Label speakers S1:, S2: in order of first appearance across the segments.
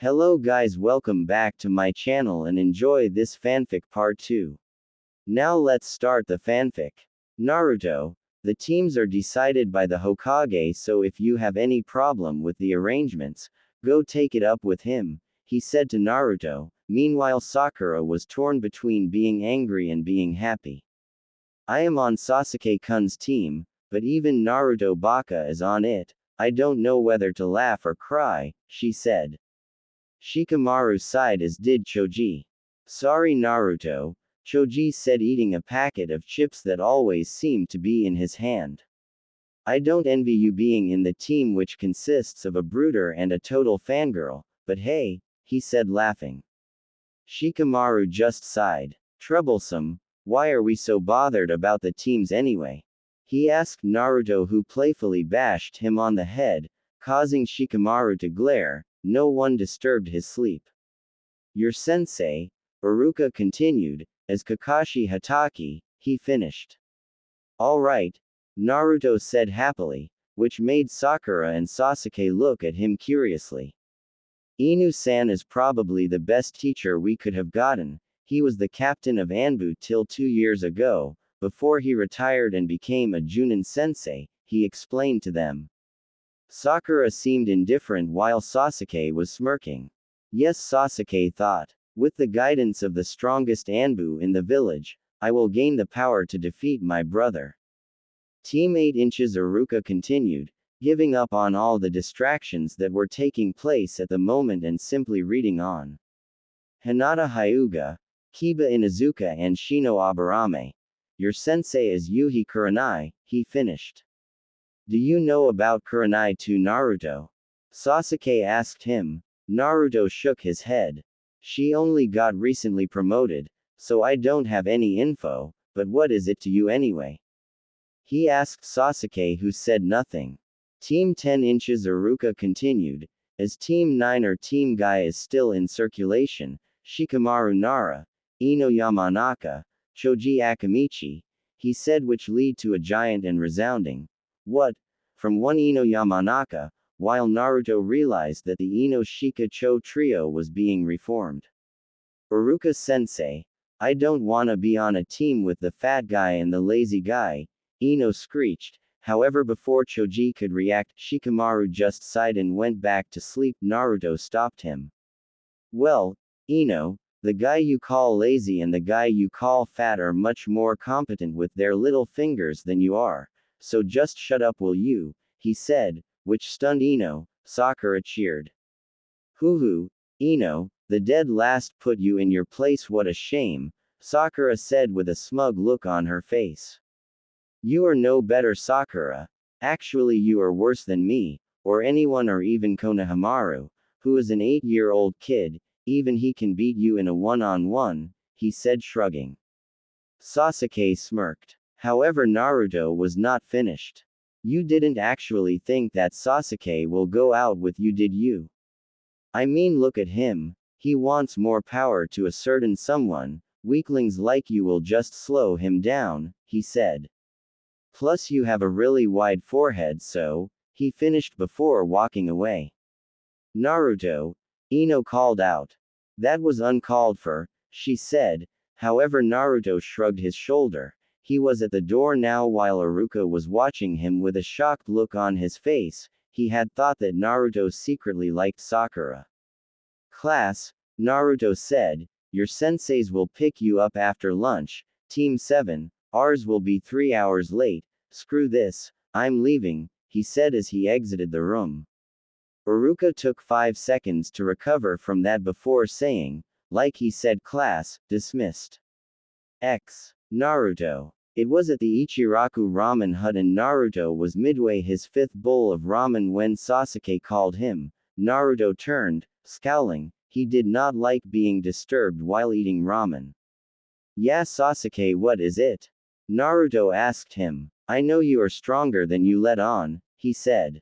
S1: Hello guys, welcome back to my channel and enjoy this fanfic part 2. Now let's start the fanfic. Naruto. The teams are decided by the Hokage, so if you have any problem with the arrangements, go take it up with him, he said to Naruto. Meanwhile Sakura was torn between being angry and being happy. I am on Sasuke-kun's team, but even Naruto Baka is on it. I don't know whether to laugh or cry, she said. Shikamaru sighed as did Choji. Sorry Naruto, Choji said, eating a packet of chips that always seemed to be in his hand. I don't envy you being in the team which consists of a brooder and a total fangirl, but hey, he said laughing. Shikamaru just sighed. Troublesome, why are we so bothered about the teams anyway? He asked Naruto, who playfully bashed him on the head, causing Shikamaru to glare. No one disturbed his sleep. Your sensei, Iruka continued, as Kakashi Hatake, he finished. Alright, Naruto said happily, which made Sakura and Sasuke look at him curiously. Inu-san is probably the best teacher we could have gotten. He was the captain of Anbu till 2 years ago, before he retired and became a Junin sensei, he explained to them. Sakura seemed indifferent while Sasuke was smirking. Yes, Sasuke thought. With the guidance of the strongest Anbu in the village, I will gain the power to defeat my brother. Team 8 inches Iruka continued, giving up on all the distractions that were taking place at the moment and simply reading on. Hinata Hyuga, Kiba Inuzuka and Shino Aburame. Your sensei is Yuhi Kurenai, he finished. Do you know about Kurenai to Naruto? Sasuke asked him. Naruto shook his head. She only got recently promoted, so I don't have any info, but what is it to you anyway? He asked Sasuke, who said nothing. Team 10 inches Iruka continued, as Team 9 or Team Guy is still in circulation, Shikamaru Nara, Ino Yamanaka, Choji Akamichi, he said, which lead to a giant and resounding. What? From one Ino Yamanaka, while Naruto realized that the Ino Shika Cho trio was being reformed. Iruka-sensei, I don't wanna be on a team with the fat guy and the lazy guy, Ino screeched. However, before Choji could react, Shikamaru just sighed and went back to sleep. Naruto stopped him. Well, Ino, the guy you call lazy and the guy you call fat are much more competent with their little fingers than you are. So just shut up, will you? He said, which stunned Ino. Sakura cheered. Hoo-hoo, Ino, the dead last put you in your place, what a shame, Sakura said with a smug look on her face. You are no better, Sakura. Actually, you are worse than me, or anyone, or even Konohamaru, who is an 8-year-old kid, even he can beat you in a one-on-one, he said, shrugging. Sasuke smirked. However, Naruto was not finished. You didn't actually think that Sasuke will go out with you, did you? I mean, look at him. He wants more power to a certain someone. Weaklings like you will just slow him down, he said. Plus you have a really wide forehead, so, he finished before walking away. Naruto, Ino called out. That was uncalled for, she said. However, Naruto shrugged his shoulder. He was at the door now while Iruka was watching him with a shocked look on his face. He had thought that Naruto secretly liked Sakura. Class, Naruto said, your senseis will pick you up after lunch. Team 7, ours will be 3 hours late. Screw this, I'm leaving, he said as he exited the room. Iruka took 5 seconds to recover from that before saying, like he said, class, dismissed. Naruto. It was at the Ichiraku ramen hut and Naruto was midway his 5th bowl of ramen when Sasuke called him. Naruto turned, scowling. He did not like being disturbed while eating ramen. Yeah, Sasuke, what is it? Naruto asked him. I know you are stronger than you let on, he said.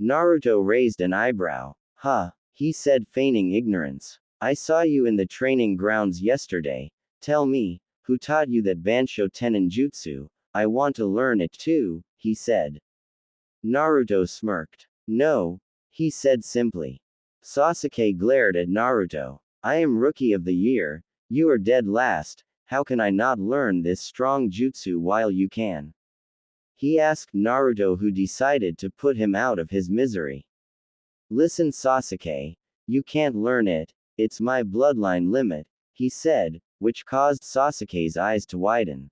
S1: Naruto raised an eyebrow. Huh, he said, feigning ignorance. I saw you in the training grounds yesterday. Tell me, who taught you that Bansho Teninjutsu? I want to learn it too, he said. Naruto smirked. No, he said simply. Sasuke glared at Naruto. I am Rookie of the Year, you are dead last, how can I not learn this strong jutsu while you can? He asked Naruto, who decided to put him out of his misery. Listen Sasuke, you can't learn it, it's my bloodline limit, he said, which caused Sasuke's eyes to widen.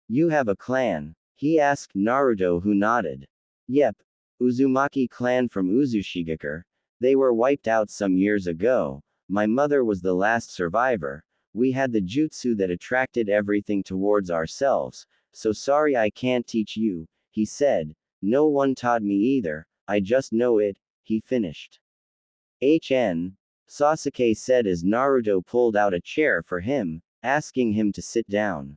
S1: You have a clan? He asked Naruto, who nodded. Yep, Uzumaki clan from Uzushigakure. They were wiped out some years ago. My mother was the last survivor. We had the jutsu that attracted everything towards ourselves, so sorry I can't teach you, he said. No one taught me either, I just know it, he finished. Sasuke said as Naruto pulled out a chair for him, asking him to sit down.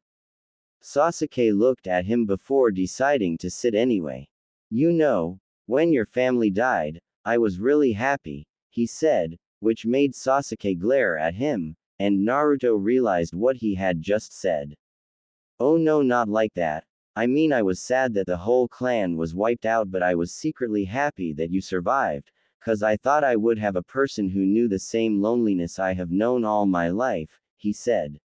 S1: Sasuke looked at him before deciding to sit anyway. You know, when your family died, I was really happy, he said, which made Sasuke glare at him, and Naruto realized what he had just said. Oh no, not like that. I mean, I was sad that the whole clan was wiped out, but I was secretly happy that you survived, 'cause I thought I would have a person who knew the same loneliness I have known all my life, he said.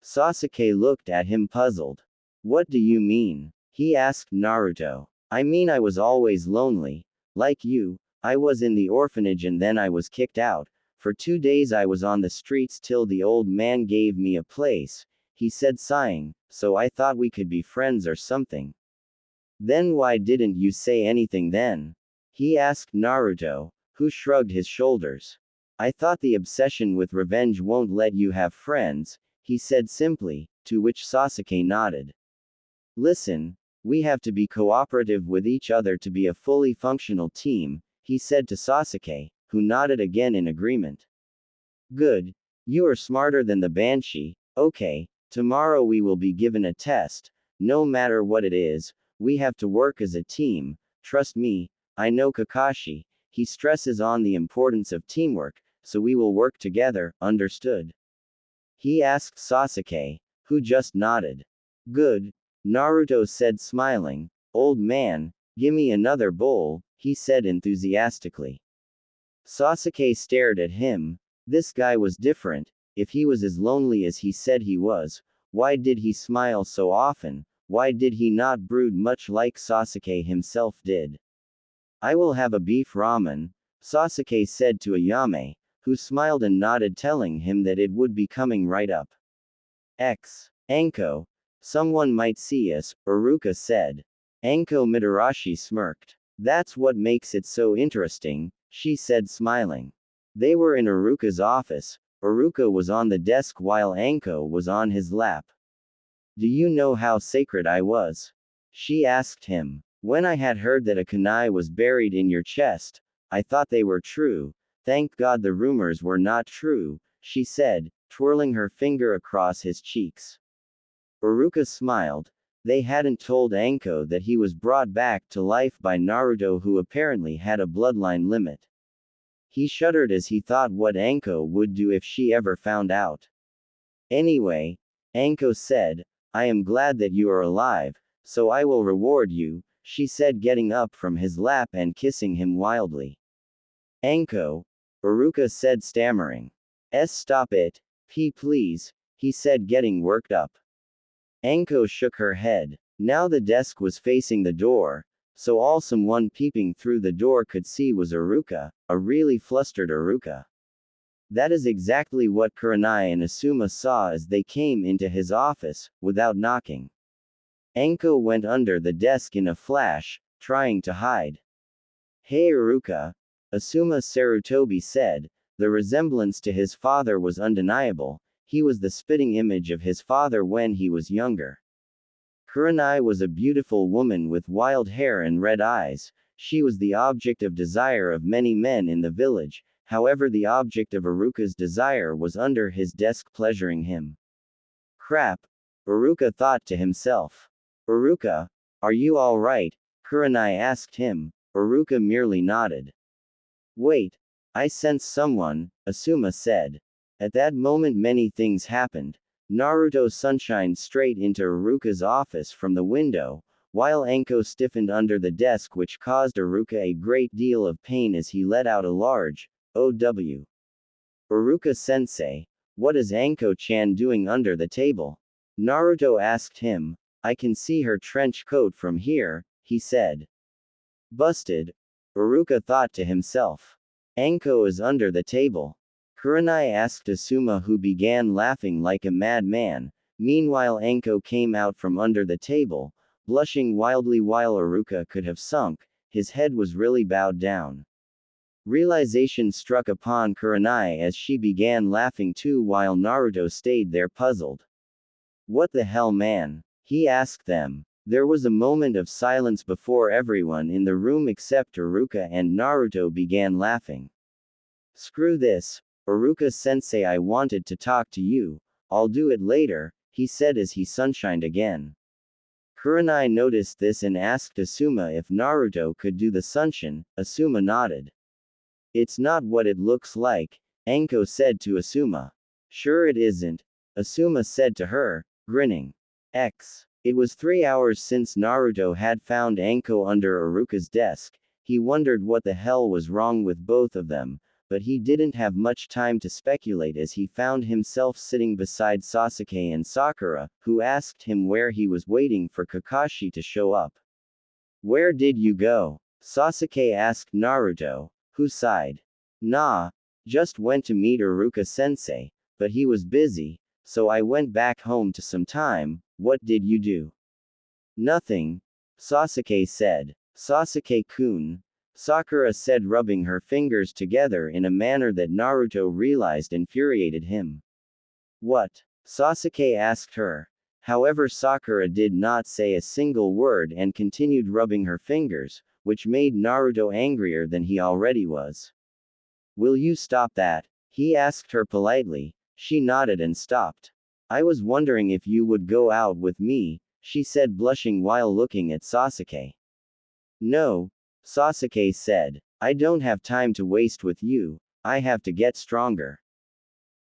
S1: Sasuke looked at him puzzled. What do you mean? He asked Naruto. I mean, I was always lonely. Like you, I was in the orphanage and then I was kicked out. For 2 days I was on the streets till the old man gave me a place, he said sighing, so I thought we could be friends or something. Then why didn't you say anything then? He asked Naruto, who shrugged his shoulders. I thought the obsession with revenge won't let you have friends, he said simply, to which Sasuke nodded. Listen, we have to be cooperative with each other to be a fully functional team, he said to Sasuke, who nodded again in agreement. Good. You are smarter than the Banshee. Okay, tomorrow we will be given a test. No matter what it is, we have to work as a team. Trust me, I know Kakashi. He stresses on the importance of teamwork, so we will work together, understood? He asked Sasuke, who just nodded. Good. Naruto said smiling. Old man, gimme another bowl, he said enthusiastically. Sasuke stared at him. This guy was different. If he was as lonely as he said he was, why did he smile so often? Why did he not brood much like Sasuke himself did? I will have a beef ramen, Sasuke said to Ayame, who smiled and nodded, telling him that it would be coming right up. Anko. Someone might see us, Iruka said. Anko Mitarashi smirked. That's what makes it so interesting, she said smiling. They were in Iruka's office. Iruka was on the desk while Anko was on his lap. Do you know how sacred I was? She asked him. When I had heard that a kunai was buried in your chest, I thought they were true. Thank God the rumors were not true, she said, twirling her finger across his cheeks. Iruka smiled. They hadn't told Anko that he was brought back to life by Naruto, who apparently had a bloodline limit. He shuddered as he thought what Anko would do if she ever found out. Anyway, Anko said, I am glad that you are alive, so I will reward you, she said, getting up from his lap and kissing him wildly. Anko, Iruka said, stammering. Stop it, please, he said, getting worked up. Anko shook her head. Now the desk was facing the door, so all someone peeping through the door could see was Iruka, a really flustered Iruka. That is exactly what Kurenai and Asuma saw as they came into his office, without knocking. Anko went under the desk in a flash, trying to hide. Hey Iruka, Asuma Sarutobi said. The resemblance to his father was undeniable. He was the spitting image of his father when he was younger. Kurenai was a beautiful woman with wild hair and red eyes. She was the object of desire of many men in the village. However, the object of Iruka's desire was under his desk, pleasuring him. Crap, Iruka thought to himself. Iruka, are you all right? Kurenai asked him. Iruka merely nodded. Wait, I sense someone, Asuma said. At that moment many things happened. Naruto sunshined straight into Iruka's office from the window, while Anko stiffened under the desk, which caused Iruka a great deal of pain as he let out a large, OW. Uruka-sensei, what is Anko-chan doing under the table? Naruto asked him. I can see her trench coat from here, he said. Busted. Uruka thought to himself. Anko is under the table. Kurenai asked Asuma, who began laughing like a madman. Meanwhile Anko came out from under the table, blushing wildly while Uruka could have sunk. His head was really bowed down. Realization struck upon Kurenai as she began laughing too while Naruto stayed there puzzled. What the hell, man? He asked them. There was a moment of silence before everyone in the room except Uruka and Naruto began laughing. Screw this, Uruka-sensei, I wanted to talk to you. I'll do it later, he said as he sunshined again. Kurenai noticed this and asked Asuma if Naruto could do the sunshin. Asuma nodded. It's not what it looks like, Anko said to Asuma. Sure it isn't, Asuma said to her, grinning. It was 3 hours since Naruto had found Anko under Uruka's desk. He wondered what the hell was wrong with both of them, but he didn't have much time to speculate as he found himself sitting beside Sasuke and Sakura, who asked him where he was waiting for Kakashi to show up. Where did you go? Sasuke asked Naruto, who sighed. Nah, just went to meet Uruka-sensei, but he was busy, so I went back home to some time. What did you do? Nothing, Sasuke said. Sasuke-kun, Sakura said, rubbing her fingers together in a manner that Naruto realized infuriated him. What? Sasuke asked her. However, Sakura did not say a single word and continued rubbing her fingers, which made Naruto angrier than he already was. Will you stop that? He asked her politely. She nodded and stopped. I was wondering if you would go out with me, she said, blushing while looking at Sasuke. No, Sasuke said. I don't have time to waste with you, I have to get stronger.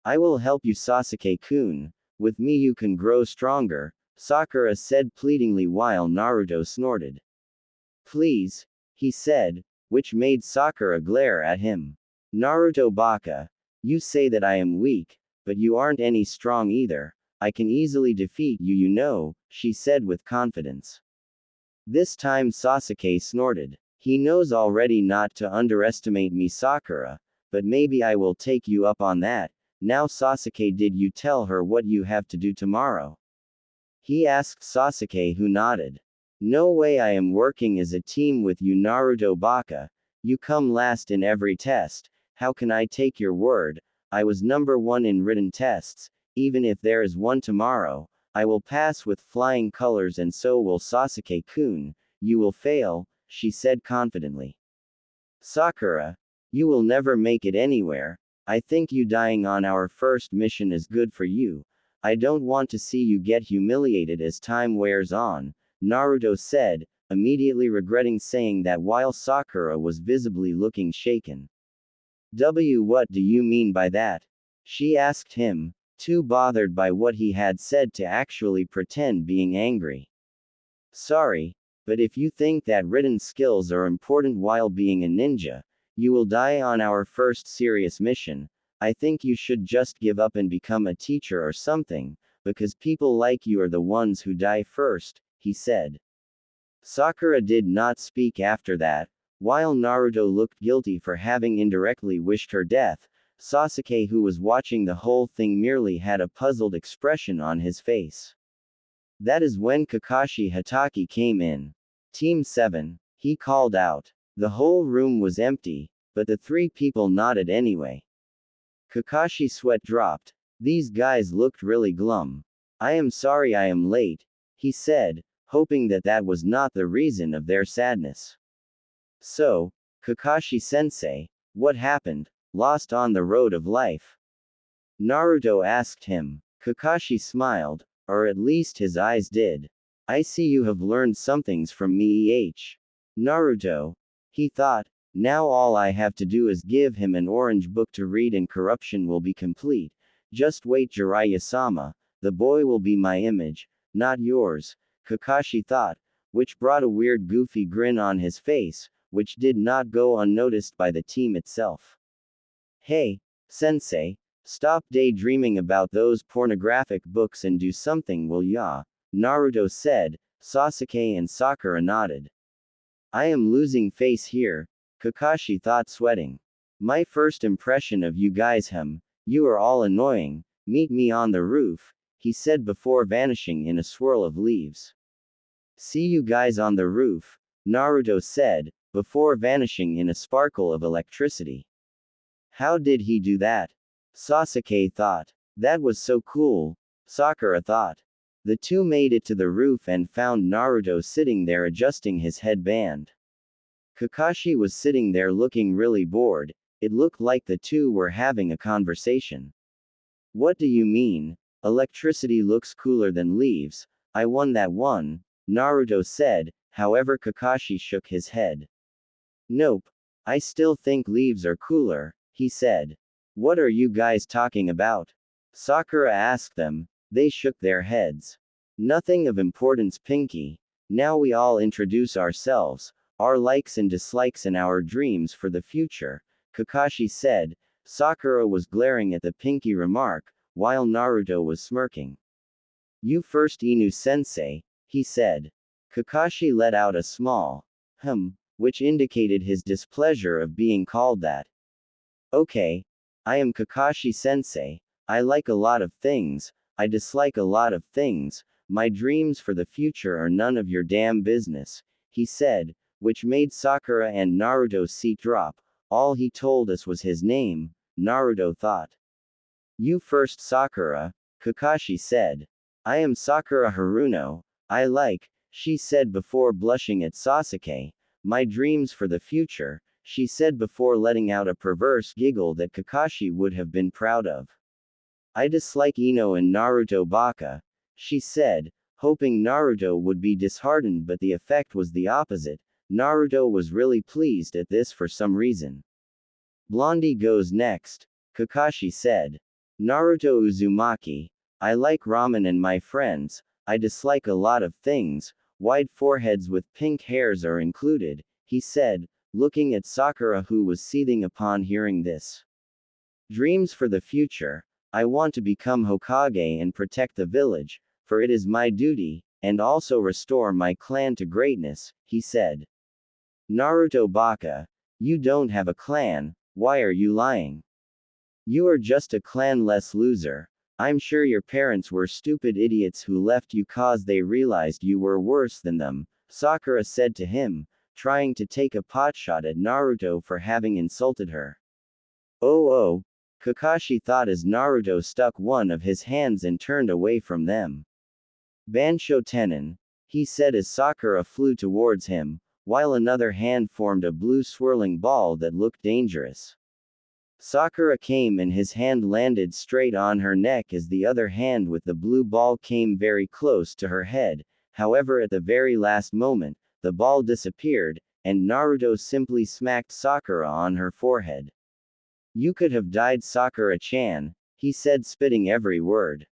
S1: I will help you, Sasuke-kun. With me you can grow stronger, Sakura said pleadingly while Naruto snorted. Please, he said, which made Sakura glare at him. Naruto baka. You say that I am weak, but you aren't any strong either. I can easily defeat you, you know, she said with confidence. This time Sasuke snorted. He knows already not to underestimate me, Sakura, but maybe I will take you up on that. Now Sasuke, did you tell her what you have to do tomorrow? He asked Sasuke, who nodded. No way, I am working as a team with you, Naruto baka. You come last in every test. How can I take your word? I was number 1 in written tests. Even if there is one tomorrow, I will pass with flying colors, and so will Sasuke-kun. You will fail, she said confidently. Sakura, you will never make it anywhere. I think you dying on our first mission is good for you. I don't want to see you get humiliated as time wears on, Naruto said, immediately regretting saying that while Sakura was visibly looking shaken. What do you mean by that? She asked him, too bothered by what he had said to actually pretend being angry. Sorry, but if you think that written skills are important while being a ninja, you will die on our first serious mission. I think you should just give up and become a teacher or something, because people like you are the ones who die first, he said. Sakura did not speak after that. While Naruto looked guilty for having indirectly wished her death, Sasuke, who was watching the whole thing, merely had a puzzled expression on his face. That is when Kakashi Hatake came in. Team 7, he called out. The whole room was empty, but the 3 people nodded anyway. Kakashi's sweat dropped. These guys looked really glum. I am sorry I am late, he said, hoping that that was not the reason of their sadness. So, Kakashi-sensei, what happened? Lost on the road of life? Naruto asked him. Kakashi smiled, or at least his eyes did. I see you have learned some things from me, Naruto. He thought, now all I have to do is give him an orange book to read and corruption will be complete. Just wait, Jiraiya-sama, the boy will be my image, not yours, Kakashi thought, which brought a weird goofy grin on his face, which did not go unnoticed by the team itself. Hey, sensei, stop daydreaming about those pornographic books and do something, will ya? Naruto said. Sasuke and Sakura nodded. I am losing face here, Kakashi thought, sweating. My first impression of you guys, you are all annoying. Meet me on the roof, he said before vanishing in a swirl of leaves. See you guys on the roof, Naruto said, before vanishing in a sparkle of electricity. How did he do that? Sasuke thought. That was so cool, Sakura thought. The two made it to the roof and found Naruto sitting there adjusting his headband. Kakashi was sitting there looking really bored. It looked like the two were having a conversation. What do you mean? Electricity looks cooler than leaves. I won that one, Naruto said, however Kakashi shook his head. Nope. I still think leaves are cooler, he said. What are you guys talking about? Sakura asked them. They shook their heads. Nothing of importance, Pinky. Now we all introduce ourselves, our likes and dislikes and our dreams for the future, Kakashi said. Sakura was glaring at the Pinky remark, while Naruto was smirking. You first, Inu-sensei, he said. Kakashi let out a small which indicated his displeasure of being called that. Okay. I am Kakashi-sensei. I like a lot of things, I dislike a lot of things, my dreams for the future are none of your damn business, he said, which made Sakura and Naruto's seat drop. All he told us was his name, Naruto thought. You first, Sakura, Kakashi said. I am Sakura Haruno, she said before blushing at Sasuke. My dreams for the future, she said before letting out a perverse giggle that Kakashi would have been proud of. I dislike Ino and Naruto Baka, she said, hoping Naruto would be disheartened, but the effect was the opposite. Naruto was really pleased at this for some reason. Blondie goes next, Kakashi said. Naruto Uzumaki. I like ramen and my friends, I dislike a lot of things, wide foreheads with pink hairs are included, he said, looking at Sakura who was seething upon hearing this. Dreams for the future. I want to become Hokage and protect the village, for it is my duty, and also restore my clan to greatness, he said. Naruto Baka. You don't have a clan, why are you lying? You are just a clan-less loser. I'm sure your parents were stupid idiots who left you cause they realized you were worse than them, Sakura said to him, trying to take a potshot at Naruto for having insulted her. Oh, Kakashi thought as Naruto stuck one of his hands and turned away from them. Bansho Tenin, he said as Sakura flew towards him, while another hand formed a blue swirling ball that looked dangerous. Sakura came and his hand landed straight on her neck as the other hand with the blue ball came very close to her head. However, at the very last moment, the ball disappeared, and Naruto simply smacked Sakura on her forehead. You could have died, Sakura-chan, he said, spitting every word.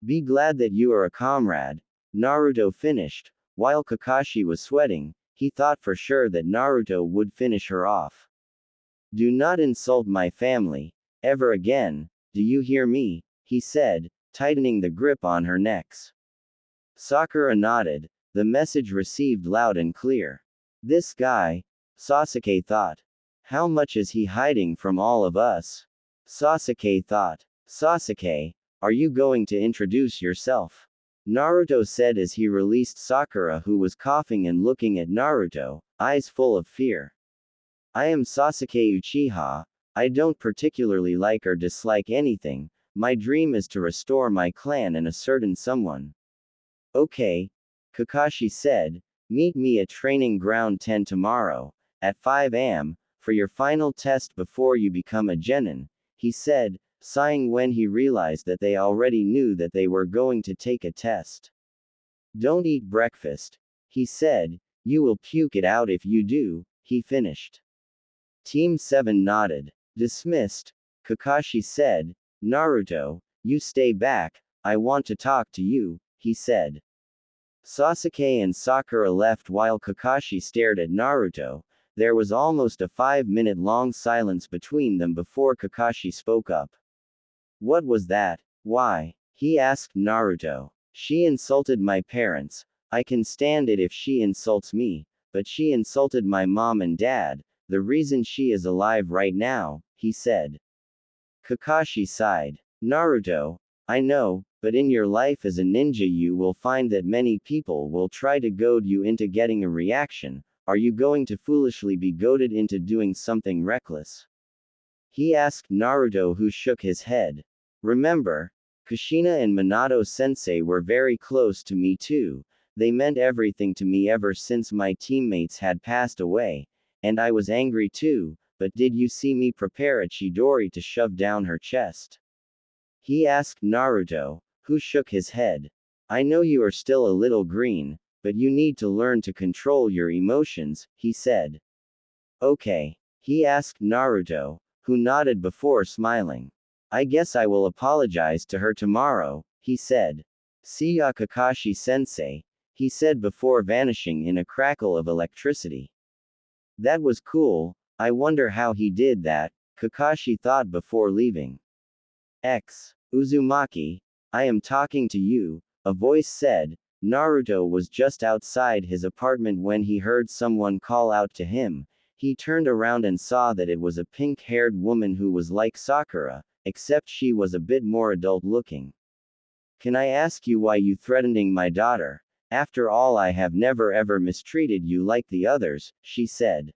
S1: Be glad that you are a comrade, Naruto finished. While Kakashi was sweating, he thought for sure that Naruto would finish her off. Do not insult my family, ever again, do you hear me? He said, tightening the grip on her necks. Sakura nodded, the message received loud and clear. This guy, Sasuke thought. How much is he hiding from all of us? Sasuke thought. Sasuke, are you going to introduce yourself? Naruto said as he released Sakura, who was coughing and looking at Naruto, eyes full of fear. I am Sasuke Uchiha. I don't particularly like or dislike anything. My dream is to restore my clan and a certain someone. Okay, Kakashi said. Meet me at Training Ground 10 tomorrow, at 5 am, for your final test before you become a genin, he said, sighing when he realized that they already knew that they were going to take a test. Don't eat breakfast, he said. You will puke it out if you do, he finished. Team 7 nodded. Dismissed, Kakashi said. Naruto, you stay back, I want to talk to you, he said. Sasuke and Sakura left while Kakashi stared at Naruto, There was almost a 5-minute-long silence between them before Kakashi spoke up. What was that? Why? He asked Naruto. She insulted my parents. I can stand it if she insults me, but she insulted my mom and dad, the reason she is alive right now, he said. Kakashi sighed. Naruto, I know, but in your life as a ninja you will find that many people will try to goad you into getting a reaction. Are you going to foolishly be goaded into doing something reckless? He asked Naruto, who shook his head. Remember, Kushina and Minato-sensei were very close to me too. They meant everything to me ever since my teammates had passed away, and I was angry too, but did you see me prepare a Chidori to shove down her chest? He asked Naruto, who shook his head. I know you are still a little green, but you need to learn to control your emotions, he said. Okay. He asked Naruto, who nodded before smiling. I guess I will apologize to her tomorrow, he said. See ya Kakashi-sensei, he said before vanishing in a crackle of electricity. That was cool, I wonder how he did that, Kakashi thought before leaving. Uzumaki, I am talking to you, a voice said. Naruto was just outside his apartment when he heard someone call out to him. He turned around and saw that it was a pink-haired woman who was like Sakura, except she was a bit more adult-looking. Can I ask you why you threatening my daughter? After all, I have never ever mistreated you like the others, she said.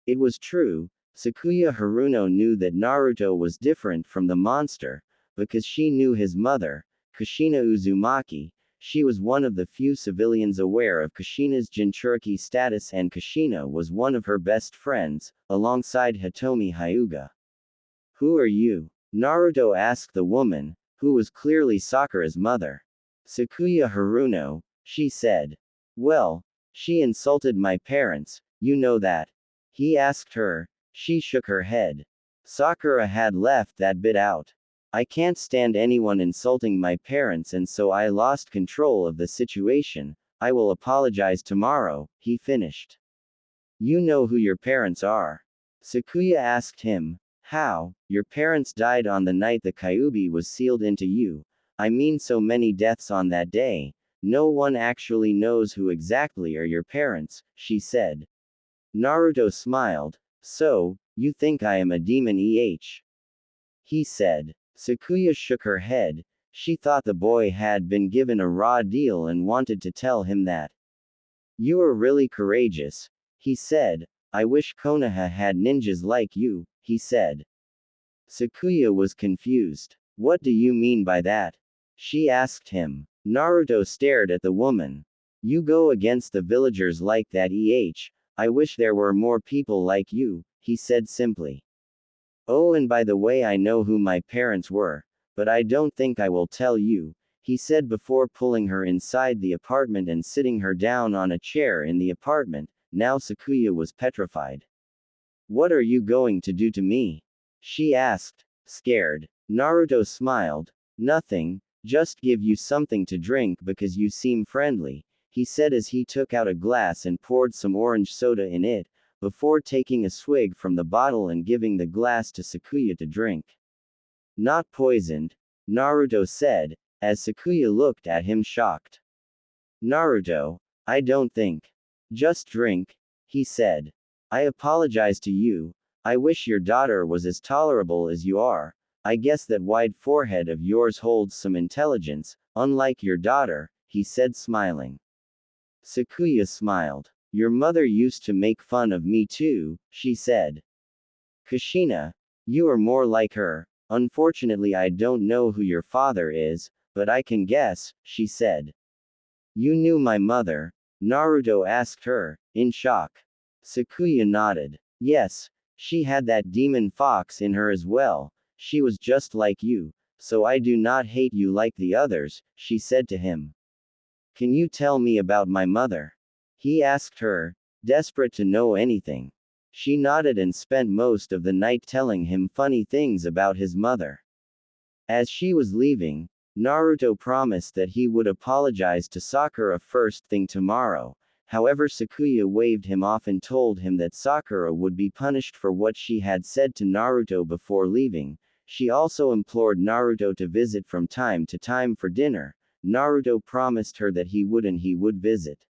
S1: It was true, Sakuya Haruno knew that Naruto was different from the monster, because she knew his mother, Kushina Uzumaki. She was one of the few civilians aware of Kushina's Jinchuriki status, and Kushina was one of her best friends, alongside Hitomi Hyuga. Who are you? Naruto asked the woman, who was clearly Sakura's mother. Sakuya Haruno, she said. Well, she insulted my parents, you know that. He asked her. She shook her head. Sakura had left that bit out. I can't stand anyone insulting my parents, and so I lost control of the situation. I will apologize tomorrow, he finished. You know who your parents are? Sakuya asked him. How? Your parents died on the night the Kyuubi was sealed into you. I mean, so many deaths on that day. No one actually knows who exactly are your parents, she said. Naruto smiled. So, you think I am a demon he said. Sakuya shook her head. She thought the boy had been given a raw deal and wanted to tell him that. You are really courageous, he said. I wish Konoha had ninjas like you, he said. Sakuya was confused. What do you mean by that? She asked him. Naruto stared at the woman. You go against the villagers like that I wish there were more people like you, he said simply. Oh, and by the way, I know who my parents were, but I don't think I will tell you, he said before pulling her inside the apartment and sitting her down on a chair in the apartment. Now Sakuya was petrified. What are you going to do to me? She asked, scared. Naruto smiled. Nothing, just give you something to drink because you seem friendly, he said as he took out a glass and poured some orange soda in it, before taking a swig from the bottle and giving the glass to Sakuya to drink. Not poisoned, Naruto said, as Sakuya looked at him shocked. Naruto, I don't think. Just drink, he said. I apologize to you. I wish your daughter was as tolerable as you are. I guess that wide forehead of yours holds some intelligence, unlike your daughter, he said smiling. Sakuya smiled. Your mother used to make fun of me too, she said. Kushina, you are more like her. Unfortunately, I don't know who your father is, but I can guess, she said. You knew my mother? Naruto asked her, in shock. Sakuya nodded. Yes, she had that demon fox in her as well. She was just like you, so I do not hate you like the others, she said to him. Can you tell me about my mother? He asked her, desperate to know anything. She nodded and spent most of the night telling him funny things about his mother. As she was leaving, Naruto promised that he would apologize to Sakura first thing tomorrow. However, Sakuya waved him off and told him that Sakura would be punished for what she had said to Naruto before leaving. She also implored Naruto to visit from time to time for dinner. Naruto promised her that he would visit.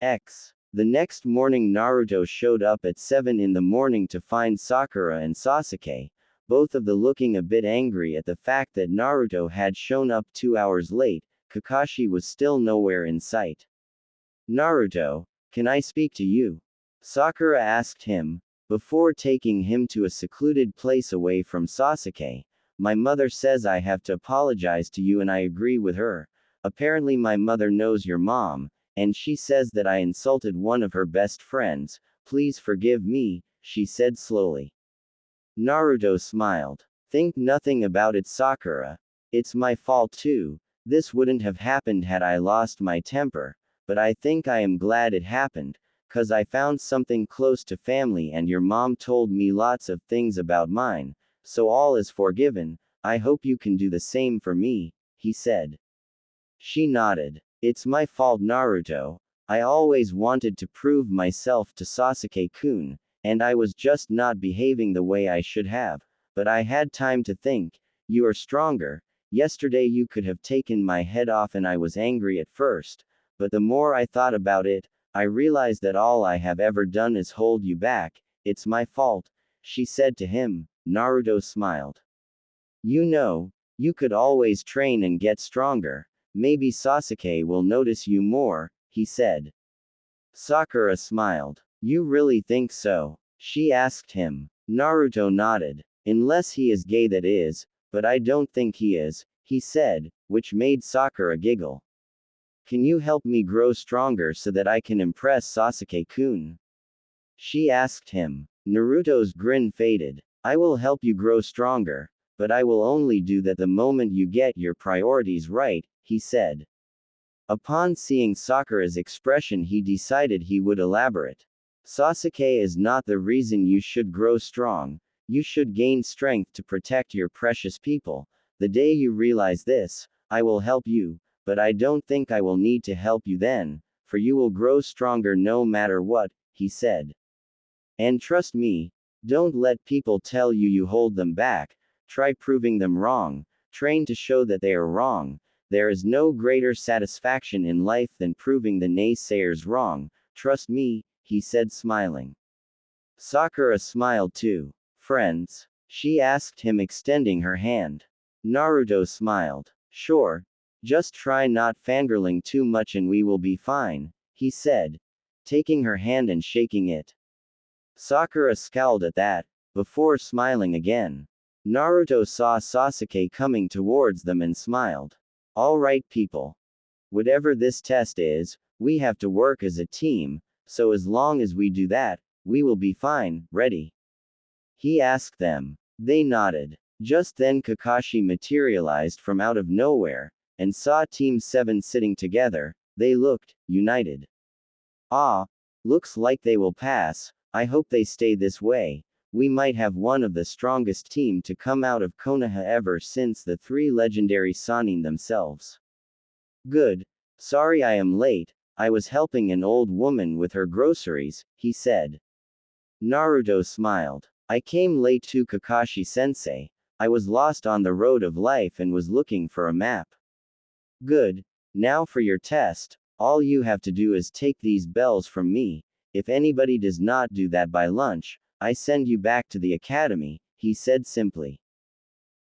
S1: The next morning Naruto showed up at 7 in the morning to find Sakura and Sasuke, both of them looking a bit angry at the fact that Naruto had shown up 2 hours late. Kakashi was still nowhere in sight. Naruto, can I speak to you? Sakura asked him, before taking him to a secluded place away from Sasuke. My mother says I have to apologize to you and I agree with her. Apparently my mother knows your mom, and she says that I insulted one of her best friends. Please forgive me, she said slowly. Naruto smiled. Think nothing about it, Sakura. It's my fault too. This wouldn't have happened had I lost my temper, but I think I am glad it happened, 'cause I found something close to family and your mom told me lots of things about mine, so all is forgiven. I hope you can do the same for me, he said. She nodded. It's my fault, Naruto. I always wanted to prove myself to Sasuke-kun, and I was just not behaving the way I should have, but I had time to think. You are stronger. Yesterday you could have taken my head off and I was angry at first, but the more I thought about it, I realized that all I have ever done is hold you back. It's my fault, she said to him. Naruto smiled. You know, you could always train and get stronger. Maybe Sasuke will notice you more, he said. Sakura smiled. You really think so? She asked him. Naruto nodded. Unless he is gay, that is, but I don't think he is, he said, which made Sakura giggle. Can you help me grow stronger so that I can impress Sasuke-kun? She asked him. Naruto's grin faded. I will help you grow stronger, but I will only do that the moment you get your priorities right, he said. Upon seeing Sakura's expression, he decided he would elaborate. Sasuke is not the reason you should grow strong. You should gain strength to protect your precious people. The day you realize this, I will help you, but I don't think I will need to help you then, for you will grow stronger no matter what, he said. And trust me, don't let people tell you you hold them back. Try proving them wrong. Train to show that they are wrong. There is no greater satisfaction in life than proving the naysayers wrong. Trust me, he said smiling. Sakura smiled too. Friends? She asked him, extending her hand. Naruto smiled. Sure. Just try not fangirling too much and we will be fine, he said, taking her hand and shaking it. Sakura scowled at that, before smiling again. Naruto saw Sasuke coming towards them and smiled. All right, people. Whatever this test is, we have to work as a team, so as long as we do that, we will be fine. Ready? He asked them. They nodded. Just then Kakashi materialized from out of nowhere, and saw Team 7 sitting together. They looked united. Ah, looks like they will pass. I hope they stay this way. We might have one of the strongest team to come out of Konoha ever since the 3 legendary Sannin themselves. Good. Sorry I am late, I was helping an old woman with her groceries, he said. Naruto smiled. I came late too, Kakashi-sensei. I was lost on the road of life and was looking for a map. Good. Now for your test, all you have to do is take these bells from me. If anybody does not do that by lunch, I send you back to the academy, he said simply.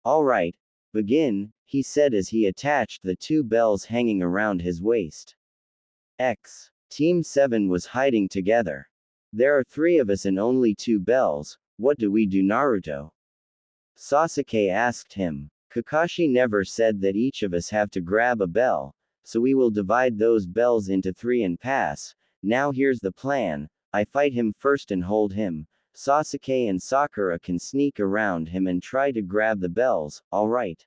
S1: All right, begin, he said as he attached the 2 bells hanging around his waist. Team 7 was hiding together. There are 3 of us and only 2 bells, what do we do, Naruto? Sasuke asked him. Kakashi never said that each of us have to grab a bell, so we will divide those bells into 3 and pass. Now here's the plan, I fight him first and hold him. Sasuke and Sakura can sneak around him and try to grab the bells, alright?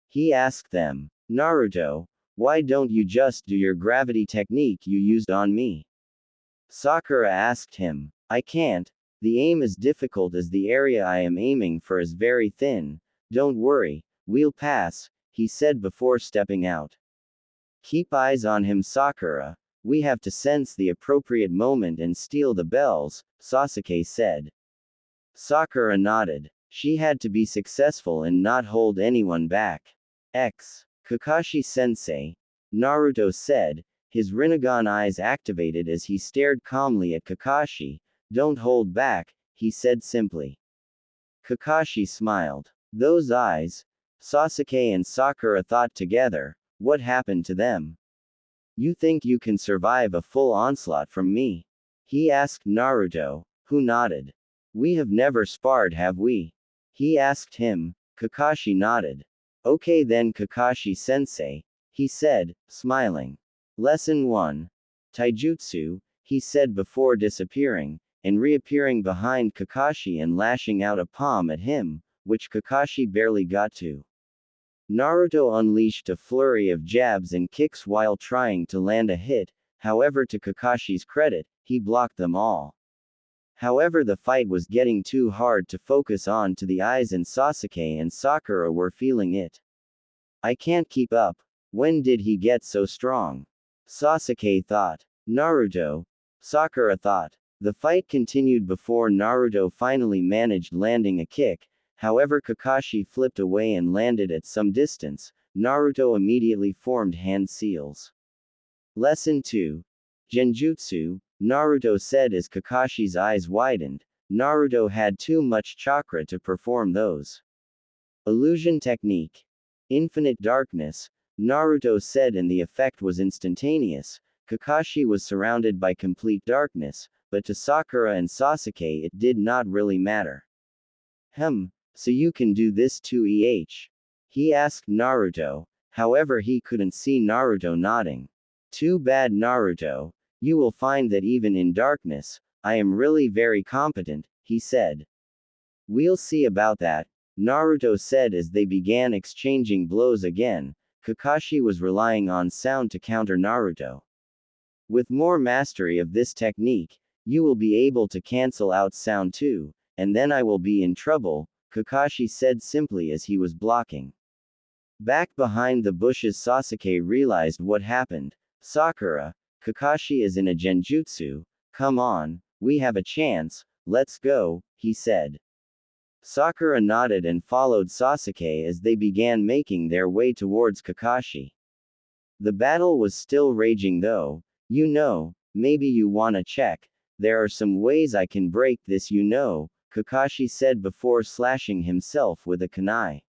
S1: He asked them. Naruto, why don't you just do your gravity technique you used on me? Sakura asked him. I can't. The aim is difficult as the area I am aiming for is very thin. Don't worry, we'll pass, he said before stepping out. Keep eyes on him, Sakura. We have to sense the appropriate moment and steal the bells, Sasuke said. Sakura nodded. She had to be successful and not hold anyone back. Kakashi-sensei, Naruto said, his Rinnegan eyes activated as he stared calmly at Kakashi. Don't hold back, he said simply. Kakashi smiled. Those eyes? Sasuke and Sakura thought together, what happened to them? You think you can survive a full onslaught from me? He asked Naruto, who nodded. We have never sparred, have we? He asked him. Kakashi nodded. Okay then, Kakashi-sensei, he said, smiling. Lesson 1. Taijutsu, he said before disappearing, and reappearing behind Kakashi and lashing out a palm at him, which Kakashi barely got to. Naruto unleashed a flurry of jabs and kicks while trying to land a hit, however to Kakashi's credit, he blocked them all. However, the fight was getting too hard to focus on to the eyes, and Sasuke and Sakura were feeling it. I can't keep up. When did he get so strong? Sasuke thought. Naruto. Sakura thought. The fight continued before Naruto finally managed landing a kick, however Kakashi flipped away and landed at some distance. Naruto immediately formed hand seals. Lesson 2. Genjutsu, Naruto said as Kakashi's eyes widened. Naruto had too much chakra to perform those. Illusion technique. Infinite darkness, Naruto said, and the effect was instantaneous. Kakashi was surrounded by complete darkness, but to Sakura and Sasuke it did not really matter. So you can do this too, he asked Naruto, however he couldn't see Naruto nodding. Too bad, Naruto. You will find that even in darkness, I am really very competent, he said. We'll see about that, Naruto said as they began exchanging blows again. Kakashi was relying on sound to counter Naruto. With more mastery of this technique, you will be able to cancel out sound too, and then I will be in trouble, Kakashi said simply as he was blocking. Back behind the bushes, Sasuke realized what happened. Sakura, Kakashi is in a genjutsu. Come on, we have a chance, let's go, he said. Sakura nodded and followed Sasuke as they began making their way towards Kakashi. The battle was still raging though. Maybe you wanna check. There are some ways I can break this, Kakashi said before slashing himself with a kunai.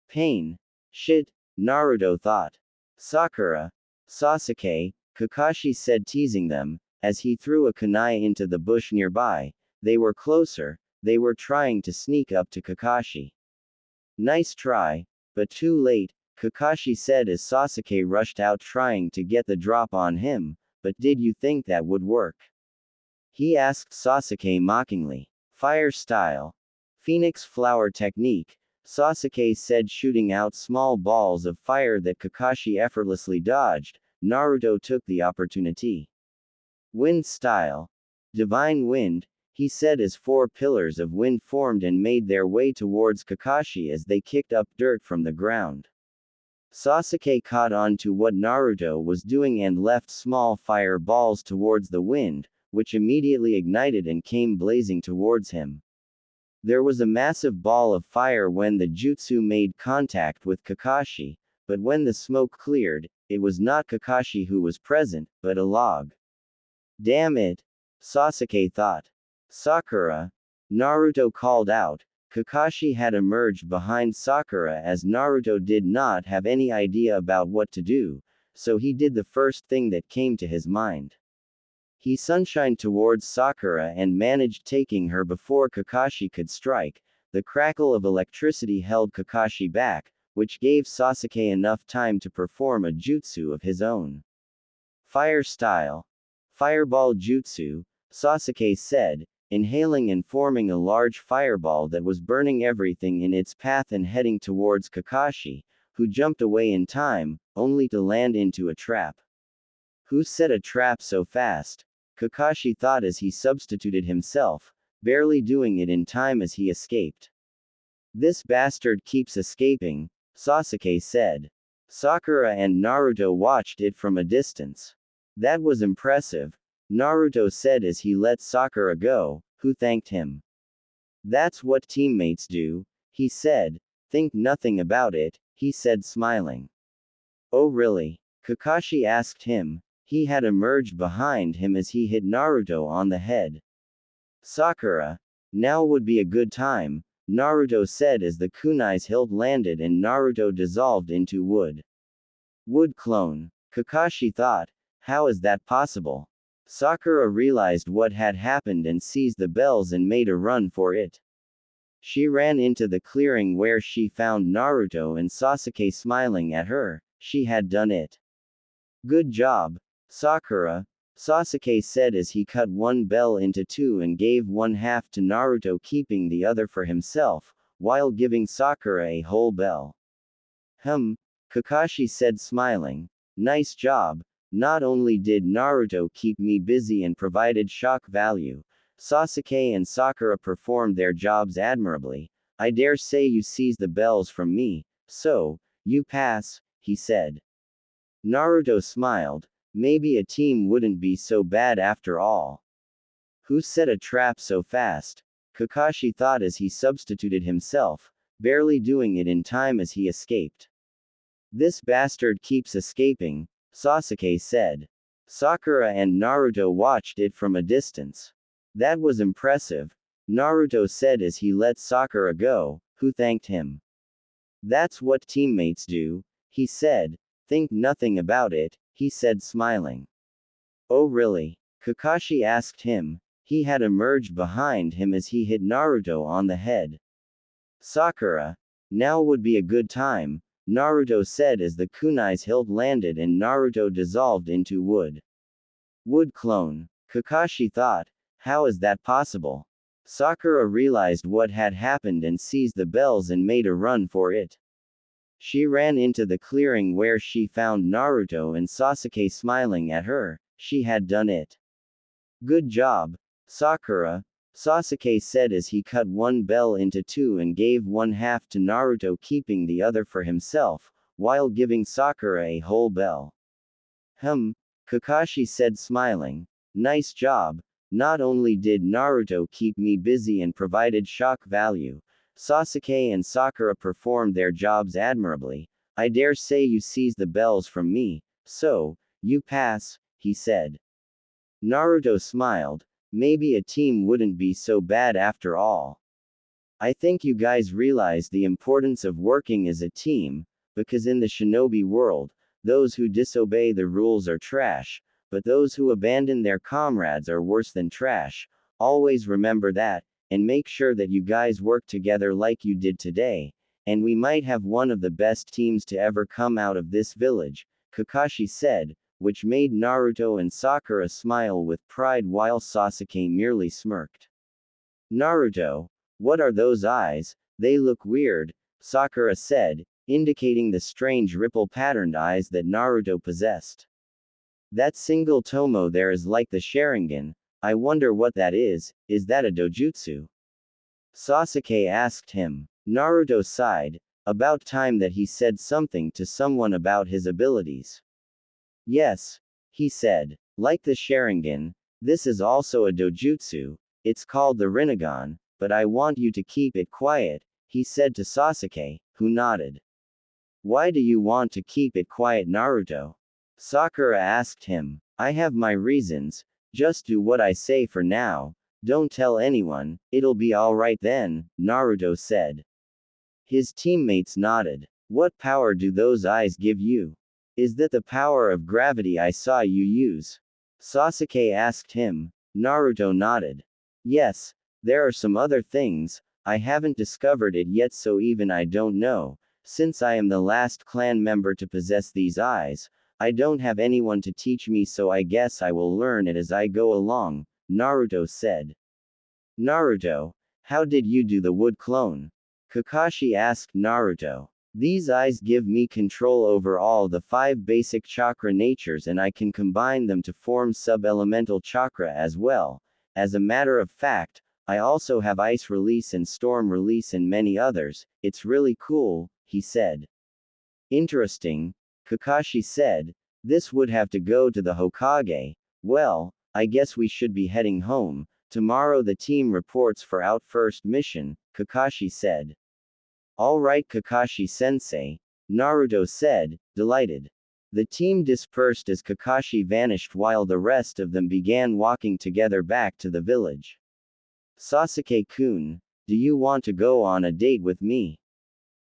S1: Pain. Shit, Naruto thought. Sakura. Sasuke, Kakashi said, teasing them, as he threw a kunai into the bush nearby. They were closer, they were trying to sneak up to Kakashi. Nice try, but too late, Kakashi said as Sasuke rushed out trying to get the drop on him. But did you think that would work? He asked Sasuke mockingly. Fire style. Phoenix flower technique, Sasuke said, shooting out small balls of fire that Kakashi effortlessly dodged. Naruto took the opportunity. Wind style. Divine wind, he said as 4 pillars of wind formed and made their way towards Kakashi as they kicked up dirt from the ground. Sasuke caught on to what Naruto was doing and left small fire balls towards the wind, which immediately ignited and came blazing towards him. There was a massive ball of fire when the jutsu made contact with Kakashi, but when the smoke cleared, it was not Kakashi who was present, but a log. Damn it! Sasuke thought. Sakura! Naruto called out. Kakashi had emerged behind Sakura as Naruto did not have any idea about what to do, so he did the first thing that came to his mind. He sunshined towards Sakura and managed taking her before Kakashi could strike. The crackle of electricity held Kakashi back, which gave Sasuke enough time to perform a jutsu of his own. Fire style. Fireball jutsu, Sasuke said, inhaling and forming a large fireball that was burning everything in its path and heading towards Kakashi, who jumped away in time, only to land into a trap. Who set a trap so fast? Kakashi thought as he substituted himself, barely doing it in time as he escaped. This bastard keeps escaping, Sasuke said. Sakura and Naruto watched it from a distance. That was impressive, Naruto said as he let Sakura go, who thanked him. That's what teammates do, he said. Think nothing about it, he said smiling. Oh really? Kakashi asked him. He had emerged behind him as he hit Naruto on the head. Sakura, now would be a good time, Naruto said as the kunai's hilt landed and Naruto dissolved into wood. Wood clone, Kakashi thought, how is that possible? Sakura realized what had happened and seized the bells and made a run for it. She ran into the clearing where she found Naruto and Sasuke smiling at her. She had done it. Good job, Sakura, Sasuke said as he cut one bell into two and gave one half to Naruto, keeping the other for himself, while giving Sakura a whole bell. Kakashi said smiling. Nice job. Not only did Naruto keep me busy and provided shock value, Sasuke and Sakura performed their jobs admirably. I dare say you seized the bells from me, so, you pass, he said. Naruto smiled. Maybe a team wouldn't be so bad after all. Who set a trap so fast? Kakashi thought as he substituted himself, barely doing it in time as he escaped. This bastard keeps escaping, Sasuke said. Sakura and Naruto watched it from a distance. That was impressive, Naruto said as he let Sakura go, who thanked him. That's what teammates do, he said. Think nothing about it, he said smiling. Oh really? Kakashi asked him. He had emerged behind him as he hit Naruto on the head. Sakura, now would be a good time, Naruto said as the kunai's hilt landed and Naruto dissolved into wood. Wood clone, Kakashi thought, how is that possible? Sakura realized what had happened and seized the bells and made a run for it. She ran into the clearing where she found Naruto and Sasuke smiling at her. She had done it. Good job, Sakura, Sasuke said as he cut one bell into two and gave one half to Naruto, keeping the other for himself, while giving Sakura a whole bell. Kakashi said smiling. Nice job. Not only did Naruto keep me busy and provided shock value, Sasuke and Sakura performed their jobs admirably. I dare say you seized the bells from me, so, you pass, he said. Naruto smiled. Maybe a team wouldn't be so bad after all. I think you guys realize the importance of working as a team, because in the shinobi world, those who disobey the rules are trash, but those who abandon their comrades are worse than trash. Always remember that, and make sure that you guys work together like you did today, and we might have one of the best teams to ever come out of this village, Kakashi said, which made Naruto and Sakura smile with pride while Sasuke merely smirked. Naruto, what are those eyes? They look weird, Sakura said, indicating the strange ripple-patterned eyes that Naruto possessed. That single tomo there is like the Sharingan. I wonder what that is that a dojutsu? Sasuke asked him. Naruto sighed. About time that he said something to someone about his abilities. Yes, he said. Like the Sharingan, this is also a dojutsu. It's called the Rinnegan, but I want you to keep it quiet, he said to Sasuke, who nodded. Why do you want to keep it quiet, Naruto? Sakura asked him. I have my reasons. Just do what I say for now. Don't tell anyone, it'll be alright then, Naruto said. His teammates nodded. What power do those eyes give you? Is that the power of gravity I saw you use? Sasuke asked him. Naruto nodded. Yes, there are some other things, I haven't discovered it yet, so even I don't know. Since I am the last clan member to possess these eyes, I don't have anyone to teach me, so I guess I will learn it as I go along, Naruto said. Naruto, how did you do the wood clone? Kakashi asked Naruto. These eyes give me control over all the 5 basic chakra natures, and I can combine them to form sub-elemental chakra as well. As a matter of fact, I also have ice release and storm release and many others. It's really cool, he said. Interesting, Kakashi said. This would have to go to the Hokage. Well, I guess we should be heading home. Tomorrow the team reports for out first mission, Kakashi said. Alright Kakashi-sensei, Naruto said, delighted. The team dispersed as Kakashi vanished while the rest of them began walking together back to the village. Sasuke-kun, do you want to go on a date with me?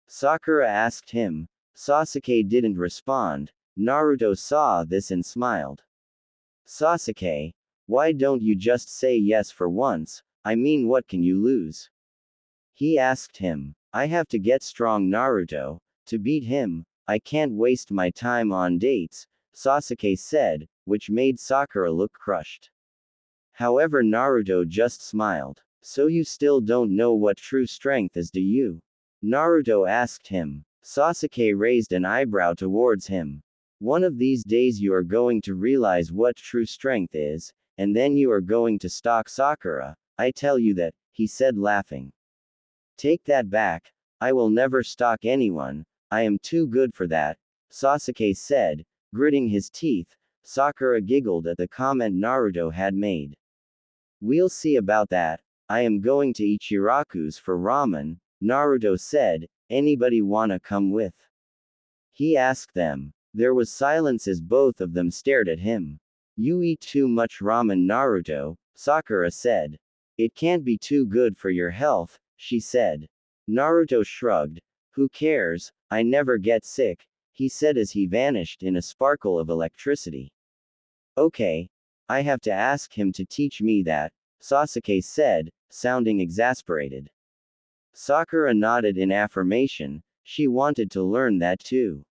S1: Sakura asked him. Sasuke didn't respond. Naruto saw this and smiled. Sasuke, why don't you just say yes for once? I mean, what can you lose? He asked him. I have to get strong, Naruto. To beat him, I can't waste my time on dates, Sasuke said, which made Sakura look crushed. However, Naruto just smiled. So you still don't know what true strength is, do you? Naruto asked him. Sasuke raised an eyebrow towards him. One of these days you are going to realize what true strength is, and then you are going to stalk Sakura, I tell you that, he said laughing. Take that back, I will never stalk anyone, I am too good for that, Sasuke said, gritting his teeth. Sakura giggled at the comment Naruto had made. We'll see about that, I am going to Ichiraku's for ramen, Naruto said, anybody wanna come with? He asked them. There was silence as both of them stared at him. You eat too much ramen, Naruto, Sakura said. It can't be too good for your health, she said. Naruto shrugged. Who cares, I never get sick, he said as he vanished in a sparkle of electricity. Okay. I have to ask him to teach me that, Sasuke said, sounding exasperated. Sakura nodded in affirmation, she wanted to learn that too.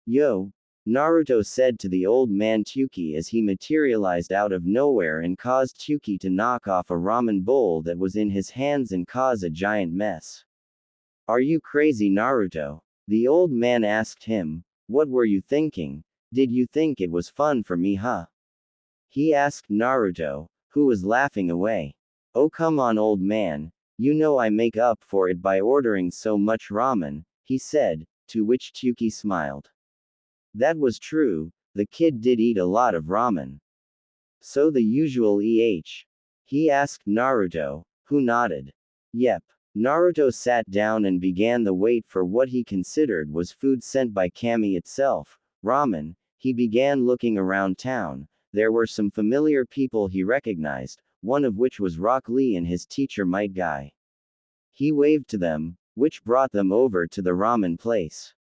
S1: Yo! Naruto said to the old man Tsuki as he materialized out of nowhere and caused Tsuki to knock off a ramen bowl that was in his hands and cause a giant mess. Are you crazy, Naruto? The old man asked him. What were you thinking? Did you think it was fun for me, huh? He asked Naruto, who was laughing away. Oh come on, old man, you know I make up for it by ordering so much ramen, he said, to which Tsuki smiled. That was true, the kid did eat a lot of ramen. So the usual he asked Naruto, who nodded. Yep. Naruto sat down and began the wait for what he considered was food sent by Kami itself, ramen. He began looking around town. There were some familiar people he recognized, one of which was Rock Lee and his teacher Might Guy. He waved to them, which brought them over to the ramen place.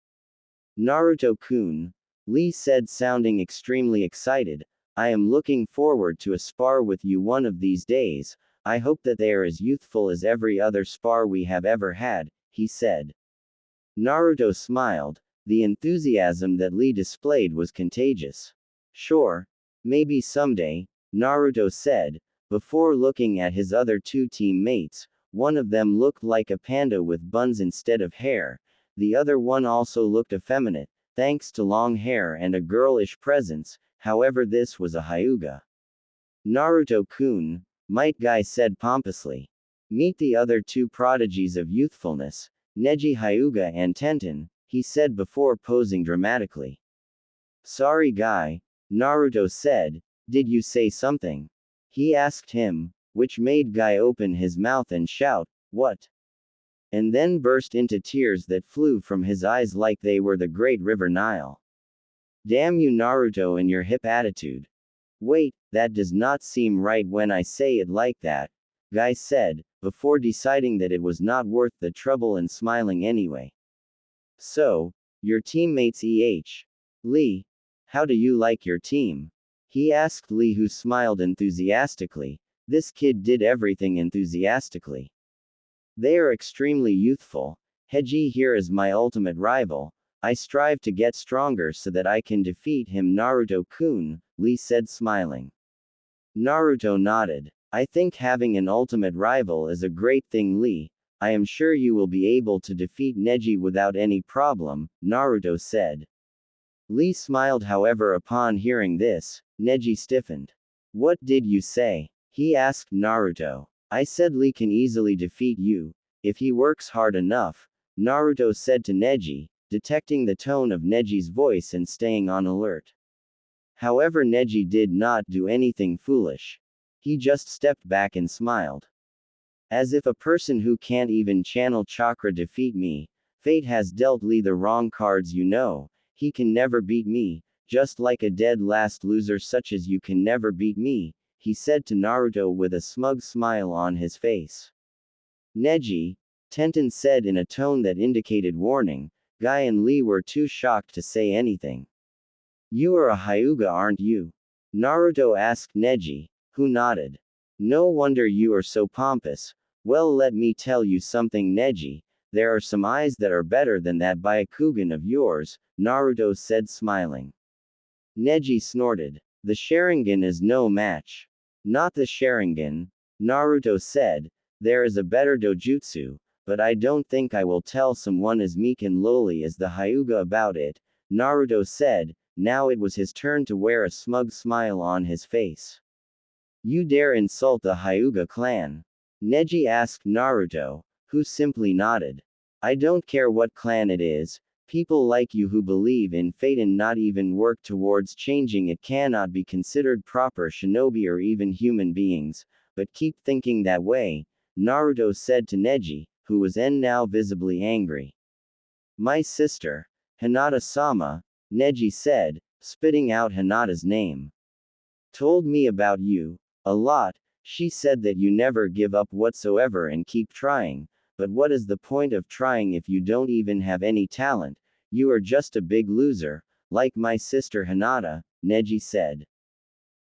S1: Naruto-kun, Lee said sounding extremely excited, I am looking forward to a spar with you one of these days, I hope that they are as youthful as every other spar we have ever had, he said. Naruto smiled, the enthusiasm that Lee displayed was contagious. Sure. Maybe someday, Naruto said, before looking at his other two teammates. One of them looked like a panda with buns instead of hair, the other one also looked effeminate, thanks to long hair and a girlish presence, however this was a Hyuga. Naruto-kun, Might Guy said pompously. Meet the other two prodigies of youthfulness, Neji Hyuga and Tenten, he said before posing dramatically. Sorry Guy, Naruto said, did you say something? He asked him, which made Guy open his mouth and shout, what? And then burst into tears that flew from his eyes like they were the great river Nile. Damn you Naruto and your hip attitude. Wait, that does not seem right when I say it like that, Guy said, before deciding that it was not worth the trouble and smiling anyway. So, your teammates Lee, how do you like your team? He asked Lee, who smiled enthusiastically. This kid did everything enthusiastically. They are extremely youthful. Heiji here is my ultimate rival. I strive to get stronger so that I can defeat him, Naruto-kun, Lee said smiling. Naruto nodded. I think having an ultimate rival is a great thing, Lee. I am sure you will be able to defeat Neji without any problem, Naruto said. Lee smiled, however, upon hearing this. Neji stiffened. What did you say? He asked Naruto. I said Lee can easily defeat you, if he works hard enough, Naruto said to Neji, detecting the tone of Neji's voice and staying on alert. However, Neji did not do anything foolish. He just stepped back and smiled. As if a person who can't even channel chakra defeat me, fate has dealt Lee the wrong cards, you know. He can never beat me, just like a dead last loser such as you can never beat me, he said to Naruto with a smug smile on his face. Neji, Tenten said in a tone that indicated warning. Guy and Lee were too shocked to say anything. You are a Hyuga, aren't you? Naruto asked Neji, who nodded. No wonder you are so pompous. Well, let me tell you something, Neji. There are some eyes that are better than that Byakugan of yours, Naruto said, smiling. Neji snorted. The Sharingan is no match. Not the Sharingan, Naruto said. There is a better dojutsu, but I don't think I will tell someone as meek and lowly as the Hyuga about it, Naruto said. Now it was his turn to wear a smug smile on his face. You dare insult the Hyuga clan? Neji asked Naruto, who simply nodded. I don't care what clan it is. People like you who believe in fate and not even work towards changing it cannot be considered proper shinobi or even human beings, but keep thinking that way, Naruto said to Neji, who was now visibly angry. My sister, Hinata-sama, Neji said, spitting out Hinata's name. Told me about you, a lot. She said that you never give up whatsoever and keep trying, but what is the point of trying if you don't even have any talent? You are just a big loser, like my sister Hinata, Neji said.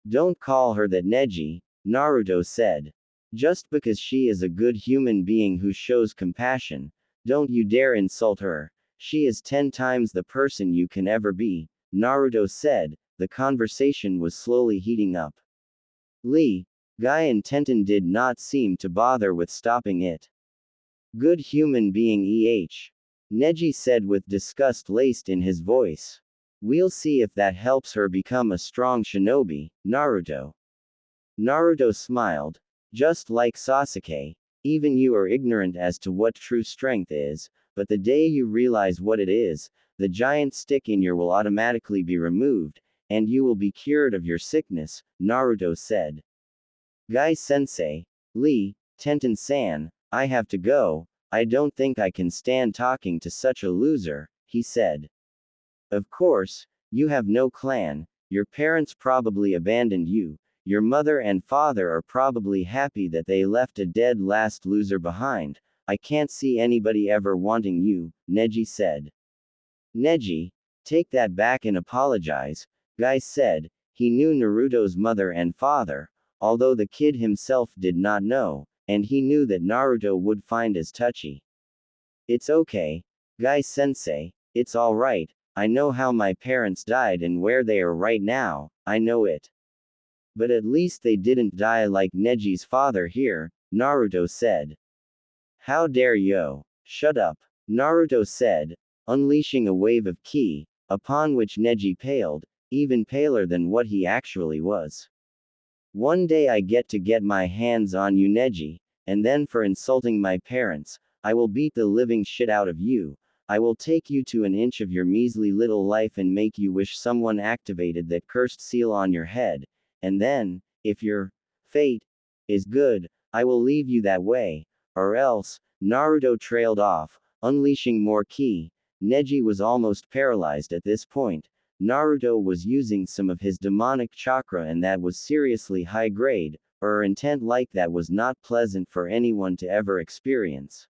S1: Don't call her that, Neji, Naruto said. Just because she is a good human being who shows compassion, don't you dare insult her. She is 10 times the person you can ever be, Naruto said. The conversation was slowly heating up. Lee, Guy and Tenten did not seem to bother with stopping it. Good human being Neji said with disgust laced in his voice. We'll see if that helps her become a strong shinobi, Naruto. Naruto smiled. Just like Sasuke, even you are ignorant as to what true strength is, but the day you realize what it is, the giant stick in your will automatically be removed, and you will be cured of your sickness, Naruto said. Guy-sensei, Lee, Tenten-san, I have to go. I don't think I can stand talking to such a loser, he said. Of course, you have no clan, your parents probably abandoned you, your mother and father are probably happy that they left a dead last loser behind. I can't see anybody ever wanting you, Neji said. Neji, take that back and apologize, Guy said. He knew Naruto's mother and father, although the kid himself did not know, and he knew that Naruto would find as touchy. It's okay, Guy-sensei, it's alright, I know how my parents died and where they are right now, I know it. But at least they didn't die like Neji's father here, Naruto said. How dare you? Shut up, Naruto said, unleashing a wave of ki, upon which Neji paled, even paler than what he actually was. One day I get my hands on you, Neji, and then for insulting my parents, I will beat the living shit out of you. I will take you to an inch of your measly little life and make you wish someone activated that cursed seal on your head, and then, if your fate is good, I will leave you that way, or else. Naruto trailed off, unleashing more ki. Neji was almost paralyzed at this point. Naruto was using some of his demonic chakra, and that was seriously high grade, or intent like that was not pleasant for anyone to ever experience.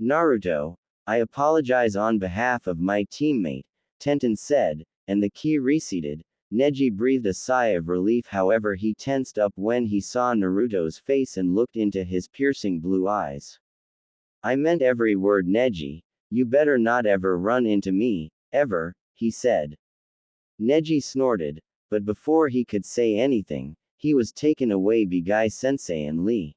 S1: Naruto, I apologize on behalf of my teammate, Tenten said, and the ki receded. Neji breathed a sigh of relief, however he tensed up when he saw Naruto's face and looked into his piercing blue eyes. I meant every word, Neji. You better not ever run into me, ever, he said. Neji snorted, but before he could say anything, he was taken away by Guy-sensei and Lee.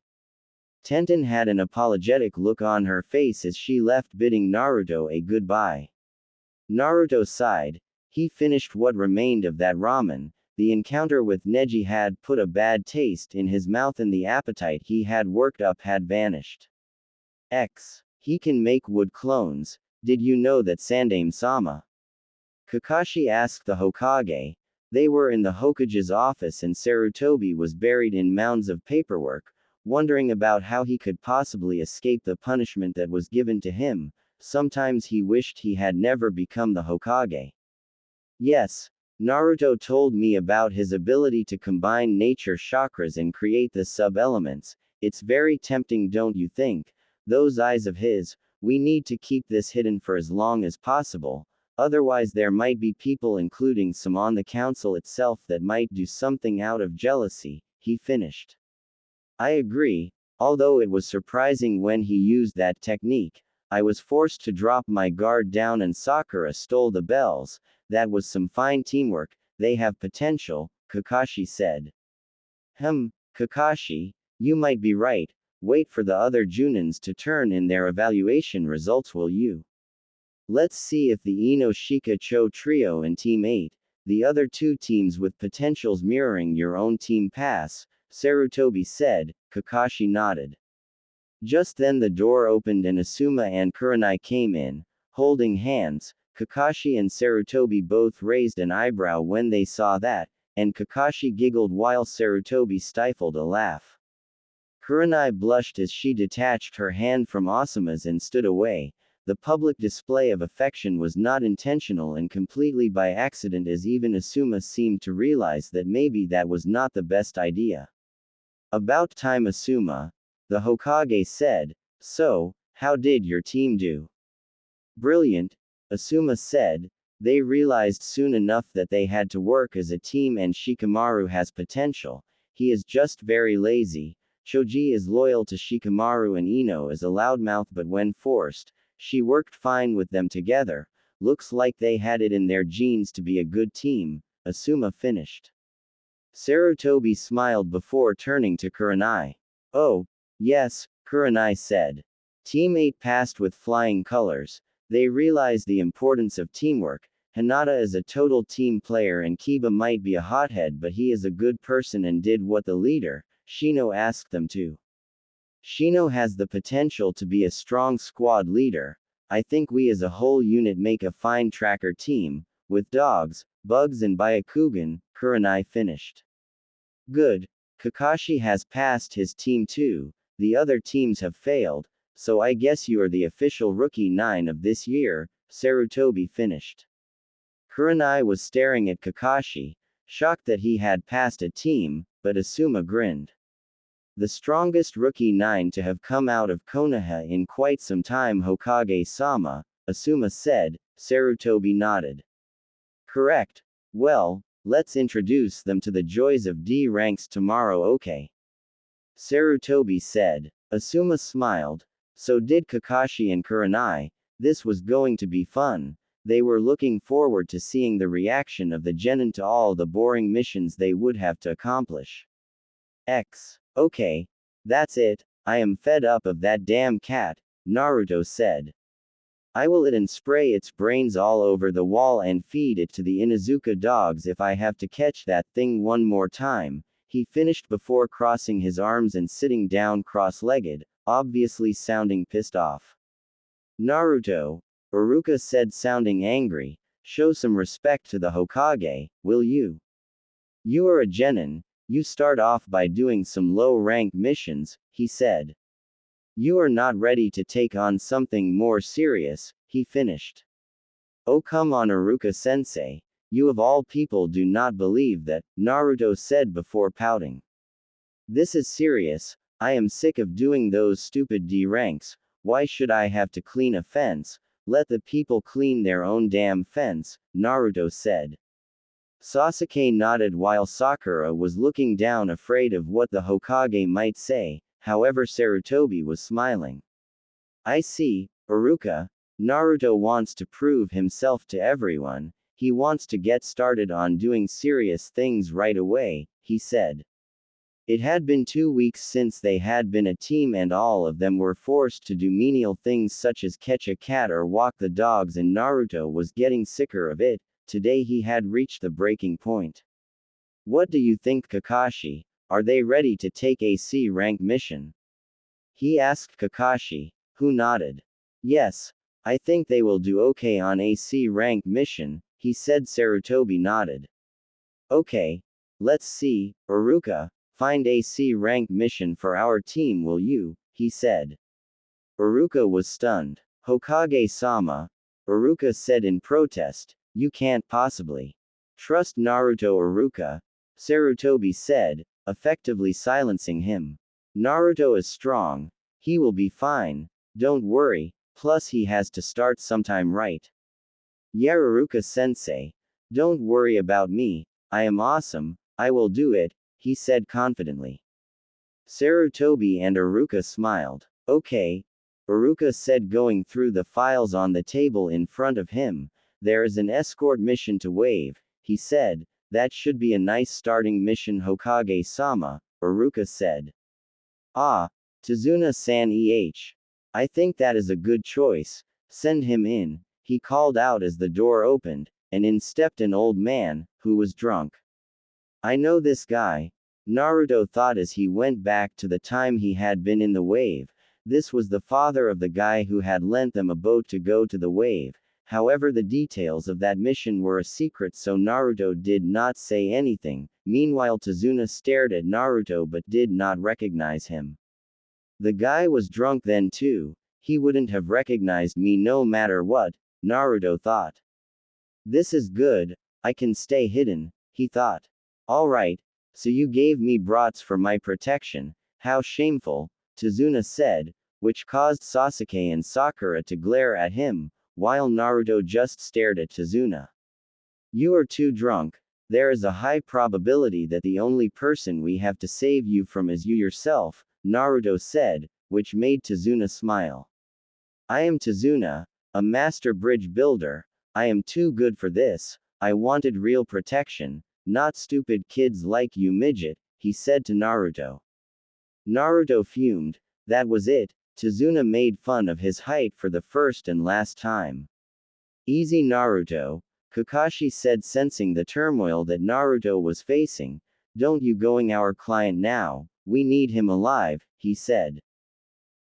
S1: Tenten had an apologetic look on her face as she left, bidding Naruto a goodbye. Naruto sighed. He finished what remained of that ramen. The encounter with Neji had put a bad taste in his mouth and the appetite he had worked up had vanished. He can make wood clones. Did you know that Sandaime-sama? Kakashi asked the Hokage. They were in the Hokage's office and Sarutobi was buried in mounds of paperwork, wondering about how he could possibly escape the punishment that was given to him. Sometimes he wished he had never become the Hokage. Yes, Naruto told me about his ability to combine nature chakras and create the sub-elements. It's very tempting, don't you think? Those eyes of his, we need to keep this hidden for as long as possible. Otherwise there might be people including some on the council itself that might do something out of jealousy, he finished. I agree, although it was surprising when he used that technique. I was forced to drop my guard down and Sakura stole the bells. That was some fine teamwork, they have potential, Kakashi said. Kakashi, you might be right, wait for the other Junins to turn in their evaluation results, will you? Let's see if the Ino-Shika Cho trio and Team 8, the other two teams with potentials mirroring your own team pass, Sarutobi said. Kakashi nodded. Just then the door opened and Asuma and Kurenai came in, holding hands. Kakashi and Sarutobi both raised an eyebrow when they saw that, and Kakashi giggled while Sarutobi stifled a laugh. Kurenai blushed as she detached her hand from Asuma's and stood away. The public display of affection was not intentional and completely by accident, as even Asuma seemed to realize that maybe that was not the best idea. About time, Asuma, the Hokage said. So, how did your team do? Brilliant, Asuma said. They realized soon enough that they had to work as a team and Shikamaru has potential. He is just very lazy. Choji is loyal to Shikamaru and Ino is a loudmouth, but when forced, she worked fine with them together. Looks like they had it in their genes to be a good team, Asuma finished. Sarutobi smiled before turning to Kurenai. Oh, yes, Kurenai said. Team 8 passed with flying colors. They realized the importance of teamwork. Hinata is a total team player and Kiba might be a hothead, but he is a good person and did what the leader, Shino, asked them to. Shino has the potential to be a strong squad leader. I think we as a whole unit make a fine tracker team, with dogs, bugs and Byakugan, Kurenai finished. Good. Kakashi has passed his team too, the other teams have failed, so I guess you are the official rookie 9 of this year, Sarutobi finished. Kurenai was staring at Kakashi, shocked that he had passed a team, but Asuma grinned. The strongest rookie 9 to have come out of Konoha in quite some time, Hokage-sama, Asuma said. Sarutobi nodded. Correct. Well, let's introduce them to the joys of D ranks tomorrow, okay? Sarutobi said. Asuma smiled. So did Kakashi and Kurenai. This was going to be fun. They were looking forward to seeing the reaction of the genin to all the boring missions they would have to accomplish. Okay, that's it, I am fed up of that damn cat, Naruto said. I will eat and spray its brains all over the wall and feed it to the Inuzuka dogs if I have to catch that thing one more time, he finished before crossing his arms and sitting down cross-legged, obviously sounding pissed off. Naruto, Iruka said, sounding angry, show some respect to the Hokage, will you? You are a genin. You start off by doing some low-rank missions, he said. You are not ready to take on something more serious, he finished. Oh come on, Iruka-sensei, you of all people do not believe that, Naruto said before pouting. This is serious, I am sick of doing those stupid D ranks, why should I have to clean a fence? Let the people clean their own damn fence, Naruto said. Sasuke nodded while Sakura was looking down, afraid of what the Hokage might say. However, Sarutobi was smiling. I see, Iruka. Naruto wants to prove himself to everyone. He wants to get started on doing serious things right away, he said. It had been 2 weeks since they had been a team and all of them were forced to do menial things such as catch a cat or walk the dogs, and Naruto was getting sicker of it. Today he had reached the breaking point. What do you think, Kakashi? Are they ready to take a C-rank mission? He asked Kakashi, who nodded. Yes, I think they will do okay on a C rank mission, he said. Sarutobi nodded. Okay. Let's see, Iruka, find a C rank mission for our team, will you? He said. Iruka was stunned. Hokage-sama, Iruka said in protest, you can't possibly trust Naruto. Iruka, Sarutobi said, effectively silencing him. Naruto is strong. He will be fine. Don't worry, plus he has to start sometime, right? Yeah, Iruka-sensei. Don't worry about me, I am awesome, I will do it, he said confidently. Sarutobi and Iruka smiled. Okay, Iruka said, going through the files on the table in front of him. There is an escort mission to Wave, he said. That should be a nice starting mission. Hokage-sama, Iruka said. Ah, Tazuna-san I think that is a good choice. Send him in, he called out as the door opened, and in stepped an old man, who was drunk. I know this guy, Naruto thought as he went back to the time he had been in the Wave. This was the father of the guy who had lent them a boat to go to the Wave. However, the details of that mission were a secret, so Naruto did not say anything. Meanwhile, Tazuna stared at Naruto but did not recognize him. The guy was drunk then too. He wouldn't have recognized me no matter what, Naruto thought. This is good, I can stay hidden, he thought. Alright, so you gave me brats for my protection, how shameful, Tazuna said, which caused Sasuke and Sakura to glare at him, while Naruto just stared at Tazuna. You are too drunk. There is a high probability that the only person we have to save you from is you yourself, Naruto said, which made Tazuna smile. I am Tazuna, a master bridge builder. I am too good for this. I wanted real protection, not stupid kids like you, midget, he said to Naruto. Naruto fumed. That was it. Tazuna made fun of his height for the first and last time. Easy, Naruto, Kakashi said, sensing the turmoil that Naruto was facing. Don't you going our client now, we need him alive, he said.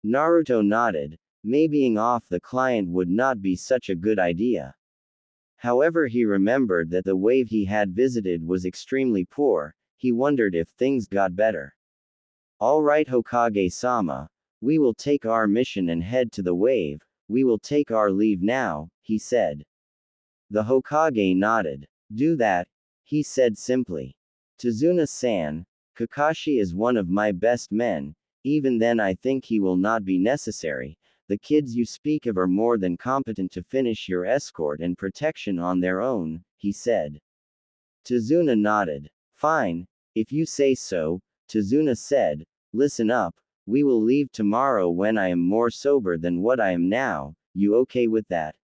S1: Naruto nodded. Maybeing off the client would not be such a good idea. However, he remembered that the Wave he had visited was extremely poor. He wondered if things got better. Alright, Hokage-sama. We will take our mission and head to the Wave. We will take our leave now, he said. The Hokage nodded. Do that, he said simply. Tazuna-san, Kakashi is one of my best men. Even then I think he will not be necessary. The kids you speak of are more than competent to finish your escort and protection on their own, he said. Tazuna nodded. Fine, if you say so, Tazuna said. Listen up, we will leave tomorrow when I am more sober than what I am now. You okay with that?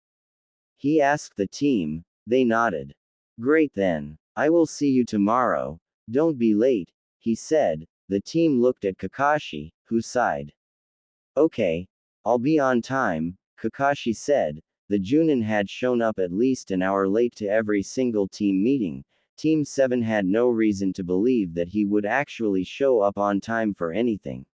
S1: He asked the team. They nodded. Great then. I will see you tomorrow. Don't be late, he said. The team looked at Kakashi, who sighed. Okay, I'll be on time, Kakashi said. The Junin had shown up at least an hour late to every single team meeting. Team 7 had no reason to believe that he would actually show up on time for anything.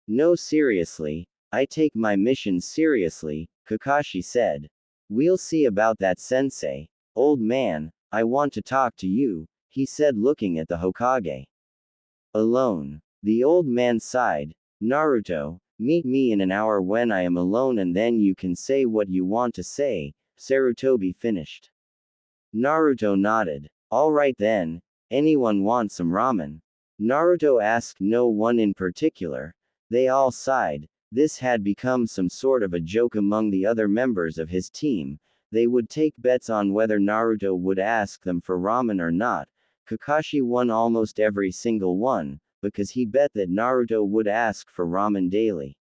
S1: No, seriously, I take my mission seriously, Kakashi said. We'll see about that, sensei. Old man, I want to talk to you, he said, looking at the Hokage. Alone. The old man sighed. Naruto, meet me in an hour when I am alone and then you can say what you want to say, Sarutobi finished. Naruto nodded. Alright then, anyone want some ramen? Naruto asked. No one in particular. They all sighed. This had become some sort of a joke among the other members of his team. They would take bets on whether Naruto would ask them for ramen or not. Kakashi won almost every single one, because he bet that Naruto would ask for ramen daily.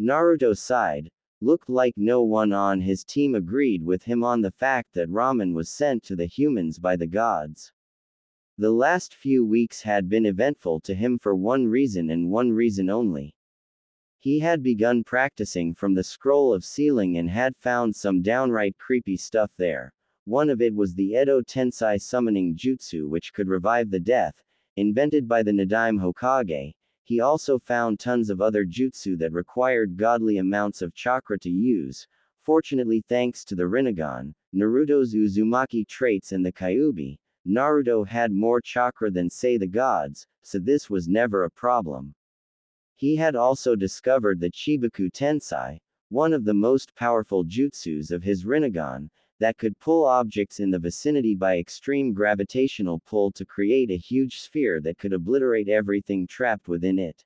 S1: Naruto sighed. Looked like no one on his team agreed with him on the fact that ramen was sent to the humans by the gods. The last few weeks had been eventful to him for one reason and one reason only. He had begun practicing from the scroll of sealing and had found some downright creepy stuff there. One of it was the Edo Tensei summoning jutsu, which could revive the death, invented by the Nadaime Hokage. He also found tons of other jutsu that required godly amounts of chakra to use. Fortunately, thanks to the Rinnegan, Naruto's Uzumaki traits and the Kyuubi, Naruto had more chakra than say the gods, so this was never a problem. He had also discovered the Chibaku Tensai, one of the most powerful jutsus of his Rinnegan, that could pull objects in the vicinity by extreme gravitational pull to create a huge sphere that could obliterate everything trapped within it.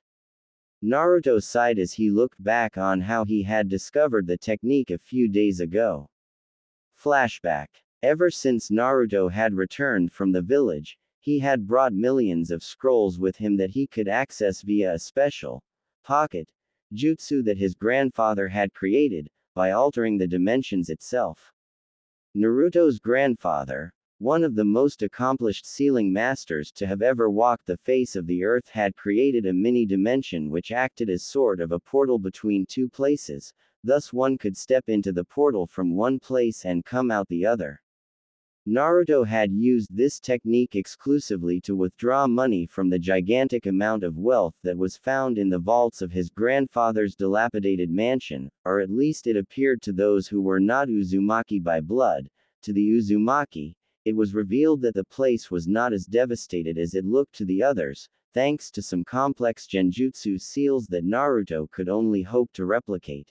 S1: Naruto sighed as he looked back on how he had discovered the technique a few days ago. Flashback. Ever since Naruto had returned from the village, he had brought millions of scrolls with him that he could access via a special pocket jutsu that his grandfather had created, by altering the dimensions itself. Naruto's grandfather, one of the most accomplished sealing masters to have ever walked the face of the earth, had created a mini-dimension which acted as sort of a portal between two places, thus one could step into the portal from one place and come out the other. Naruto had used this technique exclusively to withdraw money from the gigantic amount of wealth that was found in the vaults of his grandfather's dilapidated mansion, or at least it appeared to those who were not Uzumaki by blood. To the Uzumaki, it was revealed that the place was not as devastated as it looked to the others, thanks to some complex genjutsu seals that Naruto could only hope to replicate.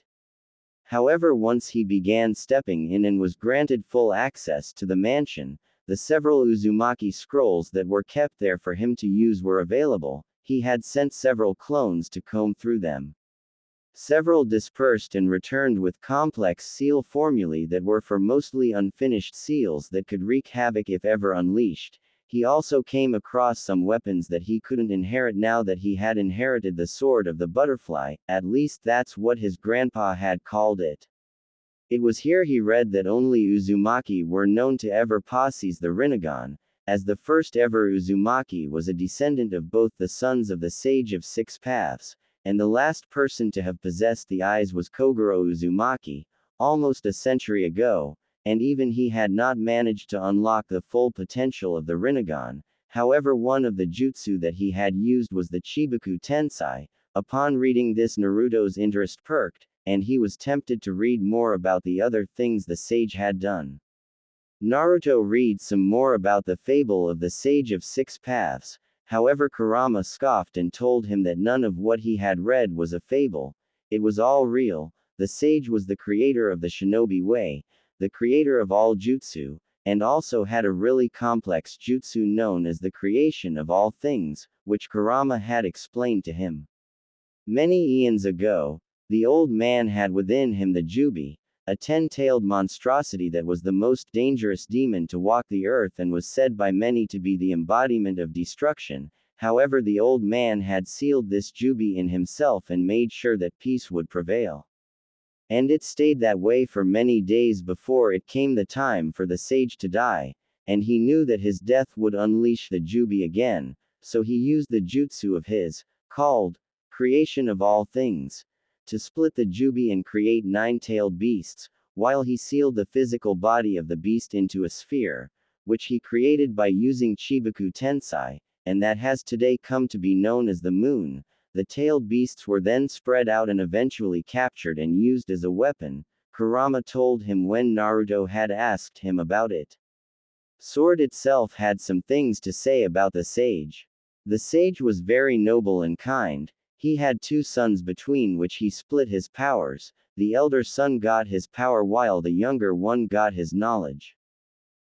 S1: However, once he began stepping in and was granted full access to the mansion, the several Uzumaki scrolls that were kept there for him to use were available. He had sent several clones to comb through them. Several dispersed and returned with complex seal formulae that were for mostly unfinished seals that could wreak havoc if ever unleashed. He also came across some weapons that he couldn't inherit now that he had inherited the sword of the butterfly, at least that's what his grandpa had called it. It was here he read that only Uzumaki were known to ever possess the Rinnegan, as the first ever Uzumaki was a descendant of both the sons of the Sage of Six Paths, and the last person to have possessed the eyes was Kogoro Uzumaki, almost a century ago, and even he had not managed to unlock the full potential of the Rinnegan. However, one of the jutsu that he had used was the Chibaku Tensai. Upon reading this, Naruto's interest perked, and he was tempted to read more about the other things the sage had done. Naruto read some more about the fable of the Sage of Six Paths. However, Kurama scoffed and told him that none of what he had read was a fable. It was all real. The sage was the creator of the shinobi way, the creator of all jutsu, and also had a really complex jutsu known as the creation of all things, which Kurama had explained to him. Many eons ago, the old man had within him the Jubi, a 10-tailed monstrosity that was the most dangerous demon to walk the earth and was said by many to be the embodiment of destruction. However, the old man had sealed this Jubi in himself and made sure that peace would prevail. And it stayed that way for many days before it came the time for the sage to die, and he knew that his death would unleash the Jubi again, so he used the jutsu of his, called creation of all things, to split the Jubi and create 9-tailed beasts, while he sealed the physical body of the beast into a sphere, which he created by using Chibaku Tensai, and that has today come to be known as the moon. The tailed beasts were then spread out and eventually captured and used as a weapon. Kurama told him when Naruto had asked him about it. Sword itself had some things to say about the sage. The sage was very noble and kind. He had 2 sons between which he split his powers. The elder son got his power while the younger one got his knowledge.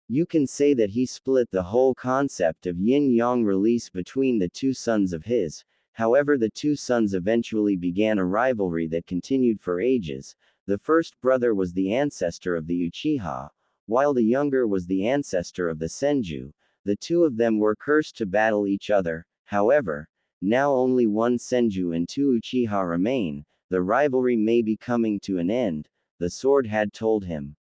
S1: You can say that he split the whole concept of yin-yang release between the 2 sons of his. However, the 2 sons eventually began a rivalry that continued for ages. The first brother was the ancestor of the Uchiha, while the younger was the ancestor of the Senju. The 2 of them were cursed to battle each other. However, now only 1 Senju and 2 Uchiha remain. The rivalry may be coming to an end, the sword had told him.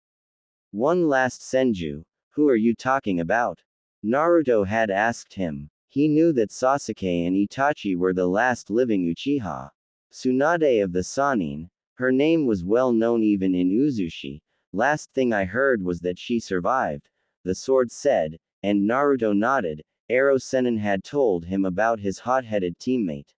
S1: One last Senju? Who are you talking about? Naruto had asked him. He knew that Sasuke and Itachi were the last living Uchiha. Tsunade of the Sannin, her name was well known even in Uzushi. Last thing I heard was that she survived, the sword said, and Naruto nodded. Ero Sennin had told him about his hot-headed teammate.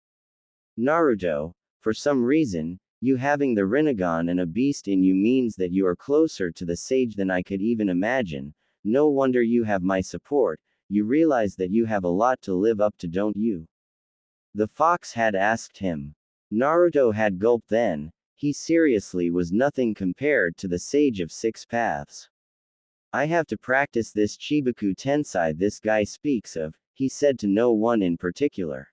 S1: Naruto, for some reason, You having the Rinnegan and a beast in you means that you are closer to the sage than I could even imagine. No wonder you have my support. You realize that you have a lot to live up to, don't you? The fox had asked him. Naruto had gulped then. He seriously was nothing compared to the sage of six paths. I have to practice this Chibaku Tensai this guy speaks of, he said to no one in particular.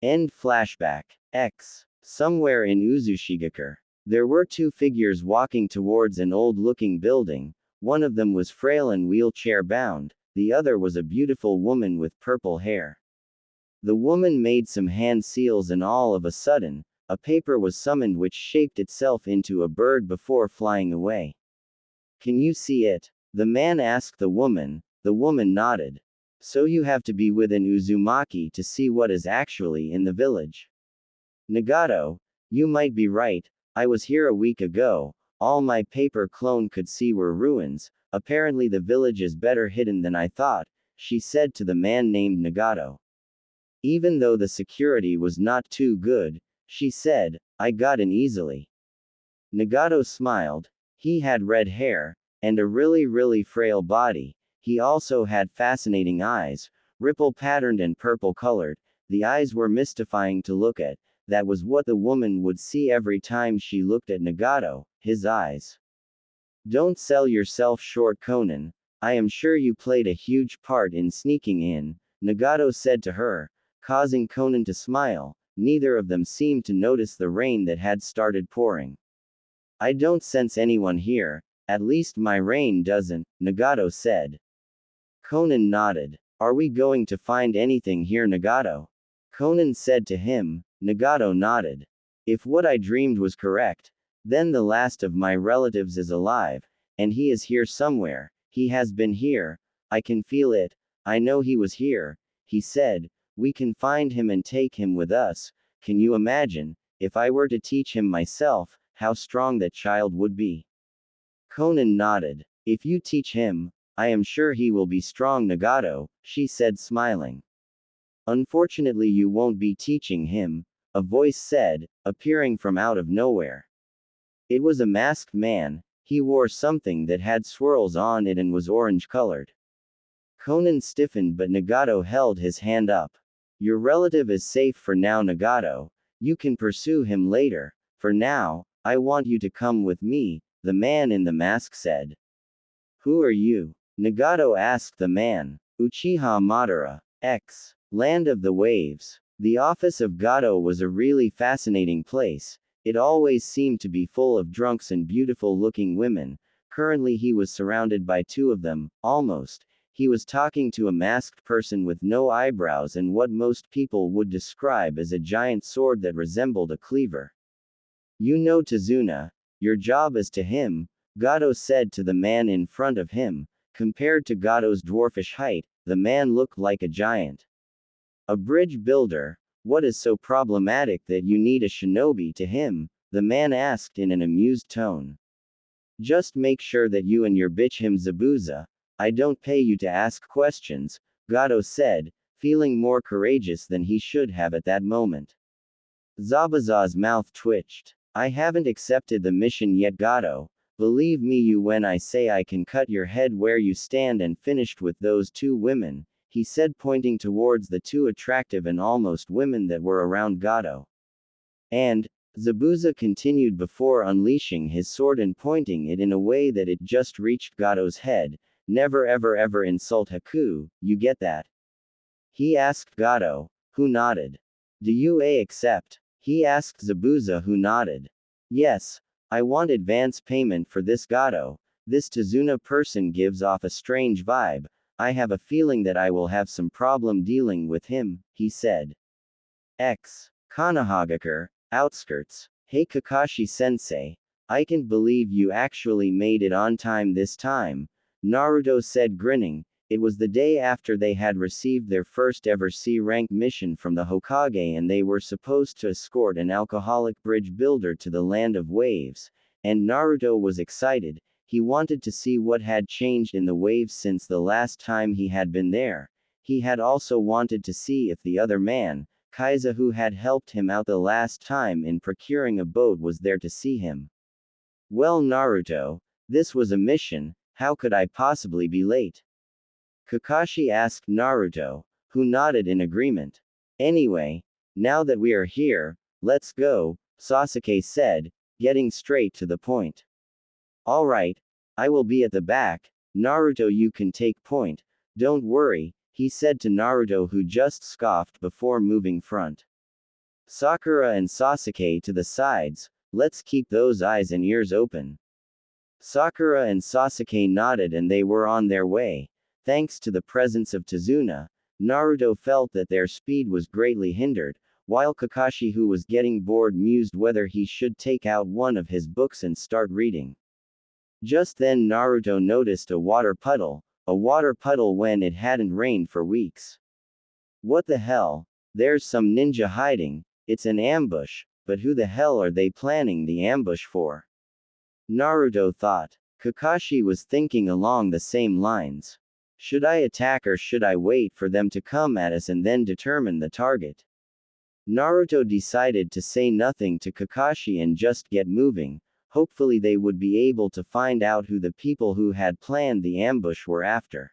S1: End flashback. X. Somewhere in Uzushigakure, there were two figures walking towards an old-looking building. One of them was frail and wheelchair-bound, the other was a beautiful woman with purple hair. The woman made some hand seals and all of a sudden, a paper was summoned which shaped itself into a bird before flying away. Can you see it? The man asked the woman nodded. So you have to be within Uzumaki to see what is actually in the village. Nagato, you might be right, I was here a week ago, all my paper clone could see were ruins, apparently the village is better hidden than I thought, she said to the man named Nagato. Even though the security was not too good, she said, I got in easily. Nagato smiled. He had red hair, and a really frail body. He also had fascinating eyes, ripple-patterned and purple-colored. The eyes were mystifying to look at. That was what the woman would see every time she looked at Nagato, his eyes. Don't sell yourself short, Conan. I am sure you played a huge part in sneaking in, Nagato said to her, causing Conan to smile. Neither of them seemed to notice the rain that had started pouring. I don't sense anyone here, at least my rain doesn't, Nagato said. Conan nodded. Are we going to find anything here, Nagato? Conan said to him. Nagato nodded. If what I dreamed was correct, then the last of my relatives is alive, and he is here somewhere. He has been here. I can feel it. I know he was here, he said. We can find him and take him with us. Can you imagine, if I were to teach him myself, how strong that child would be? Conan nodded. If you teach him, I am sure he will be strong, Nagato, she said smiling. Unfortunately, you won't be teaching him, a voice said, appearing from out of nowhere. It was a masked man. He wore something that had swirls on it and was orange-colored. Conan stiffened, but Nagato held his hand up. Your relative is safe for now, Nagato. You can pursue him later. For now, I want you to come with me, the man in the mask said. Who are you? Nagato asked the man. Uchiha Madara, X. Land of the Waves. The office of Gato was a really fascinating place. It always seemed to be full of drunks and beautiful-looking women. Currently he was surrounded by two of them, almost. He was talking to a masked person with no eyebrows and what most people would describe as a giant sword that resembled a cleaver. You know Tazuna. Your job is to him, Gato said to the man in front of him. Compared to Gato's dwarfish height, the man looked like a giant. A bridge builder? What is so problematic that you need a shinobi to him? The man asked in an amused tone. Just make sure that you and your bitch him Zabuza. I don't pay you to ask questions, Gato said, feeling more courageous than he should have at that moment. Zabuza's mouth twitched. I haven't accepted the mission yet, Gato. Believe me you when I say I can cut your head where you stand and finished with those two women, he said pointing towards the two attractive and almost women that were around Gato. And, Zabuza continued before unleashing his sword and pointing it in a way that it just reached Gato's head, never ever insult Haku, you get that? He asked Gato, who nodded. Do you accept? He asked Zabuza who nodded. Yes, I want advance payment for this Gato. This Tazuna person gives off a strange vibe. I have a feeling that I will have some problem dealing with him, he said. X. Konohagakure, outskirts. Hey Kakashi-sensei. I can't believe you actually made it on time this time, Naruto said grinning. It was the day after they had received their first ever C-rank mission from the Hokage and they were supposed to escort an alcoholic bridge builder to the Land of Waves, and Naruto was excited. He wanted to see what had changed in the waves since the last time he had been there. He had also wanted to see if the other man, Kaiza, who had helped him out the last time in procuring a boat, was there to see him. Well, Naruto, this was a mission, how could I possibly be late? Kakashi asked Naruto, who nodded in agreement. Anyway, now that we are here, let's go, Sasuke said, getting straight to the point. Alright, I will be at the back, Naruto, you can take point, don't worry, he said to Naruto, who just scoffed before moving front. Sakura and Sasuke to the sides, let's keep those eyes and ears open. Sakura and Sasuke nodded and they were on their way. Thanks to the presence of Tazuna, Naruto felt that their speed was greatly hindered, while Kakashi, who was getting bored, mused whether he should take out one of his books and start reading. Just then Naruto noticed a water puddle when it hadn't rained for weeks. What the hell? There's some ninja hiding, it's an ambush, but who the hell are they planning the ambush for? Naruto thought. Kakashi was thinking along the same lines. Should I attack or should I wait for them to come at us and then determine the target? Naruto decided to say nothing to Kakashi and just get moving. Hopefully they would be able to find out who the people who had planned the ambush were after.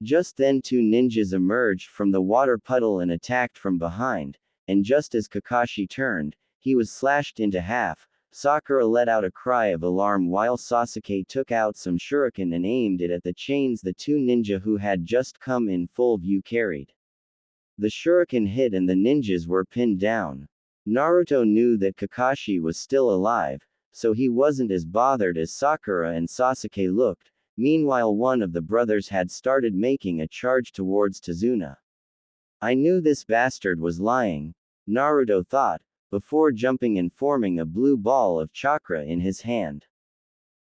S1: Just then two ninjas emerged from the water puddle and attacked from behind, and just as Kakashi turned, he was slashed into half. Sakura let out a cry of alarm while Sasuke took out some shuriken and aimed it at the chains the two ninja who had just come in full view carried. The shuriken hit and the ninjas were pinned down. Naruto knew that Kakashi was still alive, so he wasn't as bothered as Sakura and Sasuke looked. Meanwhile, one of the brothers had started making a charge towards Tazuna. I knew this bastard was lying, Naruto thought, before jumping and forming a blue ball of chakra in his hand.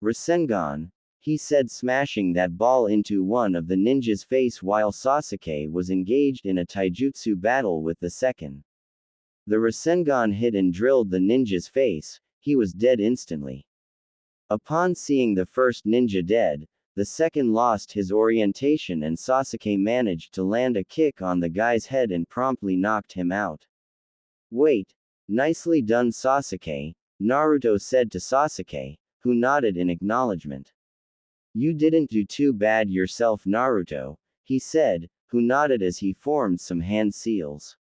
S1: Rasengan, he said, smashing that ball into one of the ninja's face while Sasuke was engaged in a taijutsu battle with the second. The Rasengan hit and drilled the ninja's face. He was dead instantly. Upon seeing the first ninja dead, the second lost his orientation and Sasuke managed to land a kick on the guy's head and promptly knocked him out. Wait. Nicely done, Sasuke, Naruto said to Sasuke, who nodded in acknowledgement. You didn't do too bad yourself, Naruto, he said, who nodded as he formed some hand seals.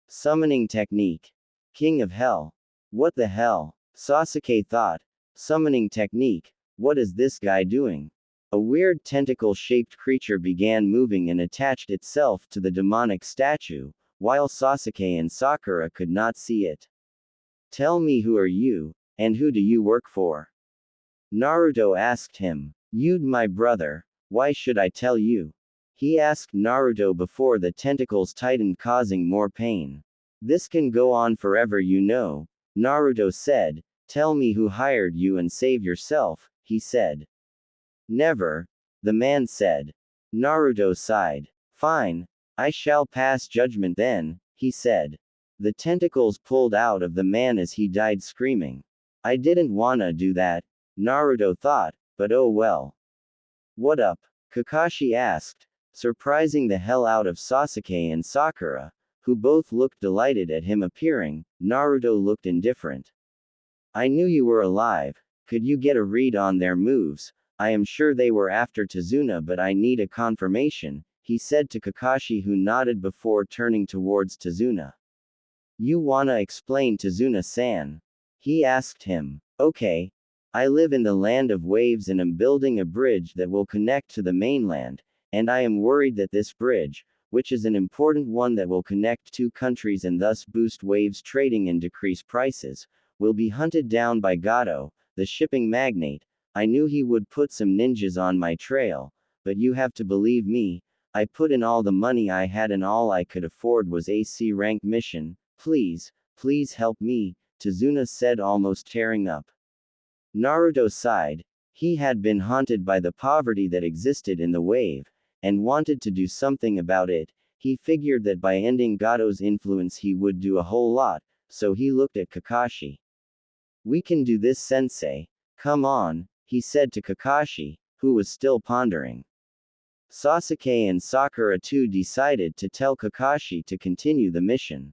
S1: Summoning technique. King of Hell. What the hell? Sasuke thought. Summoning technique, what is this guy doing? A weird tentacle-shaped creature began moving and attached itself to the demonic statue, while Sasuke and Sakura could not see it. Tell me, who are you, and who do you work for? Naruto asked him. You'd my brother, why should I tell you? He asked Naruto before the tentacles tightened, causing more pain. This can go on forever, you know, Naruto said. Tell me who hired you and save yourself, he said. Never, the man said. Naruto sighed. Fine, I shall pass judgment then, he said. The tentacles pulled out of the man as he died screaming. I didn't wanna do that, Naruto thought, but oh well. What up? Kakashi asked, surprising the hell out of Sasuke and Sakura, who both looked delighted at him appearing. Naruto looked indifferent. I knew you were alive. Could you get a read on their moves? I am sure they were after Tazuna, but I need a confirmation, he said to Kakashi, who nodded before turning towards Tazuna. You wanna explain, Tazuna-san? He asked him. Okay. I live in the land of waves and am building a bridge that will connect to the mainland, and I am worried that this bridge, which is an important one that will connect two countries and thus boost waves trading and decrease prices, will be hunted down by Gato, the shipping magnate. I knew he would put some ninjas on my trail, but you have to believe me, I put in all the money I had and all I could afford was a C rank mission. Please, please help me, Tazuna said, almost tearing up. Naruto sighed. He had been haunted by the poverty that existed in the wave, and wanted to do something about it. He figured that by ending Gato's influence he would do a whole lot, so he looked at Kakashi. We can do this, sensei. Come on, he said to Kakashi, who was still pondering. Sasuke and Sakura too decided to tell Kakashi to continue the mission.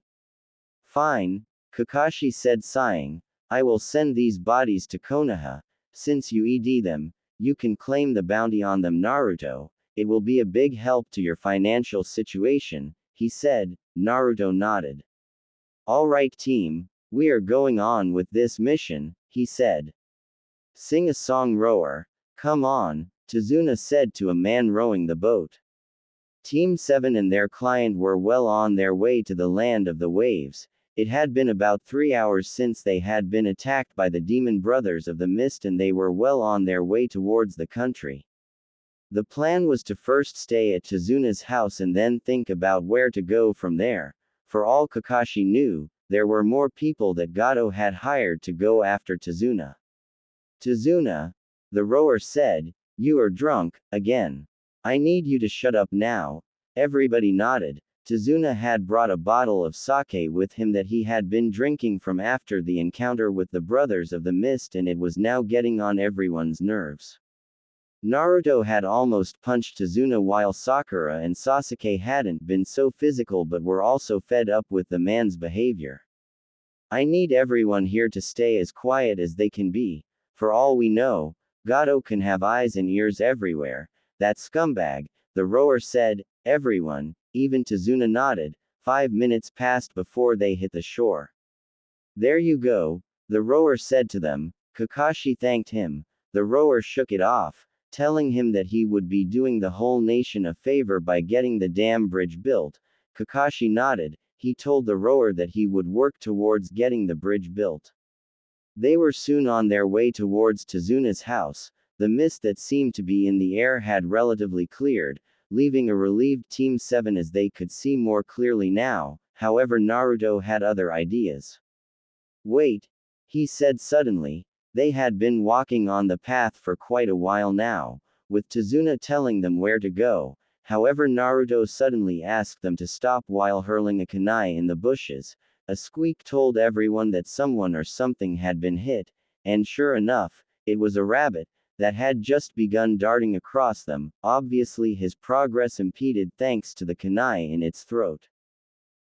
S1: Fine, Kakashi said sighing, I will send these bodies to Konoha. Since you ED them, you can claim the bounty on them Naruto. It will be a big help to your financial situation, he said. Naruto nodded. Alright team, we are going on with this mission, he said. Sing a song rower. Come on, Tazuna said to a man rowing the boat. Team 7 and their client were well on their way to the land of the waves. It had been about 3 hours since they had been attacked by the demon brothers of the mist and they were well on their way towards the country. The plan was to first stay at Tazuna's house and then think about where to go from there. For all Kakashi knew, there were more people that Gato had hired to go after Tazuna. Tazuna, the rower said, you are drunk, again. I need you to shut up now. Everybody nodded. Tazuna had brought a bottle of sake with him that he had been drinking from after the encounter with the Brothers of the Mist and it was now getting on everyone's nerves. Naruto had almost punched Tazuna while Sakura and Sasuke hadn't been so physical but were also fed up with the man's behavior. I need everyone here to stay as quiet as they can be. For all we know, Gato can have eyes and ears everywhere. That scumbag, the rower said. Everyone, even Tazuna nodded. 5 minutes passed before they hit the shore. There you go, the rower said to them. Kakashi thanked him. The rower shook it off, telling him that he would be doing the whole nation a favor by getting the dam bridge built. Kakashi nodded. He told the rower that he would work towards getting the bridge built. They were soon on their way towards Tazuna's house. The mist that seemed to be in the air had relatively cleared, leaving a relieved Team 7 as they could see more clearly now. However, Naruto had other ideas. Wait, he said suddenly. They had been walking on the path for quite a while now, with Tazuna telling them where to go. However, Naruto suddenly asked them to stop while hurling a kunai in the bushes. A squeak told everyone that someone or something had been hit, and sure enough, it was a rabbit that had just begun darting across them. Obviously his progress impeded thanks to the kunai in its throat.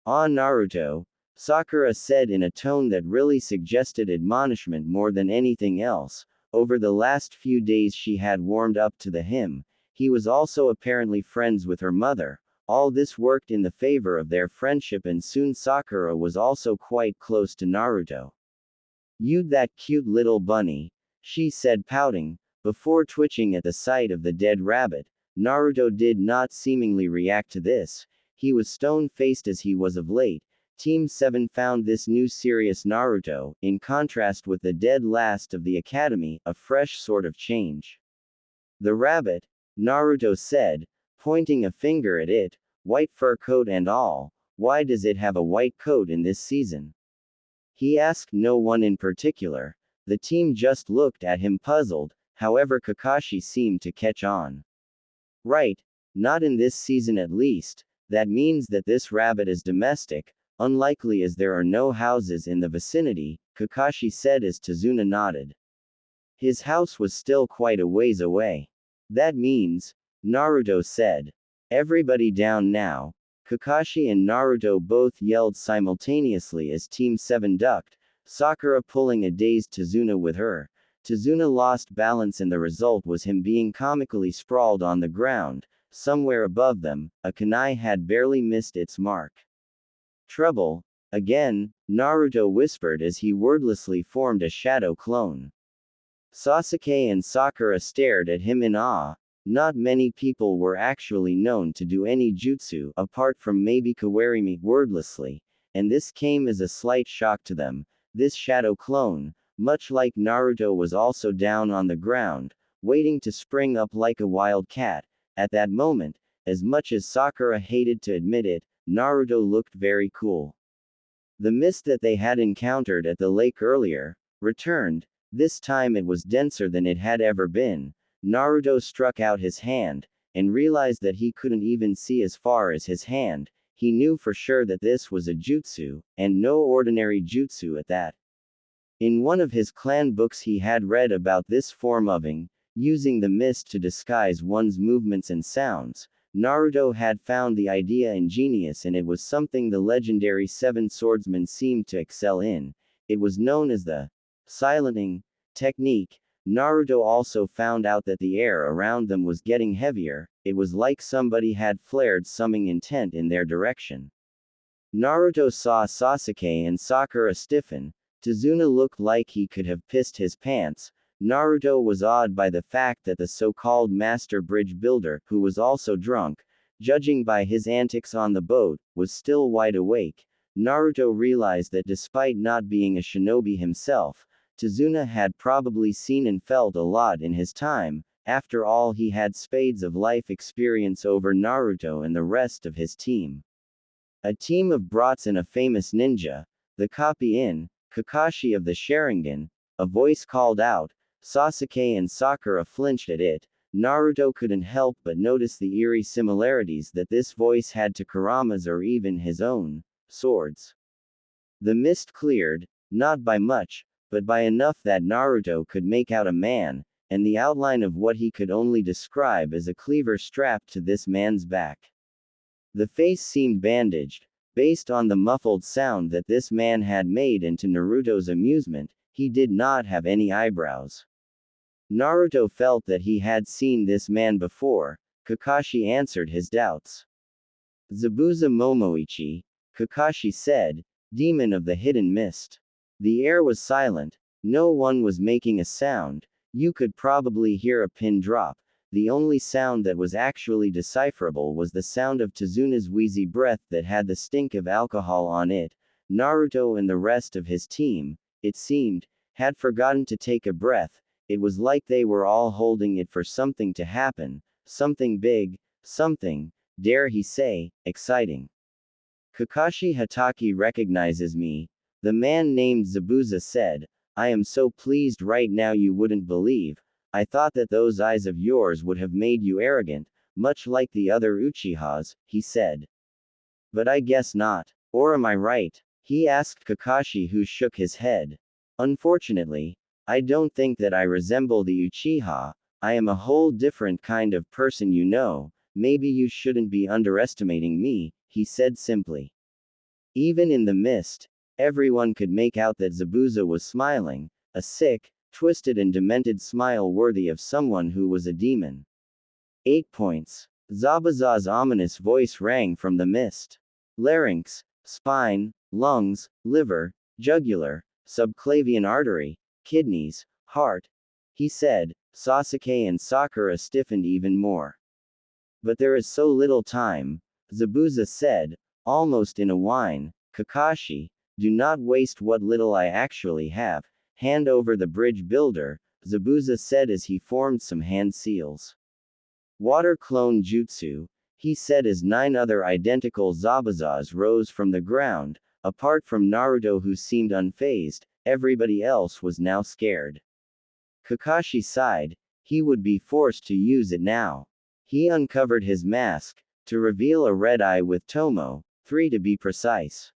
S1: Ah Naruto, Sakura said in a tone that really suggested admonishment more than anything else. Over the last few days she had warmed up to him. He was also apparently friends with her mother. All this worked in the favor of their friendship and soon Sakura was also quite close to Naruto. You that cute little bunny, she said pouting. Before twitching at the sight of the dead rabbit, Naruto did not seemingly react to this. He was stone-faced as he was of late. Team 7 found this new serious Naruto, in contrast with the dead last of the academy, a fresh sort of change. The rabbit, Naruto said, pointing a finger at it, white fur coat and all. Why does it have a white coat in this season? He asked no one in particular. The team just looked at him puzzled. However, Kakashi seemed to catch on. Right, not in this season at least. That means that this rabbit is domestic, unlikely as there are no houses in the vicinity, Kakashi said as Tazuna nodded. His house was still quite a ways away. That means, Naruto said. Everybody down now. Kakashi and Naruto both yelled simultaneously as Team 7 ducked, Sakura pulling a dazed Tazuna with her. Tazuna lost balance and the result was him being comically sprawled on the ground. Somewhere above them, a kunai had barely missed its mark. Trouble, again, Naruto whispered as he wordlessly formed a shadow clone. Sasuke and Sakura stared at him in awe. Not many people were actually known to do any jutsu, apart from maybe Kawarimi, wordlessly, and this came as a slight shock to them. This shadow clone, much like Naruto, was also down on the ground, waiting to spring up like a wild cat. At that moment, as much as Sakura hated to admit it, Naruto looked very cool. The mist that they had encountered at the lake earlier returned. This time it was denser than it had ever been. Naruto struck out his hand, and realized that he couldn't even see as far as his hand. He knew for sure that this was a jutsu, and no ordinary jutsu at that. In one of his clan books he had read about this form of ing, using the mist to disguise one's movements and sounds. Naruto had found the idea ingenious, and it was something the legendary Seven Swordsmen seemed to excel in. It was known as the silencing technique. Naruto also found out that the air around them was getting heavier. It was like somebody had flared something intent in their direction. Naruto saw Sasuke and Sakura stiffen. Tazuna looked like he could have pissed his pants. Naruto was awed by the fact that the so-called master bridge builder, who was also drunk, judging by his antics on the boat, was still wide awake. Naruto realized that despite not being a shinobi himself, Tazuna had probably seen and felt a lot in his time. After all, he had spades of life experience over Naruto and the rest of his team. A team of brats and a famous ninja, the copy-in, Kakashi of the Sharingan, a voice called out. Sasuke and Sakura flinched at it. Naruto couldn't help but notice the eerie similarities that this voice had to Kurama's or even his own swords. The mist cleared, not by much, but by enough that Naruto could make out a man, and the outline of what he could only describe as a cleaver strapped to this man's back. The face seemed bandaged, based on the muffled sound that this man had made, and to Naruto's amusement, he did not have any eyebrows. Naruto felt that he had seen this man before. Kakashi answered his doubts. Zabuza Momoichi, Kakashi said, demon of the hidden mist. The air was silent. No one was making a sound. You could probably hear a pin drop. The only sound that was actually decipherable was the sound of Tazuna's wheezy breath that had the stink of alcohol on it. Naruto and the rest of his team, it seemed, had forgotten to take a breath. It was like they were all holding it for something to happen, something big, something, dare he say, exciting. Kakashi Hatake recognizes me, the man named Zabuza said. I am so pleased right now you wouldn't believe. I thought that those eyes of yours would have made you arrogant, much like the other Uchihas, he said. But I guess not. Or am I right? He asked Kakashi, who shook his head. Unfortunately, I don't think that I resemble the Uchiha. I am a whole different kind of person, you know. Maybe you shouldn't be underestimating me, he said simply. Even in the mist, everyone could make out that Zabuza was smiling, a sick, twisted and demented smile worthy of someone who was a demon. 8 points. Zabuza's ominous voice rang from the mist. Larynx, spine, lungs, liver, jugular, subclavian artery, kidneys, heart, he said. Sasuke and Sakura stiffened even more. But there is so little time, Zabuza said, almost in a whine. Kakashi, do not waste what little I actually have. Hand over the bridge builder, Zabuza said as he formed some hand seals. Water clone jutsu, he said as 9 other identical Zabuzas rose from the ground. Apart from Naruto, who seemed unfazed, everybody else was now scared. Kakashi sighed. He would be forced to use it now. He uncovered his mask, to reveal a red eye with Tomo, 3 to be precise.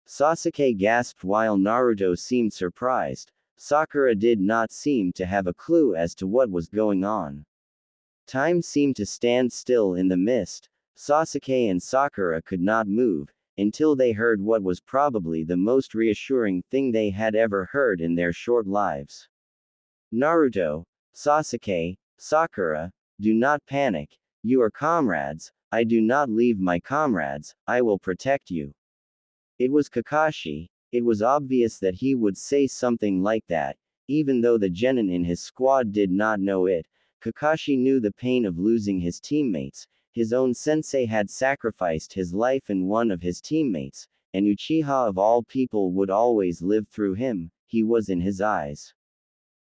S1: Sasuke gasped while Naruto seemed surprised. Sakura did not seem to have a clue as to what was going on. Time seemed to stand still in the mist. Sasuke and Sakura could not move, until they heard what was probably the most reassuring thing they had ever heard in their short lives. Naruto, Sasuke, Sakura, do not panic. You are comrades. I do not leave my comrades. I will protect you. It was Kakashi. It was obvious that he would say something like that, even though the genin in his squad did not know it. Kakashi knew the pain of losing his teammates. His own sensei had sacrificed his life and one of his teammates, and Uchiha of all people would always live through him. He was in his eyes.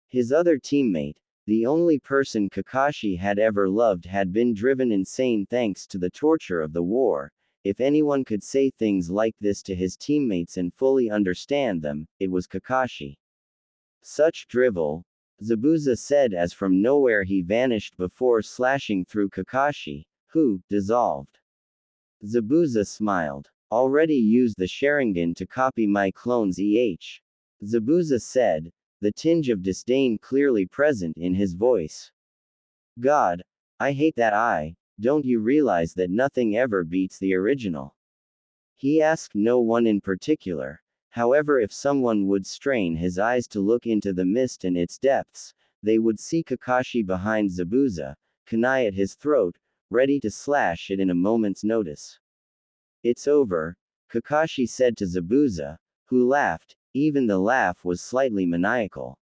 S1: His other teammate, the only person Kakashi had ever loved, had been driven insane thanks to the torture of the war. If anyone could say things like this to his teammates and fully understand them, it was Kakashi. Such drivel, Zabuza said as from nowhere he vanished before slashing through Kakashi, who dissolved. Zabuza smiled. Already used the Sharingan to copy my clone's EH. Zabuza said. the tinge of disdain clearly present in his voice. God, I hate that eye, don't you realize that nothing ever beats the original? He asked no one in particular. However, if someone would strain his eyes to look into the mist and its depths, they would see Kakashi behind Zabuza, kunai at his throat, ready to slash it in a moment's notice. It's over, Kakashi said to Zabuza, who laughed, even the laugh was slightly maniacal.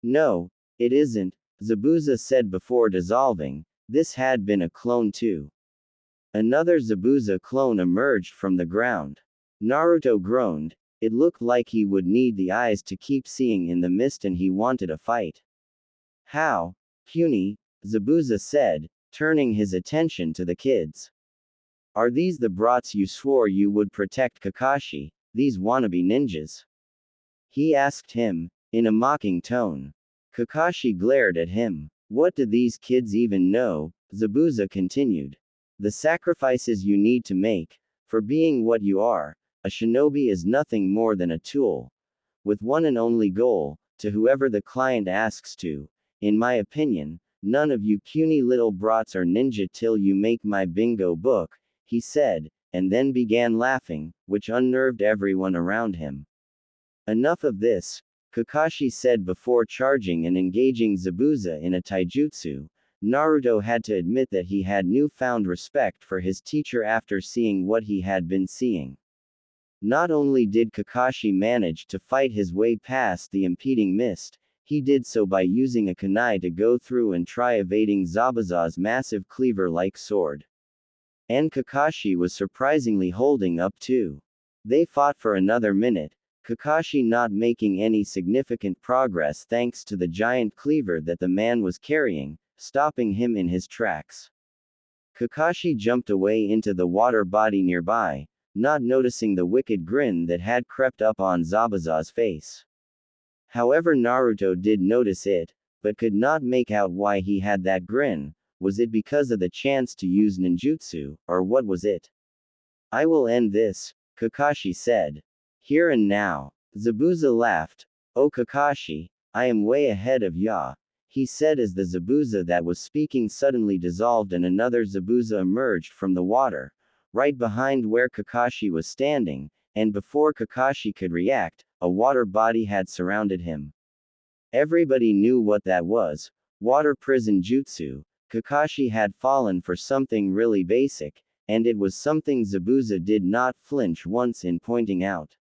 S1: No, it isn't, Zabuza said before dissolving, this had been a clone too. Another Zabuza clone emerged from the ground. Naruto groaned, it looked like he would need the eyes to keep seeing in the mist and he wanted a fight. How puny, Zabuza said, turning his attention to the kids. Are these the brats you swore you would protect Kakashi, these wannabe ninjas? He asked him, in a mocking tone. Kakashi glared at him. What do these kids even know? Zabuza continued. The sacrifices you need to make, for being what you are, a shinobi is nothing more than a tool, with one and only goal, to whoever the client asks to. In my opinion, none of you puny little brats are ninja till you make my bingo book, he said, and then began laughing, which unnerved everyone around him. Enough of this, Kakashi said before charging and engaging Zabuza in a taijutsu. Naruto had to admit that he had newfound respect for his teacher after seeing what he had been seeing. Not only did Kakashi manage to fight his way past the impeding mist, he did so by using a kunai to go through and try evading Zabuza's massive cleaver-like sword. And Kakashi was surprisingly holding up too. They fought for another minute, Kakashi not making any significant progress thanks to the giant cleaver that the man was carrying, stopping him in his tracks. Kakashi jumped away into the water body nearby, not noticing the wicked grin that had crept up on Zabuza's face. However, Naruto did notice it, but could not make out why he had that grin. Was it because of the chance to use ninjutsu, or what was it? I will end this, Kakashi said. Here and now. Zabuza laughed. Oh Kakashi, I am way ahead of ya, he said as the Zabuza that was speaking suddenly dissolved and another Zabuza emerged from the water, right behind where Kakashi was standing, and before Kakashi could react, a water body had surrounded him. Everybody knew what that was, water prison jutsu. Kakashi had fallen for something really basic, and it was something Zabuza did not flinch once in pointing out.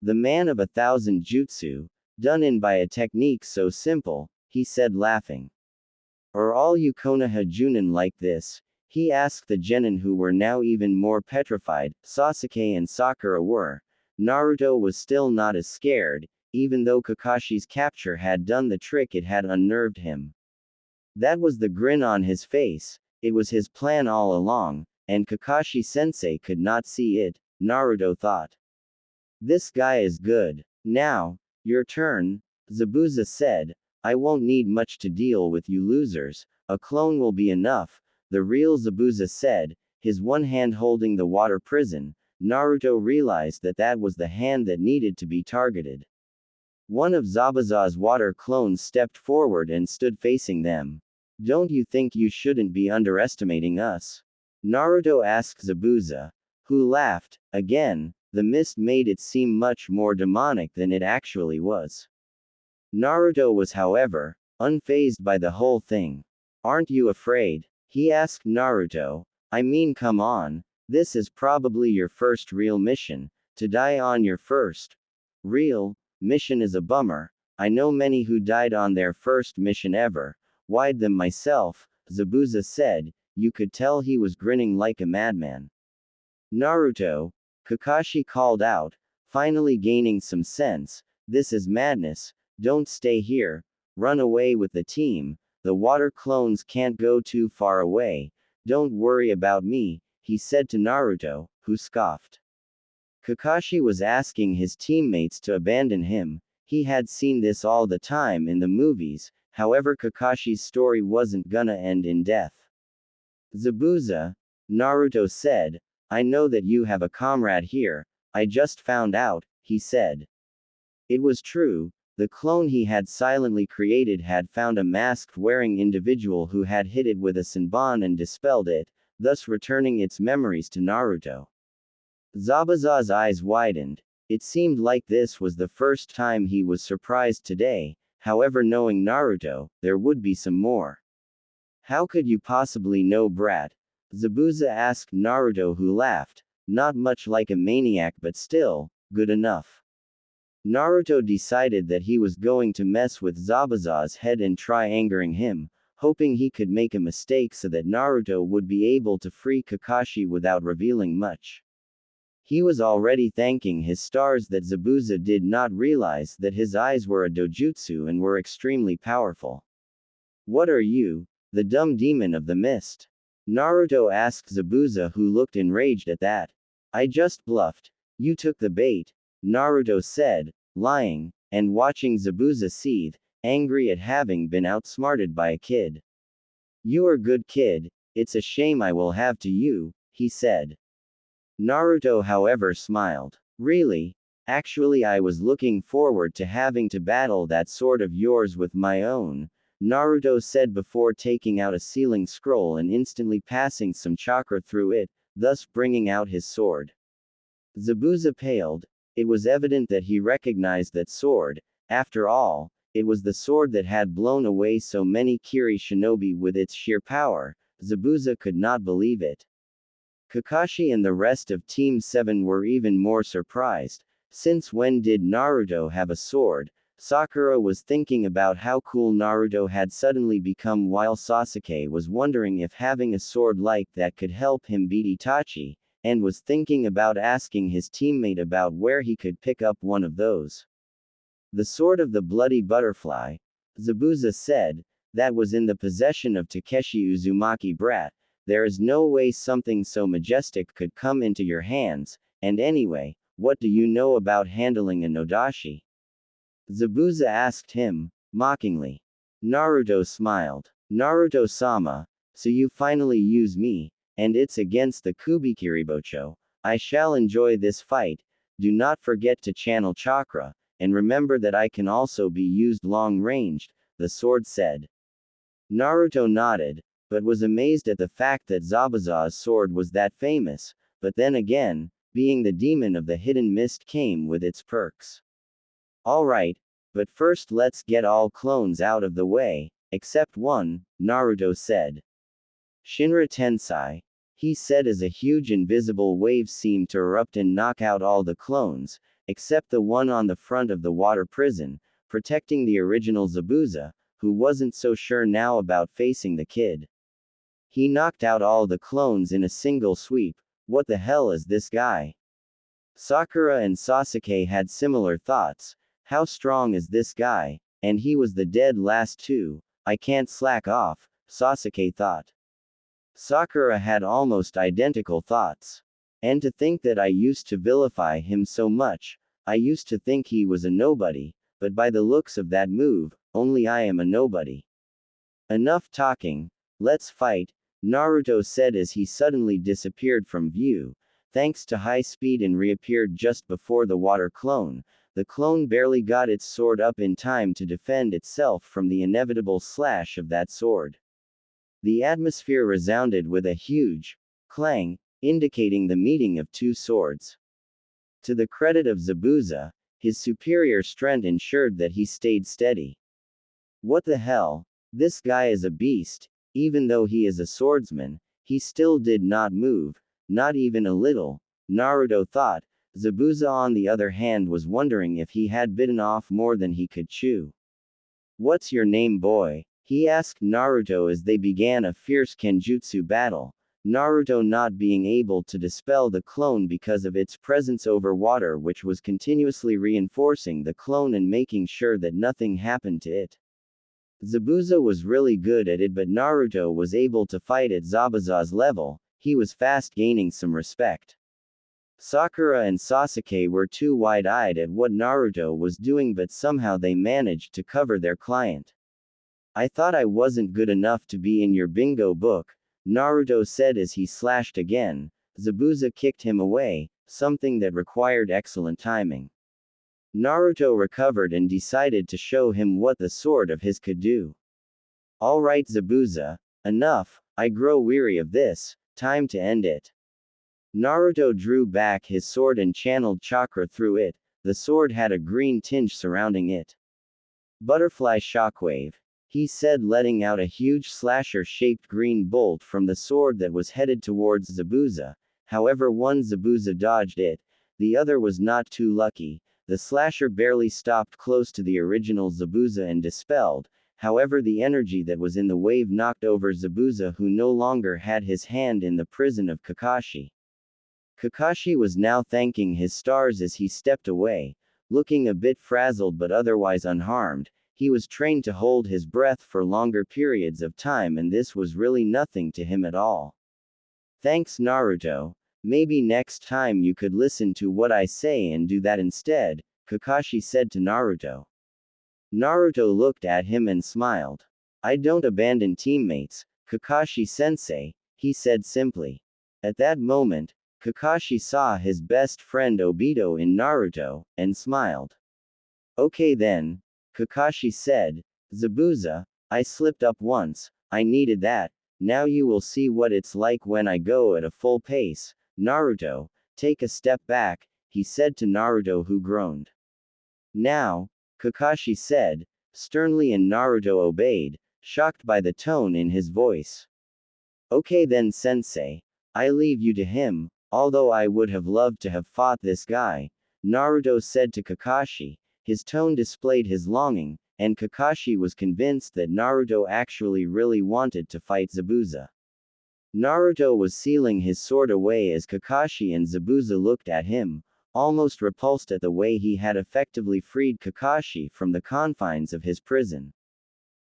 S1: The man of 1,000 jutsu, done in by a technique so simple, he said laughing. Are all you Konoha Junin like this? He asked the genin who were now even more petrified. Sasuke and Sakura were. Naruto was still not as scared, even though Kakashi's capture had done the trick. It had unnerved him. That was the grin on his face, it was his plan all along, and Kakashi-sensei could not see it, Naruto thought. This guy is good. Now, your turn, Zabuza said. I won't need much to deal with you losers, a clone will be enough, the real Zabuza said, his one hand holding the water prison. Naruto realized that that was the hand that needed to be targeted. One of Zabuza's water clones stepped forward and stood facing them. Don't you think you shouldn't be underestimating us? Naruto asked Zabuza, who laughed. Again, the mist made it seem much more demonic than it actually was. Naruto was, however, unfazed by the whole thing. Aren't you afraid? He asked Naruto. I mean, come on, this is probably your first real mission. To die on your first real mission is a bummer. I know many who died on their first mission ever. Why'd them myself, Zabuza said. You could tell he was grinning like a madman. Naruto, Kakashi called out, finally gaining some sense. This is madness. Don't stay here. Run away with the team. The water clones can't go too far away. Don't worry about me, he said to Naruto, who scoffed. Kakashi was asking his teammates to abandon him. He had seen this all the time in the movies, however Kakashi's story wasn't gonna end in death. Zabuza, Naruto said, I know that you have a comrade here, I just found out, he said. It was true, The clone he had silently created had found a masked-wearing individual who had hit it with a Senbon and dispelled it, thus returning its memories to Naruto. Zabuza's eyes widened. It seemed like this was the first time he was surprised today, however, knowing Naruto, there would be some more. How could you possibly know, brat? Zabuza asked Naruto, who laughed, not much like a maniac but still, good enough. Naruto decided that he was going to mess with Zabuza's head and try angering him, hoping he could make a mistake so that Naruto would be able to free Kakashi without revealing much. He was already thanking his stars that Zabuza did not realize that his eyes were a dojutsu and were extremely powerful. What are you, the dumb demon of the mist? Naruto asked Zabuza, who looked enraged at that. I just bluffed. You took the bait, Naruto said, lying, and watching Zabuza seethe, angry at having been outsmarted by a kid. You are good kid, it's a shame I will have to you, he said. Naruto, however, smiled. Really? Actually, I was looking forward to having to battle that sword of yours with my own, Naruto said before taking out a sealing scroll and instantly passing some chakra through it, thus bringing out his sword. Zabuza paled. It was evident that he recognized that sword. After all, it was the sword that had blown away so many Kiri shinobi with its sheer power. Zabuza could not believe it. Kakashi and the rest of Team 7 were even more surprised. Since when did Naruto have a sword? Sakura was thinking about how cool Naruto had suddenly become, while Sasuke was wondering if having a sword like that could help him beat Itachi, and was thinking about asking his teammate about where he could pick up one of those. The sword of the bloody butterfly, Zabuza said, that was in the possession of Takeshi Uzumaki, brat. There is no way something so majestic could come into your hands, and anyway, what do you know about handling a Nodashi? Zabuza asked him, mockingly. Naruto smiled. Naruto-sama, so you finally use me, and it's against the Kubikiribocho. I shall enjoy this fight. Do not forget to channel chakra, and remember that I can also be used long-ranged, the sword said. Naruto nodded, but was amazed at the fact that Zabuza's sword was that famous, but then again, being the demon of the hidden mist came with its perks. Alright, but first let's get all clones out of the way, except one, Naruto said. Shinra Tensei, he said as a huge invisible wave seemed to erupt and knock out all the clones, except the one on the front of the water prison, protecting the original Zabuza, who wasn't so sure now about facing the kid. He knocked out all the clones in a single sweep. What the hell is this guy? Sakura and Sasuke had similar thoughts. How strong is this guy? And he was the dead last too. I can't slack off, Sasuke thought. Sakura had almost identical thoughts. And to think that I used to vilify him so much. I used to think he was a nobody, but by the looks of that move, only I am a nobody. Enough talking, let's fight, Naruto said as he suddenly disappeared from view, thanks to high speed, and reappeared just before the water clone. The clone barely got its sword up in time to defend itself from the inevitable slash of that sword. The atmosphere resounded with a huge clang, indicating the meeting of two swords. To the credit of Zabuza, his superior strength ensured that he stayed steady. What the hell? This guy is a beast. Even though he is a swordsman, he still did not move, not even a little, Naruto thought. Zabuza on the other hand was wondering if he had bitten off more than he could chew. What's your name, boy? He asked Naruto as they began a fierce kenjutsu battle, Naruto not being able to dispel the clone because of its presence over water, which was continuously reinforcing the clone and making sure that nothing happened to it. Zabuza was really good at it, but Naruto was able to fight at Zabuza's level. He was fast gaining some respect. Sakura and Sasuke were too wide-eyed at what Naruto was doing, but somehow they managed to cover their client. I thought I wasn't good enough to be in your bingo book, Naruto said as he slashed again. Zabuza kicked him away, something that required excellent timing. Naruto recovered and decided to show him what the sword of his could do. Alright Zabuza, enough, I grow weary of this, time to end it. Naruto drew back his sword and channeled chakra through it. The sword had a green tinge surrounding it. Butterfly shockwave, he said, letting out a huge slasher-shaped green bolt from the sword that was headed towards Zabuza. However, one Zabuza dodged it, the other was not too lucky. The slasher barely stopped close to the original Zabuza and dispelled. However, the energy that was in the wave knocked over Zabuza, who no longer had his hand in the prison of Kakashi. Kakashi was now thanking his stars as he stepped away, looking a bit frazzled but otherwise unharmed. He was trained to hold his breath for longer periods of time, and this was really nothing to him at all. Thanks Naruto, maybe next time you could listen to what I say and do that instead, Kakashi said to Naruto. Naruto looked at him and smiled. I don't abandon teammates, Kakashi-sensei, he said simply. At that moment, Kakashi saw his best friend Obito in Naruto, and smiled. Okay then, Kakashi said, Zabuza, I slipped up once, I needed that, now you will see what it's like when I go at a full pace. Naruto, take a step back, he said to Naruto, who groaned. Now, Kakashi said, sternly, and Naruto obeyed, shocked by the tone in his voice. Okay then sensei, I leave you to him, although I would have loved to have fought this guy, Naruto said to Kakashi. His tone displayed his longing, and Kakashi was convinced that Naruto actually really wanted to fight Zabuza. Naruto was sealing his sword away as Kakashi and Zabuza looked at him, almost repulsed at the way he had effectively freed Kakashi from the confines of his prison.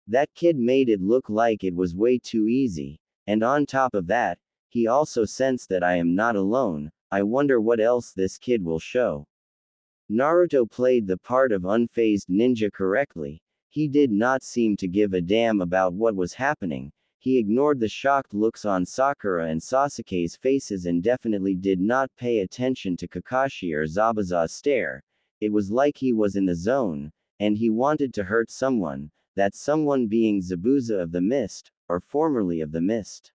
S1: That kid made it look like it was way too easy, and on top of that, he also sensed that I am not alone. I wonder what else this kid will show. Naruto played the part of unfazed ninja correctly. He did not seem to give a damn about what was happening. He ignored the shocked looks on Sakura and Sasuke's faces and definitely did not pay attention to Kakashi or Zabuza's stare. It was like he was in the zone, and he wanted to hurt someone, that someone being Zabuza of the Mist, or formerly of the Mist.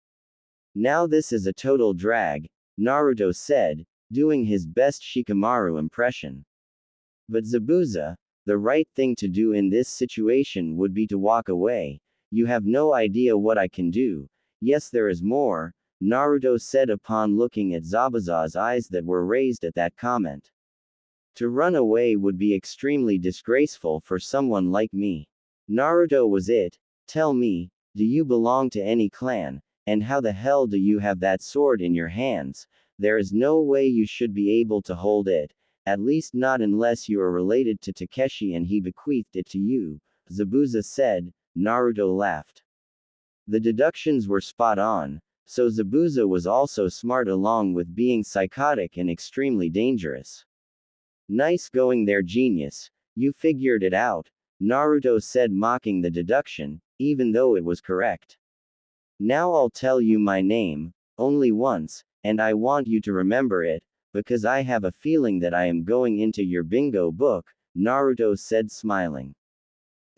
S1: Now this is a total drag, Naruto said, doing his best Shikamaru impression. But Zabuza, the right thing to do in this situation would be to walk away. You have no idea what I can do. Yes, there is more, Naruto said upon looking at Zabuza's eyes that were raised at that comment. To run away would be extremely disgraceful for someone like me. Naruto was it. Tell me, do you belong to any clan? And how the hell do you have that sword in your hands? There is no way you should be able to hold it, at least not unless you are related to Takeshi and he bequeathed it to you, Zabuza said. Naruto laughed. The deductions were spot on, so Zabuza was also smart along with being psychotic and extremely dangerous. Nice going there, genius, you figured it out, Naruto said, mocking the deduction, even though it was correct. Now I'll tell you my name, only once, and I want you to remember it, because I have a feeling that I am going into your bingo book, Naruto said, smiling.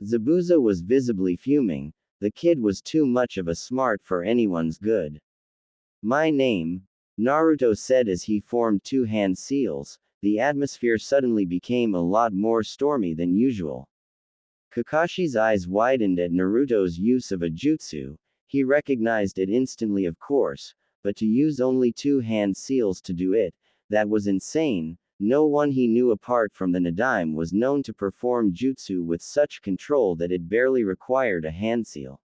S1: Zabuza was visibly fuming. The kid was too much of a smart for anyone's good. My name, Naruto said as he formed two hand seals. The atmosphere suddenly became a lot more stormy than usual. Kakashi's eyes widened at Naruto's use of a jutsu. He recognized it instantly, of course, but to use only two hand seals to do it, that was insane. No one he knew apart from the Nadaime was known to perform jutsu with such control that it barely required a hand seal.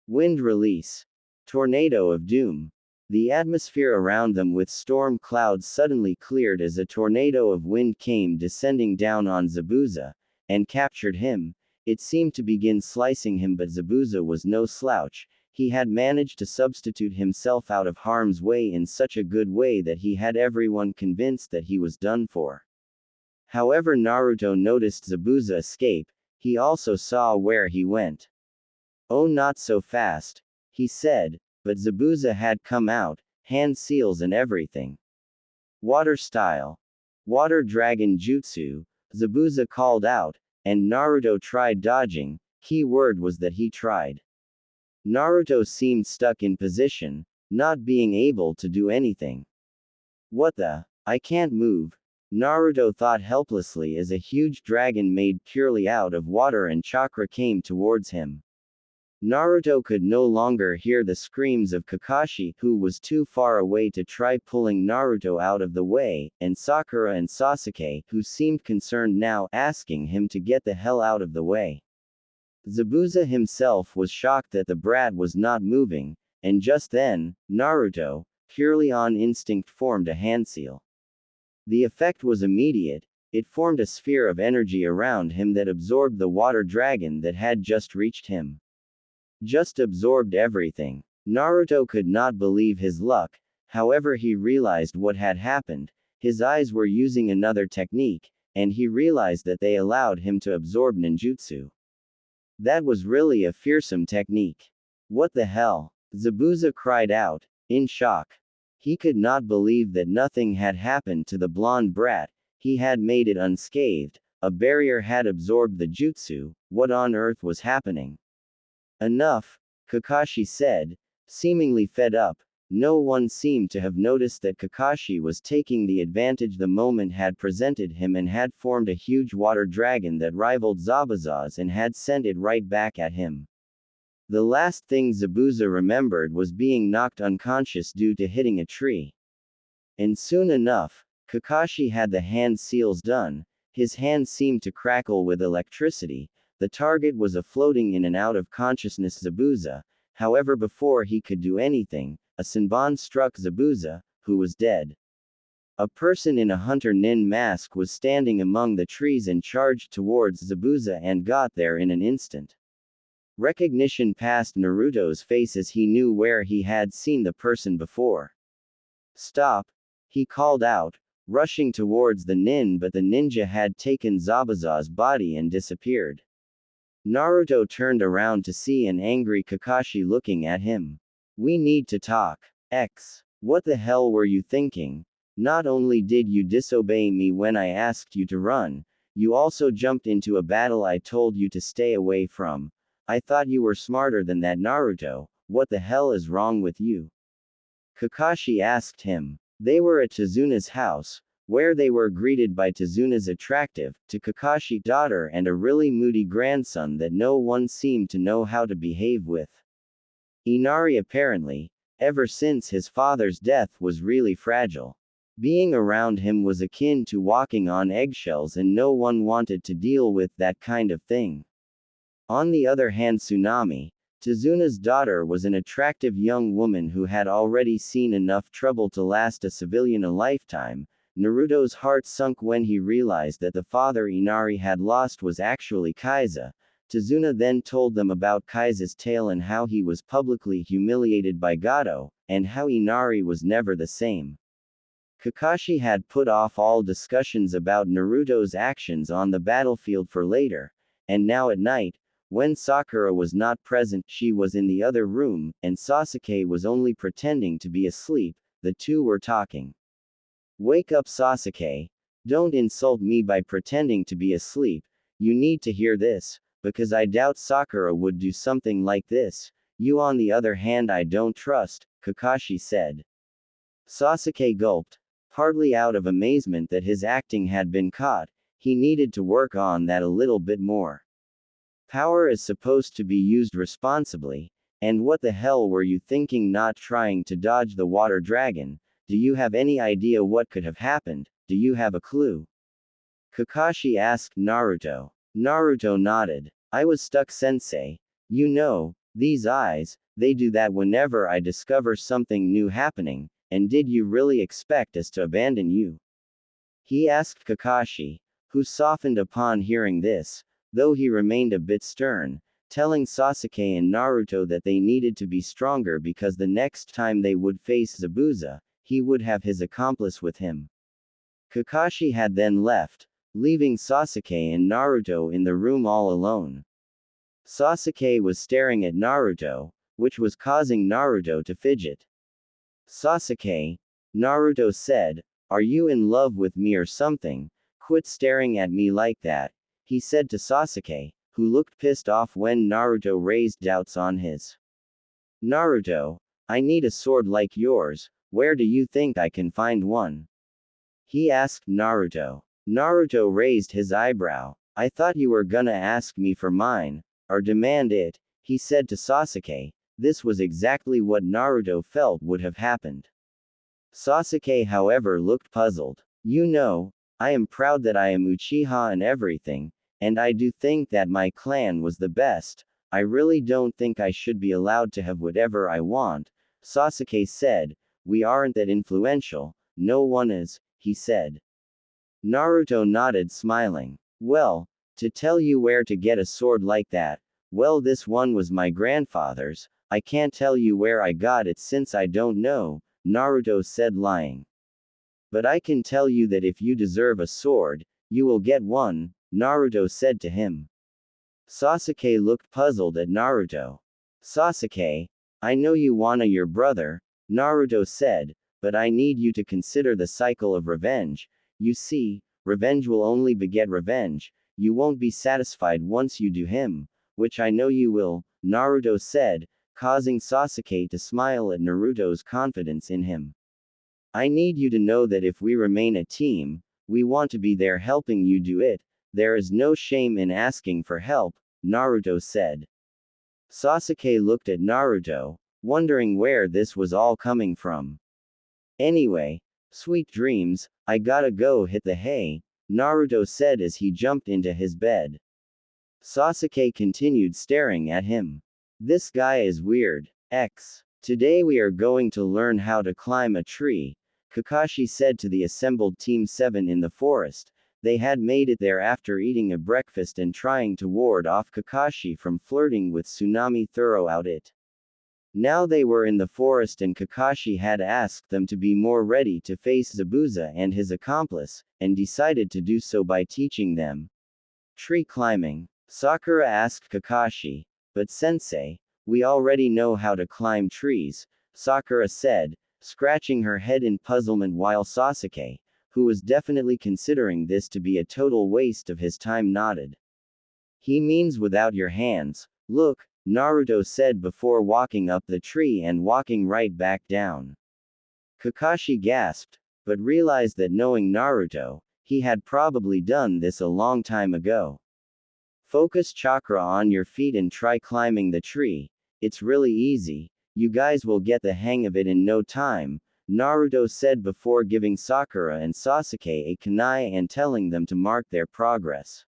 S1: Wind release. Tornado of doom. The atmosphere around them with storm clouds suddenly cleared as a tornado of wind came descending down on Zabuza, and captured him. It seemed to begin slicing him, but Zabuza was no slouch. He had managed to substitute himself out of harm's way in such a good way that he had everyone convinced that he was done for. However, Naruto noticed Zabuza escape. He also saw where he went. Oh, not so fast, he said, but Zabuza had come out, hand seals and everything. Water style. Water dragon jutsu. Zabuza called out, and Naruto tried dodging. Key word was that he tried. Naruto seemed stuck in position, not being able to do anything. What the? I can't move. Naruto thought helplessly as a huge dragon made purely out of water and chakra came towards him. Naruto could no longer hear the screams of Kakashi, who was too far away to try pulling Naruto out of the way, and Sakura and Sasuke, who seemed concerned now, asking him to get the hell out of the way. Zabuza himself was shocked that the brat was not moving, and just then, Naruto, purely on instinct, formed a hand seal. The effect was immediate. It formed a sphere of energy around him that absorbed the water dragon that had just reached him. Just absorbed everything. Naruto could not believe his luck, however he realized what had happened. His eyes were using another technique, and he realized that they allowed him to absorb ninjutsu. That was really a fearsome technique. What the hell? Zabuza cried out, in shock. He could not believe that nothing had happened to the blonde brat. He had made it unscathed. A barrier had absorbed the jutsu. What on earth was happening? Enough, Kakashi said, seemingly fed up. No one seemed to have noticed that Kakashi was taking the advantage the moment had presented him and had formed a huge water dragon that rivaled Zabuza's and had sent it right back at him. The last thing Zabuza remembered was being knocked unconscious due to hitting a tree. And soon enough, Kakashi had the hand seals done. His hands seemed to crackle with electricity. The target was a floating in and out of consciousness Zabuza. However, before he could do anything, a Senbon struck Zabuza, who was dead. A person in a hunter nin mask was standing among the trees and charged towards Zabuza and got there in an instant. Recognition passed Naruto's face as he knew where he had seen the person before. Stop! He called out, rushing towards the nin, but the ninja had taken Zabuza's body and disappeared. Naruto turned around to see an angry Kakashi looking at him. We need to talk. What the hell were you thinking? Not only did you disobey me when I asked you to run, you also jumped into a battle I told you to stay away from. I thought you were smarter than that, Naruto. What the hell is wrong with you? Kakashi asked him. They were at Tazuna's house, where they were greeted by Tazuna's attractive, to Kakashi daughter and a really moody grandson that no one seemed to know how to behave with. Inari apparently, ever since his father's death, was really fragile. Being around him was akin to walking on eggshells, and no one wanted to deal with that kind of thing. On the other hand, Tsunami, Tazuna's daughter, was an attractive young woman who had already seen enough trouble to last a civilian a lifetime. Naruto's heart sunk when he realized that the father Inari had lost was actually Kaiza. Tazuna then told them about Kaiza's tale and how he was publicly humiliated by Gato, and how Inari was never the same. Kakashi had put off all discussions about Naruto's actions on the battlefield for later, and now at night, when Sakura was not present, she was in the other room, and Sasuke was only pretending to be asleep. The two were talking. Wake up, Sasuke. Don't insult me by pretending to be asleep. You need to hear this, because I doubt Sakura would do something like this. You, on the other hand, I don't trust, Kakashi said. Sasuke gulped, partly out of amazement that his acting had been caught. He needed to work on that a little bit more. Power is supposed to be used responsibly, and what the hell were you thinking not trying to dodge the water dragon? Do you have any idea what could have happened? Do you have a clue? Kakashi asked Naruto. Naruto nodded. I was stuck, sensei. You know, these eyes, they do that whenever I discover something new happening, and did you really expect us to abandon you? He asked Kakashi, who softened upon hearing this, though he remained a bit stern, telling Sasuke and Naruto that they needed to be stronger because the next time they would face Zabuza, he would have his accomplice with him. Kakashi had then left, leaving Sasuke and Naruto in the room all alone. Sasuke was staring at Naruto, which was causing Naruto to fidget. Sasuke, Naruto said, are you in love with me or something? Quit staring at me like that, he said to Sasuke, who looked pissed off when Naruto raised doubts on his. Naruto, I need a sword like yours, where do you think I can find one? He asked Naruto. Naruto raised his eyebrow. I thought you were gonna ask me for mine, or demand it, he said to Sasuke. This was exactly what Naruto felt would have happened. Sasuke, however, looked puzzled. You know, I am proud that I am Uchiha and everything, and I do think that my clan was the best. I really don't think I should be allowed to have whatever I want, Sasuke said. We aren't that influential, no one is, he said. Naruto nodded, smiling. Well, to tell you where to get a sword like that, well, this one was my grandfather's. I can't tell you where I got it since I don't know, Naruto said, lying. But I can tell you that if you deserve a sword, you will get one, Naruto said to him. Sasuke looked puzzled at Naruto. Sasuke, I know you wanna your brother, Naruto said, but I need you to consider the cycle of revenge. You see, revenge will only beget revenge. You won't be satisfied once you do him, which I know you will, Naruto said, causing Sasuke to smile at Naruto's confidence in him. I need you to know that if we remain a team, we want to be there helping you do it. There is no shame in asking for help, Naruto said. Sasuke looked at Naruto, wondering where this was all coming from. Anyway, sweet dreams, I gotta go hit the hay, Naruto said as he jumped into his bed. Sasuke continued staring at him. This guy is weird. Today we are going to learn how to climb a tree, Kakashi said to the assembled Team 7 in the forest. They had made it there after eating a breakfast and trying to ward off Kakashi from flirting with Tsunami throughout it. Now they were in the forest and Kakashi had asked them to be more ready to face Zabuza and his accomplice, and decided to do so by teaching them tree climbing. Sakura asked Kakashi, but sensei, we already know how to climb trees, Sakura said, scratching her head in puzzlement while Sasuke, who was definitely considering this to be a total waste of his time, nodded. He means without your hands. Look, Naruto said before walking up the tree and walking right back down. Kakashi gasped, but realized that knowing Naruto, he had probably done this a long time ago. Focus chakra on your feet and try climbing the tree. It's really easy. You guys will get the hang of it in no time, Naruto said before giving Sakura and Sasuke a kunai and telling them to mark their progress.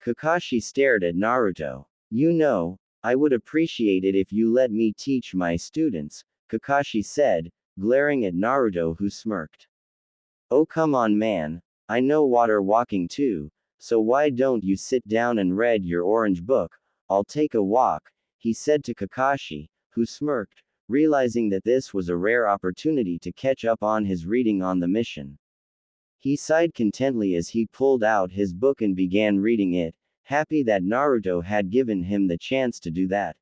S1: Kakashi stared at Naruto. You know, I would appreciate it if you let me teach my students, Kakashi said, glaring at Naruto, who smirked. Oh come on man, I know water walking too, so why don't you sit down and read your orange book? I'll take a walk, he said to Kakashi, who smirked, realizing that this was a rare opportunity to catch up on his reading on the mission. He sighed contentedly as he pulled out his book and began reading it, happy that Naruto had given him the chance to do that.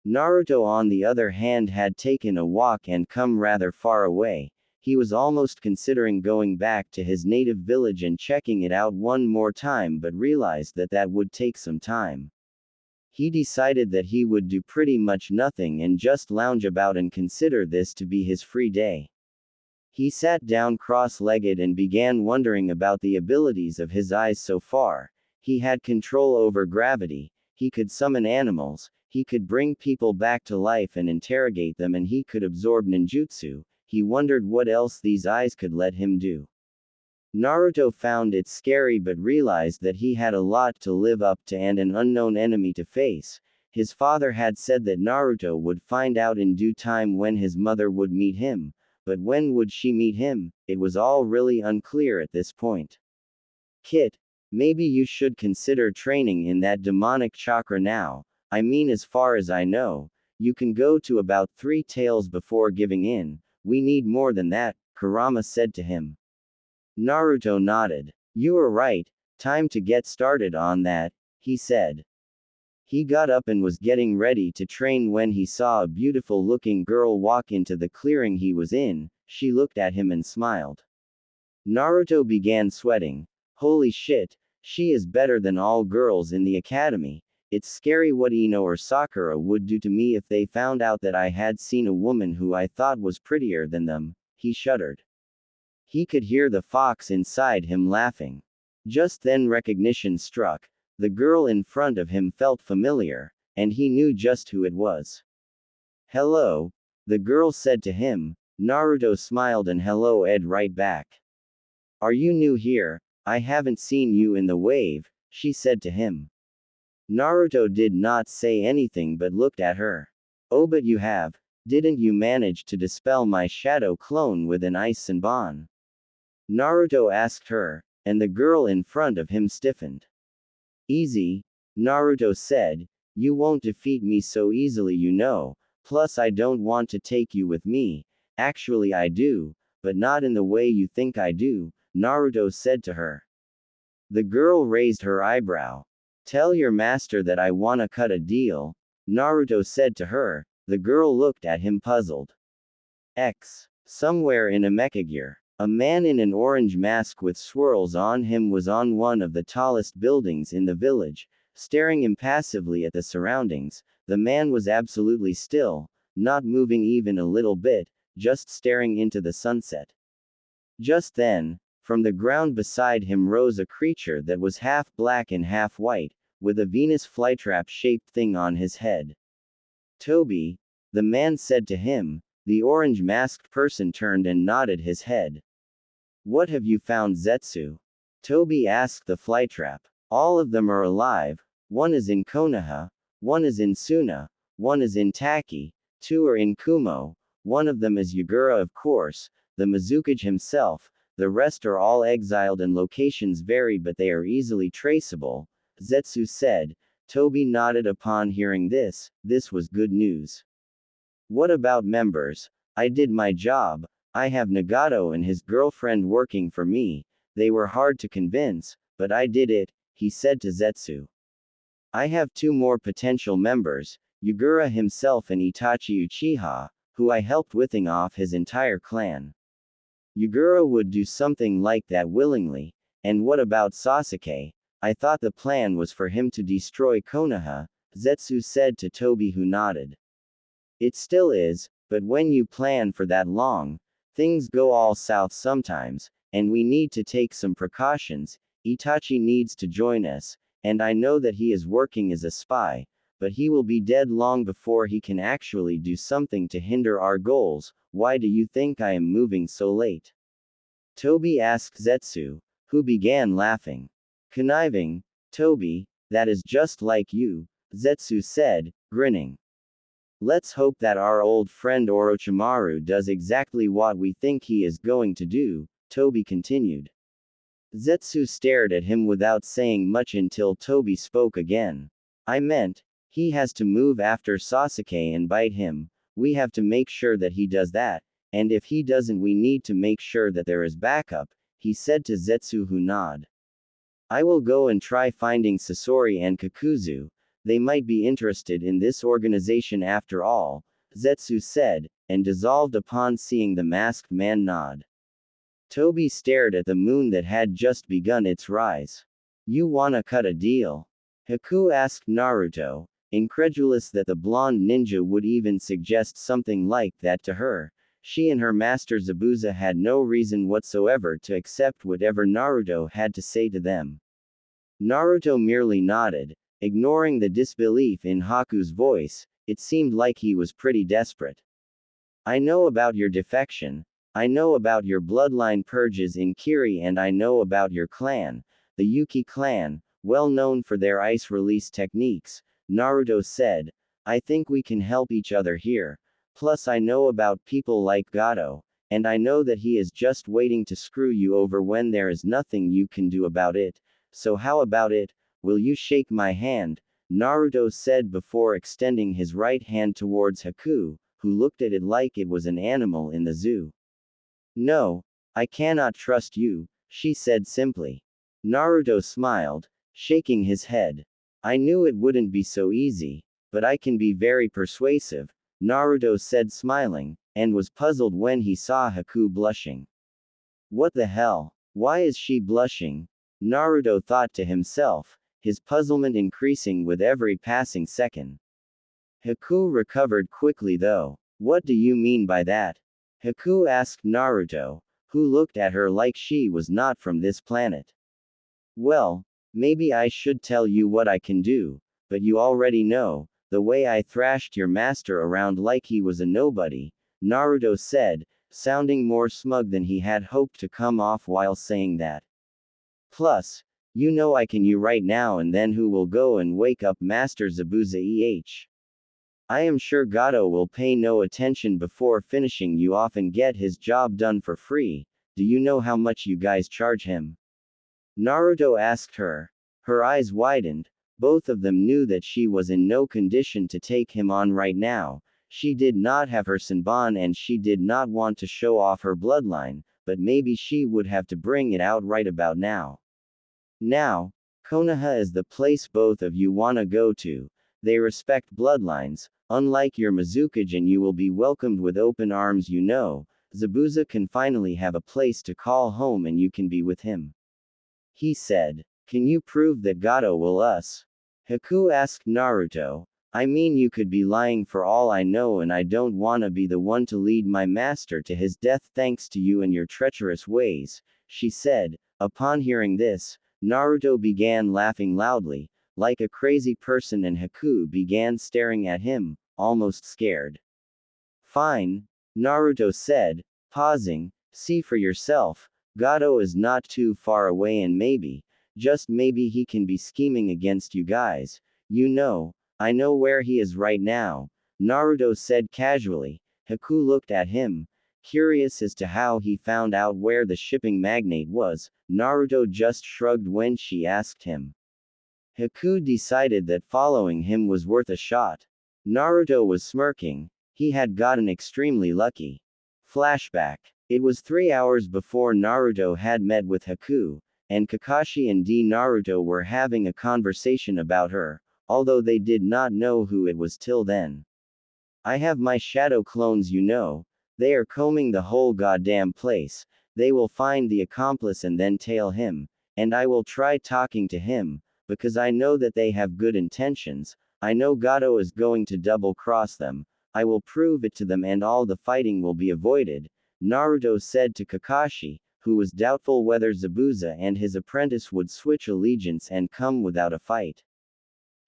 S1: Naruto, on the other hand, had taken a walk and come rather far away. He was almost considering going back to his native village and checking it out one more time, but realized that that would take some time. He decided that he would do pretty much nothing and just lounge about and consider this to be his free day. He sat down cross-legged and began wondering about the abilities of his eyes so far. He had control over gravity, he could summon animals, he could bring people back to life and interrogate them, and he could absorb ninjutsu. He wondered what else these eyes could let him do. Naruto found it scary but realized that he had a lot to live up to and an unknown enemy to face. His father had said that Naruto would find out in due time when his mother would meet him, but when would she meet him? It was all really unclear at this point. Kit, maybe you should consider training in that demonic chakra now. I mean, as far as I know, you can go to about 3 tails before giving in. We need more than that, Kurama said to him. Naruto nodded. You are right, time to get started on that, he said. He got up and was getting ready to train when he saw a beautiful-looking girl walk into the clearing he was in. She looked at him and smiled. Naruto began sweating. Holy shit, she is better than all girls in the academy. It's scary what Ino or Sakura would do to me if they found out that I had seen a woman who I thought was prettier than them. He shuddered. He could hear the fox inside him laughing. Just then recognition struck. The girl in front of him felt familiar, and he knew just who it was. Hello, the girl said to him. Naruto smiled and hello Ed right back. Are you new here? I haven't seen you in the wave, she said to him. Naruto did not say anything but looked at her. Oh, but you have. Didn't you manage to dispel my shadow clone with an ice Senbon? Naruto asked her, and the girl in front of him stiffened. Easy, Naruto said, you won't defeat me so easily, you know, plus I don't want to take you with me. Actually I do, but not in the way you think I do, Naruto said to her. The girl raised her eyebrow. Tell your master that I wanna cut a deal, Naruto said to her. The girl looked at him puzzled. Somewhere in a mecha gear, a man in an orange mask with swirls on him was on one of the tallest buildings in the village, staring impassively at the surroundings. The man was absolutely still, not moving even a little bit, just staring into the sunset. Just then, from the ground beside him rose a creature that was half black and half white, with a Venus flytrap-shaped thing on his head. Toby, the man said to him. The orange-masked person turned and nodded his head. What have you found, Zetsu? Toby asked the flytrap. All of them are alive. One is in Konoha, one is in Suna, one is in Taki, two are in Kumo, one of them is Yagura of course, the Mizukage himself, the rest are all exiled and locations vary but they are easily traceable, Zetsu said. Toby nodded upon hearing this. This was good news. What about members? I did my job. I have Nagato and his girlfriend working for me. They were hard to convince, but I did it, he said to Zetsu. I have two more potential members, Yagura himself and Itachi Uchiha, who I helped withing off his entire clan. Yagura would do something like that willingly. And what about Sasuke? I thought the plan was for him to destroy Konoha, Zetsu said to Toby, who nodded. It still is, but when you plan for that long, things go all south sometimes, and we need to take some precautions. Itachi needs to join us, and I know that he is working as a spy, but he will be dead long before he can actually do something to hinder our goals. Why do you think I am moving so late? Toby asked Zetsu, who began laughing. Conniving, Toby, that is just like you, Zetsu said, grinning. Let's hope that our old friend Orochimaru does exactly what we think he is going to do, Toby continued. Zetsu stared at him without saying much until Toby spoke again. I meant, he has to move after Sasuke and bite him. We have to make sure that he does that, and if he doesn't we need to make sure that there is backup, he said to Zetsu, who nodded. I will go and try finding Sasori and Kakuzu. They might be interested in this organization after all, Zetsu said, and dissolved upon seeing the masked man nod. Toby stared at the moon that had just begun its rise. You wanna cut a deal? Haku asked Naruto, incredulous that the blonde ninja would even suggest something like that to her. She and her master Zabuza had no reason whatsoever to accept whatever Naruto had to say to them. Naruto merely nodded, ignoring the disbelief in Haku's voice. It seemed like he was pretty desperate. I know about your defection, I know about your bloodline purges in Kiri, and I know about your clan, the Yuki clan, well known for their ice release techniques, Naruto said. I think we can help each other here. Plus I know about people like Gato, and I know that he is just waiting to screw you over when there is nothing you can do about it. So how about it? Will you shake my hand? Naruto said before extending his right hand towards Haku, who looked at it like it was an animal in the zoo. No, I cannot trust you, she said simply. Naruto smiled, shaking his head. I knew it wouldn't be so easy, but I can be very persuasive, Naruto said smiling, and was puzzled when he saw Haku blushing. What the hell? Why is she blushing? Naruto thought to himself, his puzzlement increasing with every passing second. Haku recovered quickly though. What do you mean by that? Haku asked Naruto, who looked at her like she was not from this planet. Well, maybe I should tell you what I can do, but you already know, the way I thrashed your master around like he was a nobody, Naruto said, sounding more smug than he had hoped to come off while saying that. Plus, you know I can you right now and then who will go and wake up Master Zabuza I am sure Gato will pay no attention before finishing you off and get his job done for free. Do you know how much you guys charge him? Naruto asked her. Her eyes widened. Both of them knew that she was in no condition to take him on right now. She did not have her Senbon and she did not want to show off her bloodline, but maybe she would have to bring it out right about now. Now, Konoha is the place both of you wanna go to. They respect bloodlines, unlike your Mizukage, and you will be welcomed with open arms. You know, Zabuza can finally have a place to call home and you can be with him. He said. Can you prove that Gato will us? Haku asked Naruto. I mean, you could be lying for all I know, and I don't wanna be the one to lead my master to his death thanks to you and your treacherous ways, she said. Upon hearing this, Naruto began laughing loudly, like a crazy person, and Haku began staring at him, almost scared. Fine, Naruto said, pausing, see for yourself, Gato is not too far away and maybe, just maybe he can be scheming against you guys. You know, I know where he is right now, Naruto said casually. Haku looked at him, curious as to how he found out where the shipping magnate was. Naruto just shrugged when she asked him. Haku decided that following him was worth a shot. Naruto was smirking. He had gotten extremely lucky. Flashback. It was 3 hours before Naruto had met with Haku, and Kakashi and Naruto were having a conversation about her, although they did not know who it was till then. I have my shadow clones, you know. They are combing the whole goddamn place. They will find the accomplice and then tail him, and I will try talking to him, because I know that they have good intentions. I know Gato is going to double-cross them. I will prove it to them and all the fighting will be avoided, Naruto said to Kakashi, who was doubtful whether Zabuza and his apprentice would switch allegiance and come without a fight.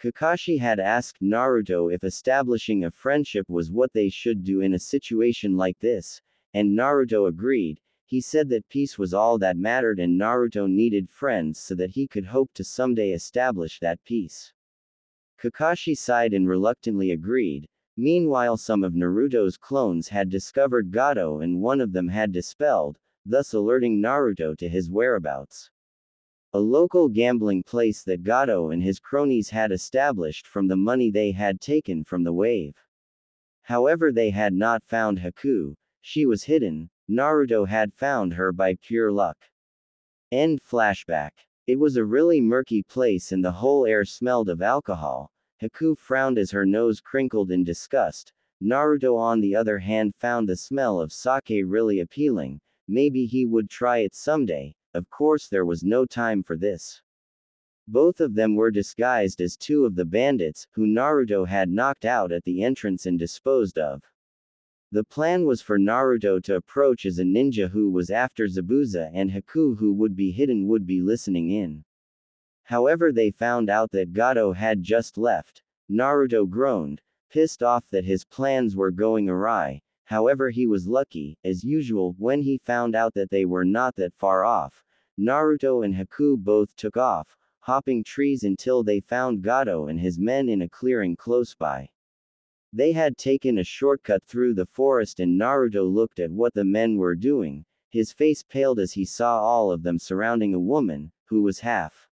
S1: Kakashi had asked Naruto if establishing a friendship was what they should do in a situation like this, and Naruto agreed. He said that peace was all that mattered and Naruto needed friends so that he could hope to someday establish that peace. Kakashi sighed and reluctantly agreed. Meanwhile, some of Naruto's clones had discovered Gato and one of them had dispelled, thus alerting Naruto to his whereabouts. A local gambling place that Gato and his cronies had established from the money they had taken from the wave. However, they had not found Haku. She was hidden. Naruto had found her by pure luck. End flashback. It was a really murky place and the whole air smelled of alcohol. Haku frowned as her nose crinkled in disgust. Naruto, on the other hand, found the smell of sake really appealing. Maybe he would try it someday. Of course, there was no time for this. Both of them were disguised as two of the bandits, who Naruto had knocked out at the entrance and disposed of. The plan was for Naruto to approach as a ninja who was after Zabuza, and Haku, who would be hidden, would be listening in. However, they found out that Gato had just left. Naruto groaned, pissed off that his plans were going awry. However, he was lucky, as usual, when he found out that they were not that far off. Naruto and Haku both took off, hopping trees until they found Gato and his men in a clearing close by. They had taken a shortcut through the forest and Naruto looked at what the men were doing. His face paled as he saw all of them surrounding a woman, who was half.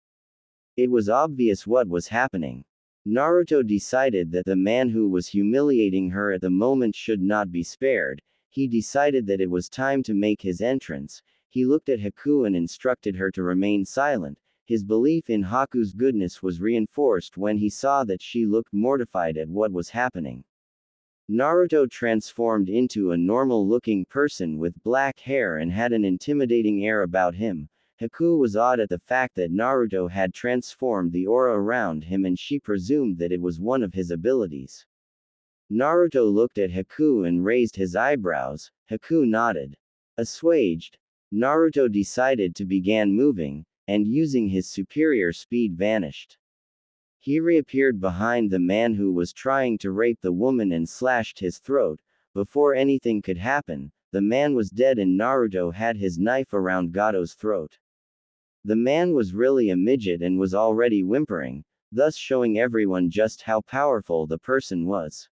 S1: It was obvious what was happening. Naruto decided that the man who was humiliating her at the moment should not be spared. He decided that it was time to make his entrance. He looked at Haku and instructed her to remain silent. His belief in Haku's goodness was reinforced when he saw that she looked mortified at what was happening. Naruto transformed into a normal-looking person with black hair and had an intimidating air about him. Haku was awed at the fact that Naruto had transformed the aura around him and she presumed that it was one of his abilities. Naruto looked at Haku and raised his eyebrows. Haku nodded. Assuaged, Naruto decided to begin moving, and using his superior speed vanished. He reappeared behind the man who was trying to rape the woman and slashed his throat. Before anything could happen, the man was dead and Naruto had his knife around Gato's throat. The man was really a midget and was already whimpering, thus showing everyone just how powerful the person was.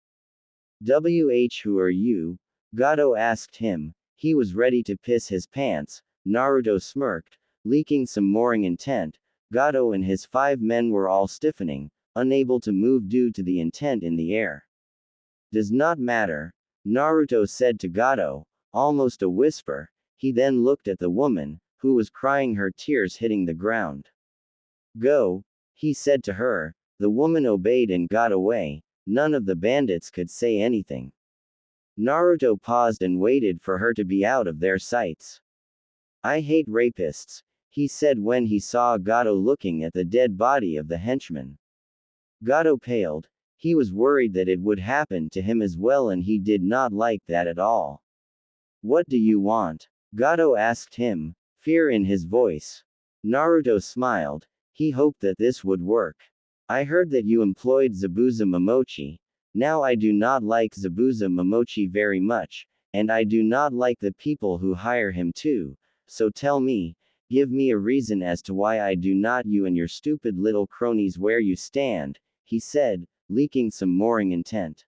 S1: Who are you? Gato asked him. He was ready to piss his pants. Naruto smirked, leaking some more intent. Gato and his 5 men were all stiffening, unable to move due to the intent in the air. Does not matter, Naruto said to Gato, almost a whisper. He then looked at the woman, who was crying, her tears hitting the ground. Go, he said to her. The woman obeyed and got away. None of the bandits could say anything. Naruto paused and waited for her to be out of their sights. I hate rapists, he said when he saw Gato looking at the dead body of the henchman. Gato paled. He was worried that it would happen to him as well and he did not like that at all. What do you want? Gato asked him, fear in his voice. Naruto smiled. He hoped that this would work. I heard that you employed Zabuza Momochi. Now I do not like Zabuza Momochi very much, and I do not like the people who hire him too, so tell me, give me a reason as to why I do not you and your stupid little cronies where you stand, he said, leaking some more intent.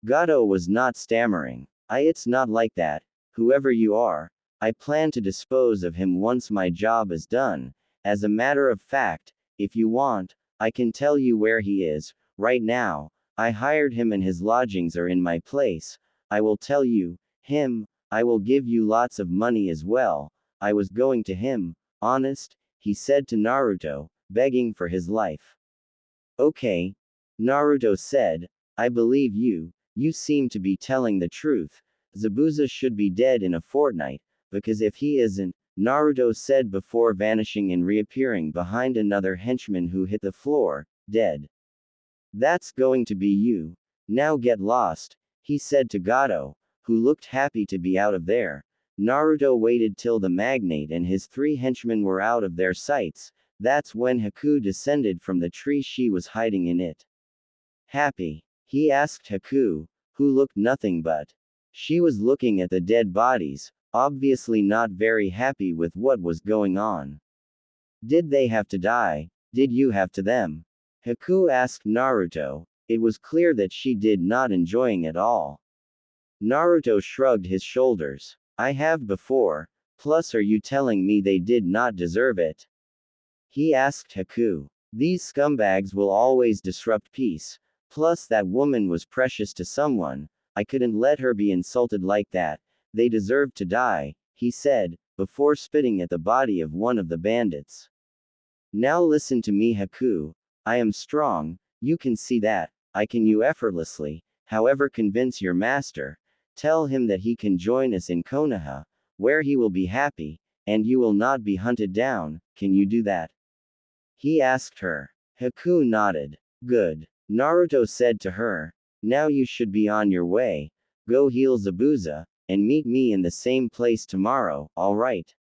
S1: Gato was not stammering. It's not like that, whoever you are, I plan to dispose of him once my job is done. As a matter of fact, if you want, I can tell you where he is, right now. I hired him and his lodgings are in my place. I will tell you, him, I will give you lots of money as well. I was going to him, honest, he said to Naruto, begging for his life. Okay, Naruto said, I believe you seem to be telling the truth. Zabuza should be dead in a fortnight, because if he isn't, Naruto said before vanishing and reappearing behind another henchman who hit the floor, dead. That's going to be you. Now get lost, he said to Gato, who looked happy to be out of there. Naruto waited till the magnate and his 3 henchmen were out of their sights. That's when Haku descended from the tree she was hiding in it. Happy? He asked Haku, who looked nothing but. She was looking at the dead bodies, obviously not very happy with what was going on. Did they have to die? Did you have to them? Haku asked Naruto. It was clear that she did not enjoying it all. Naruto shrugged his shoulders. I have before, plus are you telling me they did not deserve it? He asked Haku. These scumbags will always disrupt peace, plus that woman was precious to someone, I couldn't let her be insulted like that. They deserve to die, he said, before spitting at the body of one of the bandits. Now listen to me Haku, I am strong, you can see that, I can you effortlessly, however convince your master, tell him that he can join us in Konoha, where he will be happy, and you will not be hunted down, can you do that? He asked her. Haku nodded. Good. Naruto said to her, now you should be on your way, go heal Zabuza, and meet me in the same place tomorrow, alright?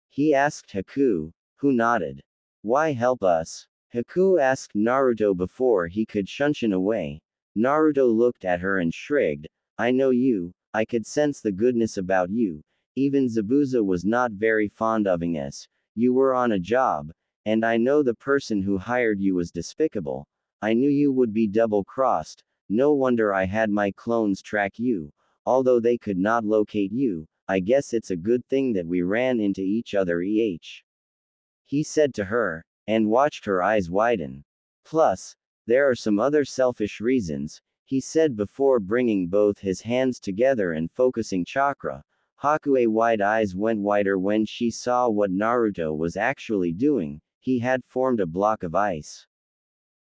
S1: He asked Haku, who nodded. Why help us? Haku asked Naruto before he could shunshin away. Naruto looked at her and shrugged. I know you, I could sense the goodness about you, even Zabuza was not very fond of us. You were on a job, and I know the person who hired you was despicable. I knew you would be double-crossed, no wonder I had my clones track you. Although they could not locate you, I guess it's a good thing that we ran into each other he said to her, and watched her eyes widen. Plus, there are some other selfish reasons, he said before bringing both his hands together and focusing chakra. Haku's wide eyes went wider when she saw what Naruto was actually doing. He had formed a block of ice.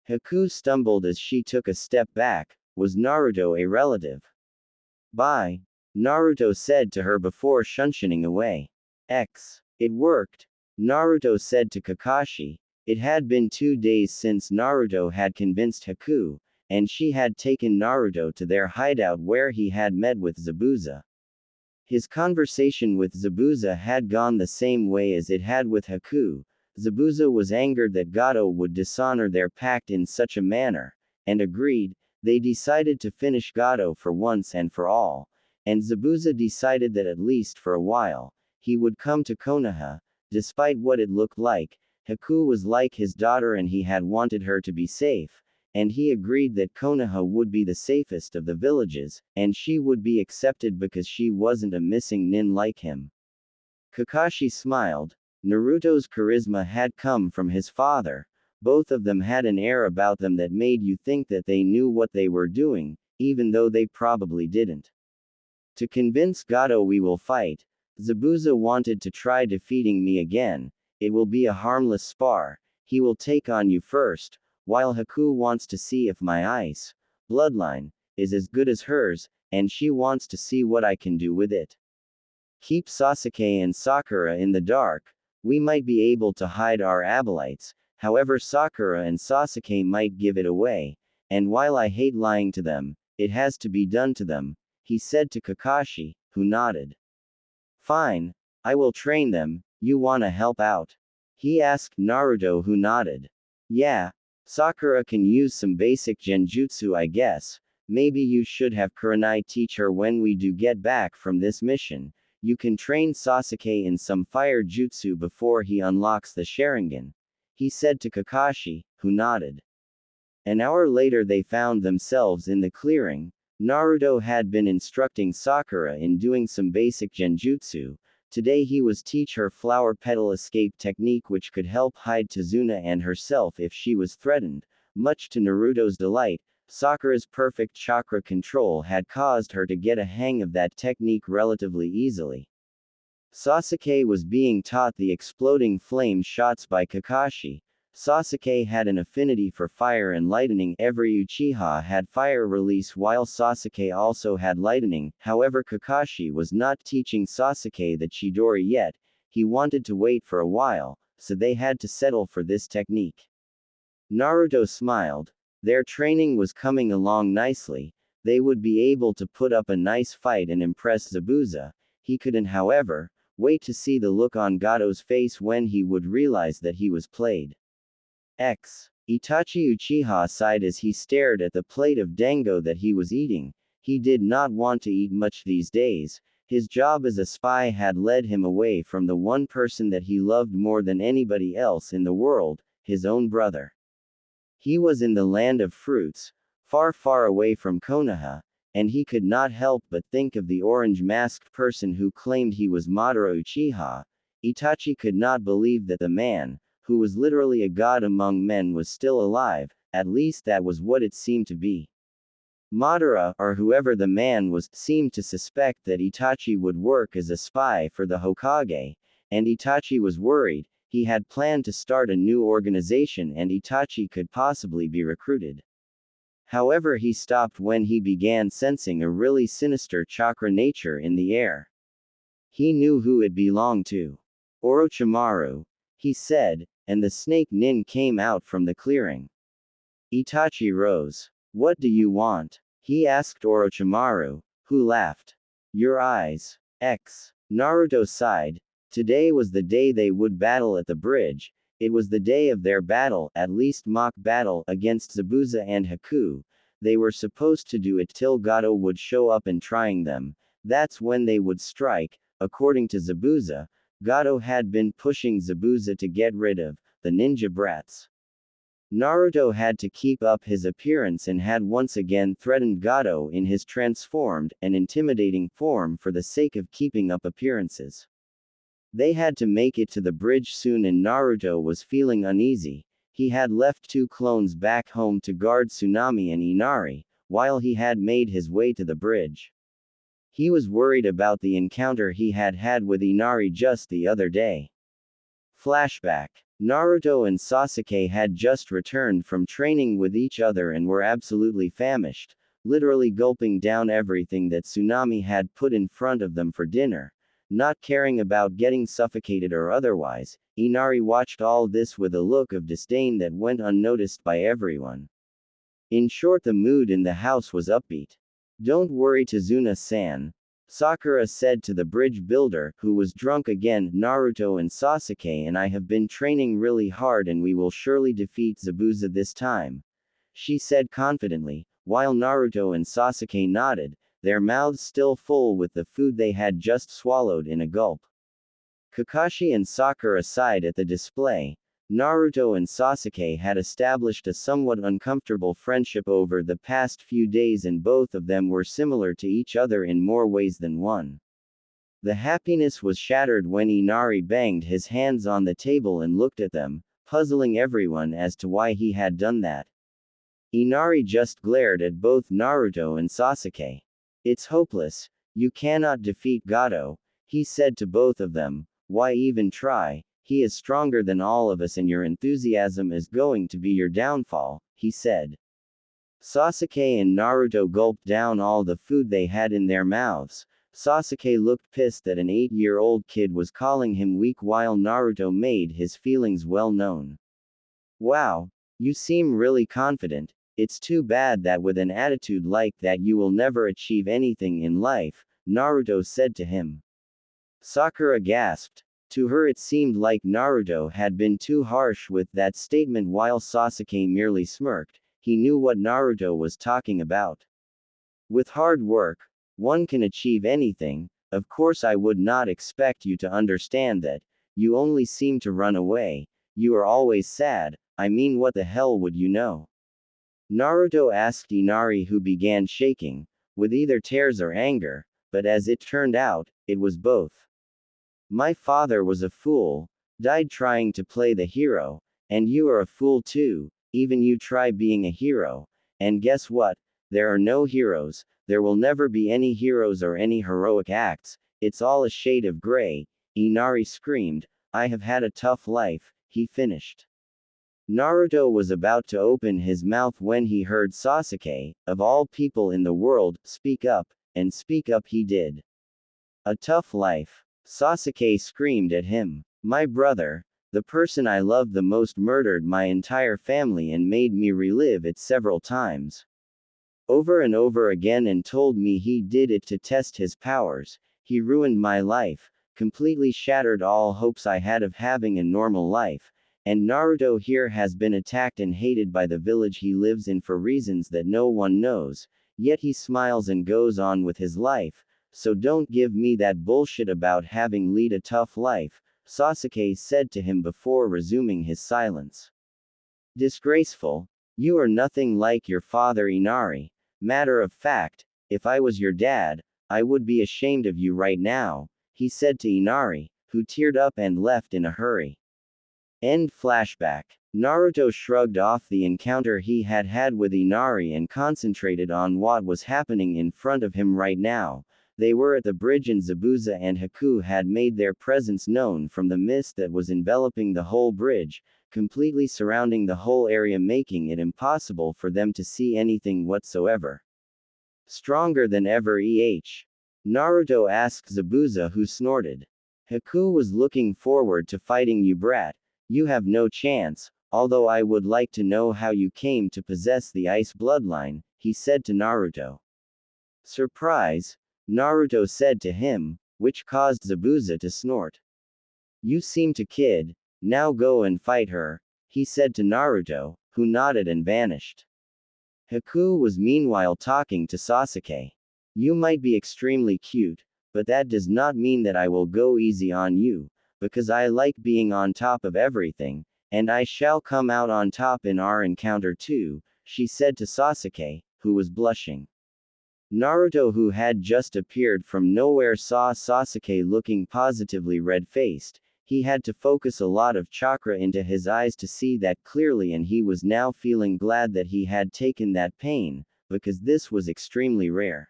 S1: Haku stumbled as she took a step back. Was Naruto a relative? Bye, Naruto said to her before shunshining away. It worked. Naruto said to Kakashi. It had been 2 days since Naruto had convinced Haku, and she had taken Naruto to their hideout where he had met with Zabuza. His conversation with Zabuza had gone the same way as it had with Haku. Zabuza was angered that Gato would dishonor their pact in such a manner, and agreed. They decided to finish Gato for once and for all, and Zabuza decided that at least for a while, he would come to Konoha. Despite what it looked like, Haku was like his daughter and he had wanted her to be safe, and he agreed that Konoha would be the safest of the villages, and she would be accepted because she wasn't a missing nin like him. Kakashi smiled. Naruto's charisma had come from his father. Both of them had an air about them that made you think that they knew what they were doing, even though they probably didn't. To convince Gato we will fight. Zabuza wanted to try defeating me again. It will be a harmless spar. He will take on you first, while Haku wants to see if my ice bloodline is as good as hers, and she wants to see what I can do with it. Keep Sasuke and Sakura in the dark. We might be able to hide our Abelites, however Sakura and Sasuke might give it away, and while I hate lying to them, it has to be done to them, he said to Kakashi, who nodded. Fine. I will train them. You wanna help out? He asked Naruto, who nodded. Yeah. Sakura can use some basic genjutsu, I guess. Maybe you should have Kurenai teach her when we do get back from this mission. You can train Sasuke in some fire jutsu before he unlocks the Sharingan, he said to Kakashi, who nodded. An hour later they found themselves in the clearing. Naruto had been instructing Sakura in doing some basic genjutsu. Today he was teach her flower petal escape technique which could help hide Tazuna and herself if she was threatened. Much to Naruto's delight, Sakura's perfect chakra control had caused her to get a hang of that technique relatively easily. Sasuke was being taught the exploding flame shots by Kakashi. Sasuke had an affinity for fire and lightning. Every Uchiha had fire release while Sasuke also had lightning. However, Kakashi was not teaching Sasuke the Chidori yet. He wanted to wait for a while, so they had to settle for this technique. Naruto smiled. Their training was coming along nicely. They would be able to put up a nice fight and impress Zabuza. He couldn't, however, wait to see the look on Gato's face when he would realize that he was played. Itachi Uchiha sighed as he stared at the plate of dango that he was eating. He did not want to eat much these days. His job as a spy had led him away from the one person that he loved more than anybody else in the world, his own brother. He was in the land of fruits, far far away from Konoha, and he could not help but think of the orange-masked person who claimed he was Madara Uchiha. Itachi could not believe that the man, who was literally a god among men, was still alive. At least that was what it seemed to be. Madara, or whoever the man was, seemed to suspect that Itachi would work as a spy for the Hokage, and Itachi was worried. He had planned to start a new organization and Itachi could possibly be recruited. However, he stopped when he began sensing a really sinister chakra nature in the air. He knew who it belonged to. Orochimaru, he said, and the snake nin came out from the clearing. Itachi rose. What do you want? He asked Orochimaru, who laughed. Your eyes. Naruto sighed. Today was the day they would battle at the bridge. It was the day of their battle, at least mock battle, against Zabuza and Haku. They were supposed to do it till Gato would show up and trying them. That's when they would strike. According to Zabuza, Gato had been pushing Zabuza to get rid of the ninja brats. Naruto had to keep up his appearance and had once again threatened Gato in his transformed and intimidating form for the sake of keeping up appearances. They had to make it to the bridge soon and Naruto was feeling uneasy. He had left 2 clones back home to guard Tsunami and Inari, while he had made his way to the bridge. He was worried about the encounter he had had with Inari just the other day. Flashback. Naruto and Sasuke had just returned from training with each other and were absolutely famished, literally gulping down everything that Tsunami had put in front of them for dinner. Not caring about getting suffocated or otherwise, Inari watched all this with a look of disdain that went unnoticed by everyone. In short, the mood in the house was upbeat. Don't worry, Tazuna-san, Sakura said to the bridge builder, who was drunk again. Naruto and Sasuke and I have been training really hard and we will surely defeat Zabuza this time, she said confidently, while Naruto and Sasuke nodded, their mouths still full with the food they had just swallowed in a gulp. Kakashi and Sakura sighed at the display. Naruto and Sasuke had established a somewhat uncomfortable friendship over the past few days, and both of them were similar to each other in more ways than one. The happiness was shattered when Inari banged his hands on the table and looked at them, puzzling everyone as to why he had done that. Inari just glared at both Naruto and Sasuke. It's hopeless, you cannot defeat Gato, he said to both of them. Why even try? He is stronger than all of us and your enthusiasm is going to be your downfall, he said. Sasuke and Naruto gulped down all the food they had in their mouths. Sasuke looked pissed that an 8-year-old kid was calling him weak while Naruto made his feelings well known. Wow, you seem really confident. It's too bad that with an attitude like that you will never achieve anything in life, Naruto said to him. Sakura gasped. To her it seemed like Naruto had been too harsh with that statement while Sasuke merely smirked. He knew what Naruto was talking about. With hard work, one can achieve anything. Of course I would not expect you to understand that. You only seem to run away. You are always sad. I mean, what the hell would you know? Naruto asked Inari, who began shaking, with either tears or anger, but as it turned out, it was both. My father was a fool, died trying to play the hero, and you are a fool too, even you try being a hero, and guess what? There are no heroes, there will never be any heroes or any heroic acts, it's all a shade of gray, Inari screamed. I have had a tough life, he finished. Naruto was about to open his mouth when he heard Sasuke, of all people in the world, speak up, and speak up he did. A tough life. Sasuke screamed at him. My brother, the person I loved the most, murdered my entire family and made me relive it several times. Over and over again, and told me he did it to test his powers. He ruined my life, completely shattered all hopes I had of having a normal life, and Naruto here has been attacked and hated by the village he lives in for reasons that no one knows, yet he smiles and goes on with his life. So don't give me that bullshit about having lead a tough life, Sasuke said to him before resuming his silence. Disgraceful. You are nothing like your father Inari. Matter of fact, if I was your dad, I would be ashamed of you right now, he said to Inari, who teared up and left in a hurry. End flashback. Naruto shrugged off the encounter he had had with Inari and concentrated on what was happening in front of him right now. They were at the bridge and Zabuza and Haku had made their presence known from the mist that was enveloping the whole bridge, completely surrounding the whole area, making it impossible for them to see anything whatsoever. Stronger than ever, Naruto asked Zabuza, who snorted. Haku was looking forward to fighting you, brat. You have no chance, although I would like to know how you came to possess the ice bloodline, he said to Naruto. Surprise, Naruto said to him, which caused Zabuza to snort. You seem to kid, now go and fight her, he said to Naruto, who nodded and vanished. Haku was meanwhile talking to Sasuke. You might be extremely cute, but that does not mean that I will go easy on you, because I like being on top of everything, and I shall come out on top in our encounter too, she said to Sasuke, who was blushing. Naruto, who had just appeared from nowhere, saw Sasuke looking positively red-faced. He had to focus a lot of chakra into his eyes to see that clearly, and he was now feeling glad that he had taken that pain, because this was extremely rare.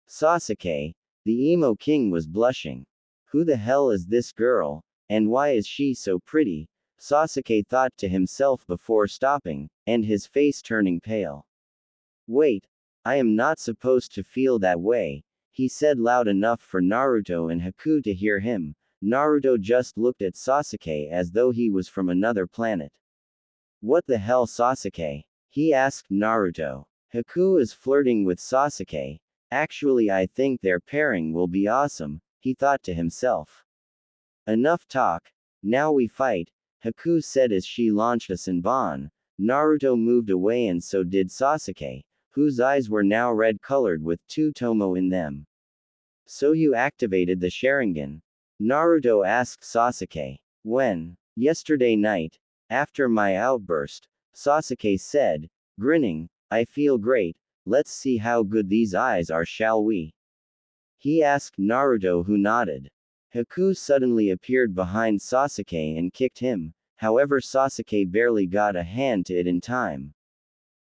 S1: Sasuke, the emo king, was blushing. Who the hell is this girl, and why is she so pretty? Sasuke thought to himself before stopping, and his face turning pale. Wait, I am not supposed to feel that way, he said loud enough for Naruto and Haku to hear him. Naruto just looked at Sasuke as though he was from another planet. What the hell, Sasuke? He asked Naruto. Haku is flirting with Sasuke. Actually, I think their pairing will be awesome, he thought to himself. Enough talk, now we fight, Haku said as she launched a Senbon. Naruto moved away and so did Sasuke, whose eyes were now red-colored with two tomo in them. So you activated the Sharingan? Naruto asked Sasuke. When? Yesterday night. After my outburst, Sasuke said, grinning, I feel great, let's see how good these eyes are, shall we? He asked Naruto, who nodded. Haku suddenly appeared behind Sasuke and kicked him, however Sasuke barely got a hand to it in time.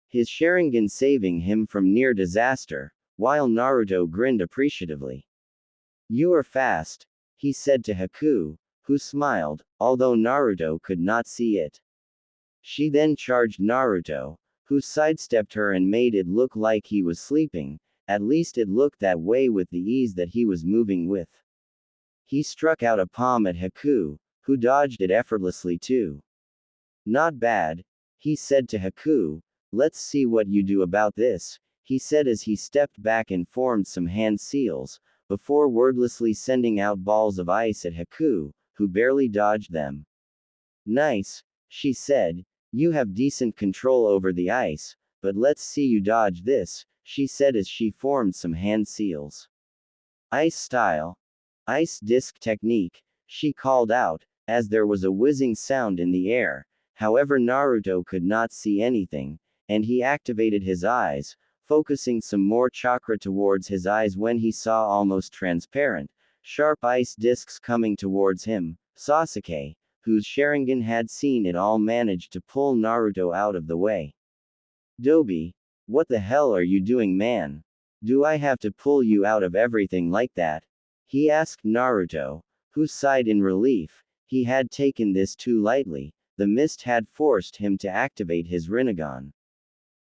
S1: His Sharingan saving him from near disaster, while Naruto grinned appreciatively. You are fast, he said to Haku, who smiled, although Naruto could not see it. She then charged Naruto, who sidestepped her and made it look like he was sleeping, at least it looked that way with the ease that he was moving with. He struck out a palm at Haku, who dodged it effortlessly too. Not bad, he said to Haku, let's see what you do about this, he said as he stepped back and formed some hand seals, before wordlessly sending out balls of ice at Haku, who barely dodged them. Nice, she said, you have decent control over the ice, but let's see you dodge this, she said as she formed some hand seals. Ice style. Ice disc technique, she called out, as there was a whizzing sound in the air. However, Naruto could not see anything, and he activated his eyes, focusing some more chakra towards his eyes when he saw almost transparent, sharp ice discs coming towards him. Sasuke, whose Sharingan had seen it all, managed to pull Naruto out of the way. Dobi, what the hell are you doing, man? Do I have to pull you out of everything like that? He asked Naruto, who sighed in relief. He had taken this too lightly. The mist had forced him to activate his Rinnegan.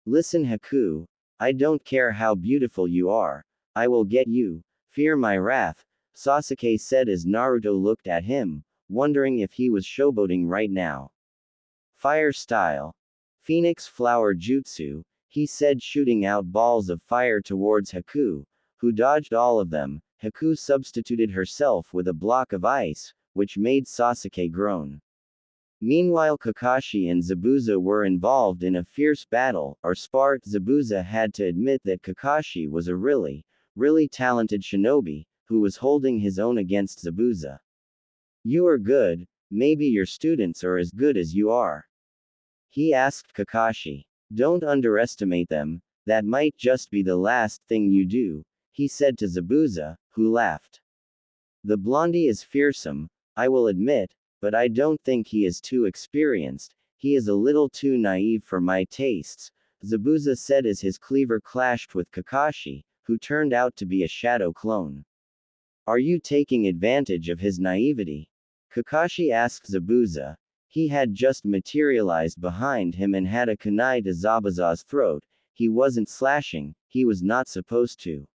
S1: Listen, Haku, I don't care how beautiful you are. I will get you. Fear my wrath, Sasuke said as Naruto looked at him, wondering if he was showboating right now. Fire style. Phoenix flower jutsu, he said, shooting out balls of fire towards Haku, who dodged all of them. Haku substituted herself with a block of ice, which made Sasuke groan. Meanwhile, Kakashi and Zabuza were involved in a fierce battle, or spar. Zabuza had to admit that Kakashi was a really talented shinobi, who was holding his own against Zabuza. You are good, maybe your students are as good as you are. He asked Kakashi. Don't underestimate them, that might just be the last thing you do, he said to Zabuza, who laughed. The blondie is fearsome, I will admit, but I don't think he is too experienced, he is a little too naive for my tastes, Zabuza said as his cleaver clashed with Kakashi, who turned out to be a shadow clone. Are you taking advantage of his naivety? Kakashi asked Zabuza. He had just materialized behind him and had a kunai to Zabuza's throat. He wasn't slashing, he was not supposed to.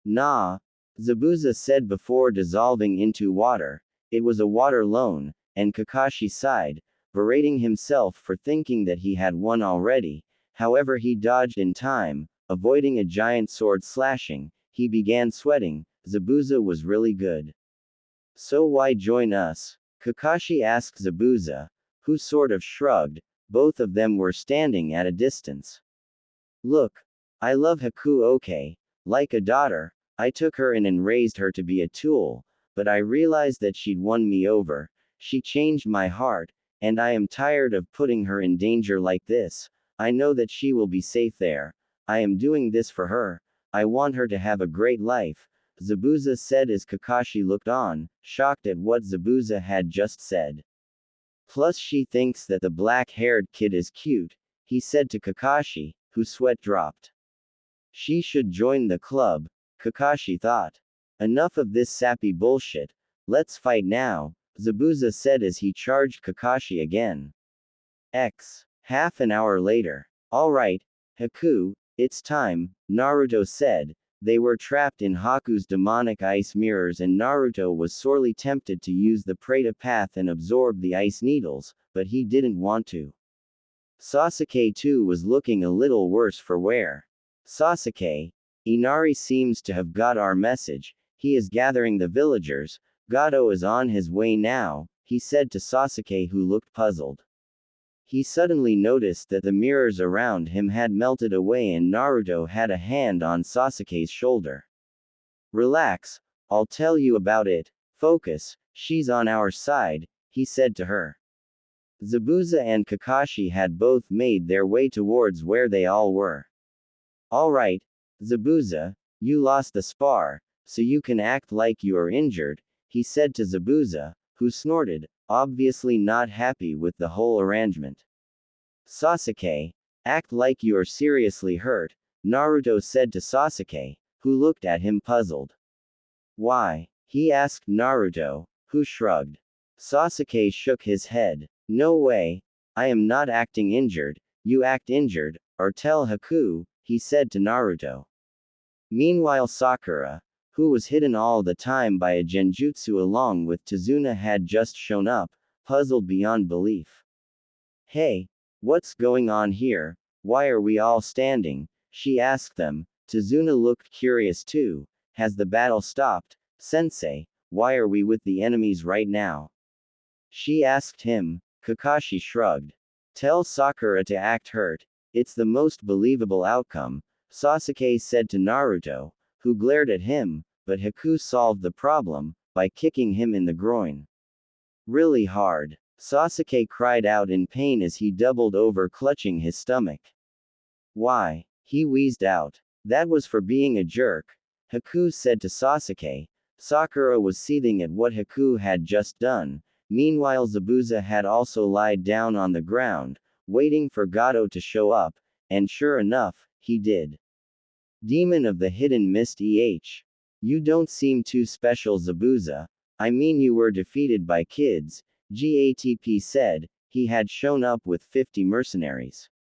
S1: Nah, Zabuza said before dissolving into water. It was a water loan, and Kakashi sighed, berating himself for thinking that he had won already. However, he dodged in time, avoiding a giant sword slashing. He began sweating. Zabuza was really good. So why join us? Kakashi asked Zabuza, who sort of shrugged. Both of them were standing at a distance. Look, I love Haku, okay, like a daughter. I took her in and raised her to be a tool, but I realized that she'd won me over. She changed my heart, and I am tired of putting her in danger like this. I know that she will be safe there. I am doing this for her. I want her to have a great life, Zabuza said as Kakashi looked on, shocked at what Zabuza had just said. Plus she thinks that the black-haired kid is cute, he said to Kakashi, whose sweat dropped. She should join the club, Kakashi thought. Enough of this sappy bullshit, let's fight now, Zabuza said as he charged Kakashi again. Half an hour later. Alright, Haku, it's time, Naruto said, They were trapped in Haku's demonic ice mirrors, and Naruto was sorely tempted to use the Preta path and absorb the ice needles, but he didn't want to. Sasuke too was looking a little worse for wear. Sasuke, Inari seems to have got our message. He is gathering the villagers. Gato is on his way now, he said to Sasuke, who looked puzzled. He suddenly noticed that the mirrors around him had melted away and Naruto had a hand on Sasuke's shoulder. Relax, I'll tell you about it. Focus, she's on our side, he said to her. Zabuza and Kakashi had both made their way towards where they all were. Alright, Zabuza, you lost the spar, so you can act like you are injured, he said to Zabuza, who snorted, obviously not happy with the whole arrangement. Sasuke, act like you are seriously hurt, Naruto said to Sasuke, who looked at him puzzled. Why? He asked Naruto, who shrugged. Sasuke shook his head. No way, I am not acting injured, you act injured, or tell Haku, he said to Naruto. Meanwhile Sakura, who was hidden all the time by a genjutsu along with Tazuna, had just shown up, puzzled beyond belief. Hey, what's going on here? Why are we all standing? She asked them. Tazuna looked curious too. Has the battle stopped? Sensei, why are we with the enemies right now? She asked him. Kakashi shrugged. Tell Sakura to act hurt. It's the most believable outcome, Sasuke said to Naruto, who glared at him, but Haku solved the problem by kicking him in the groin. Really hard. Sasuke cried out in pain as he doubled over, clutching his stomach. Why? He wheezed out. That was for being a jerk, Haku said to Sasuke. Sakura was seething at what Haku had just done. Meanwhile Zabuza had also lied down on the ground, waiting for Gato to show up, and sure enough, he did. Demon of the Hidden Mist You don't seem too special, Zabuza. I mean, you were defeated by kids, GATP said. He had shown up with 50 mercenaries.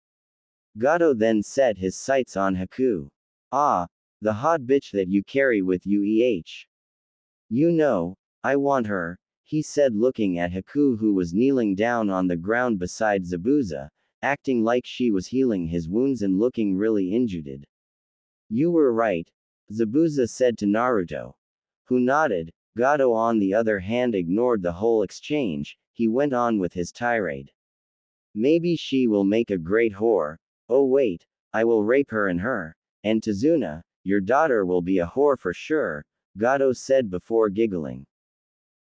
S1: Gato then set his sights on Haku. Ah, the hot bitch that you carry with you, You know, I want her, he said, looking at Haku, who was kneeling down on the ground beside Zabuza, acting like she was healing his wounds and looking really injured. You were right, Zabuza said to Naruto, who nodded. Gato on the other hand ignored the whole exchange. He went on with his tirade. Maybe she will make a great whore. Oh wait, I will rape her and her. And Tazuna, your daughter will be a whore for sure, Gato said before giggling.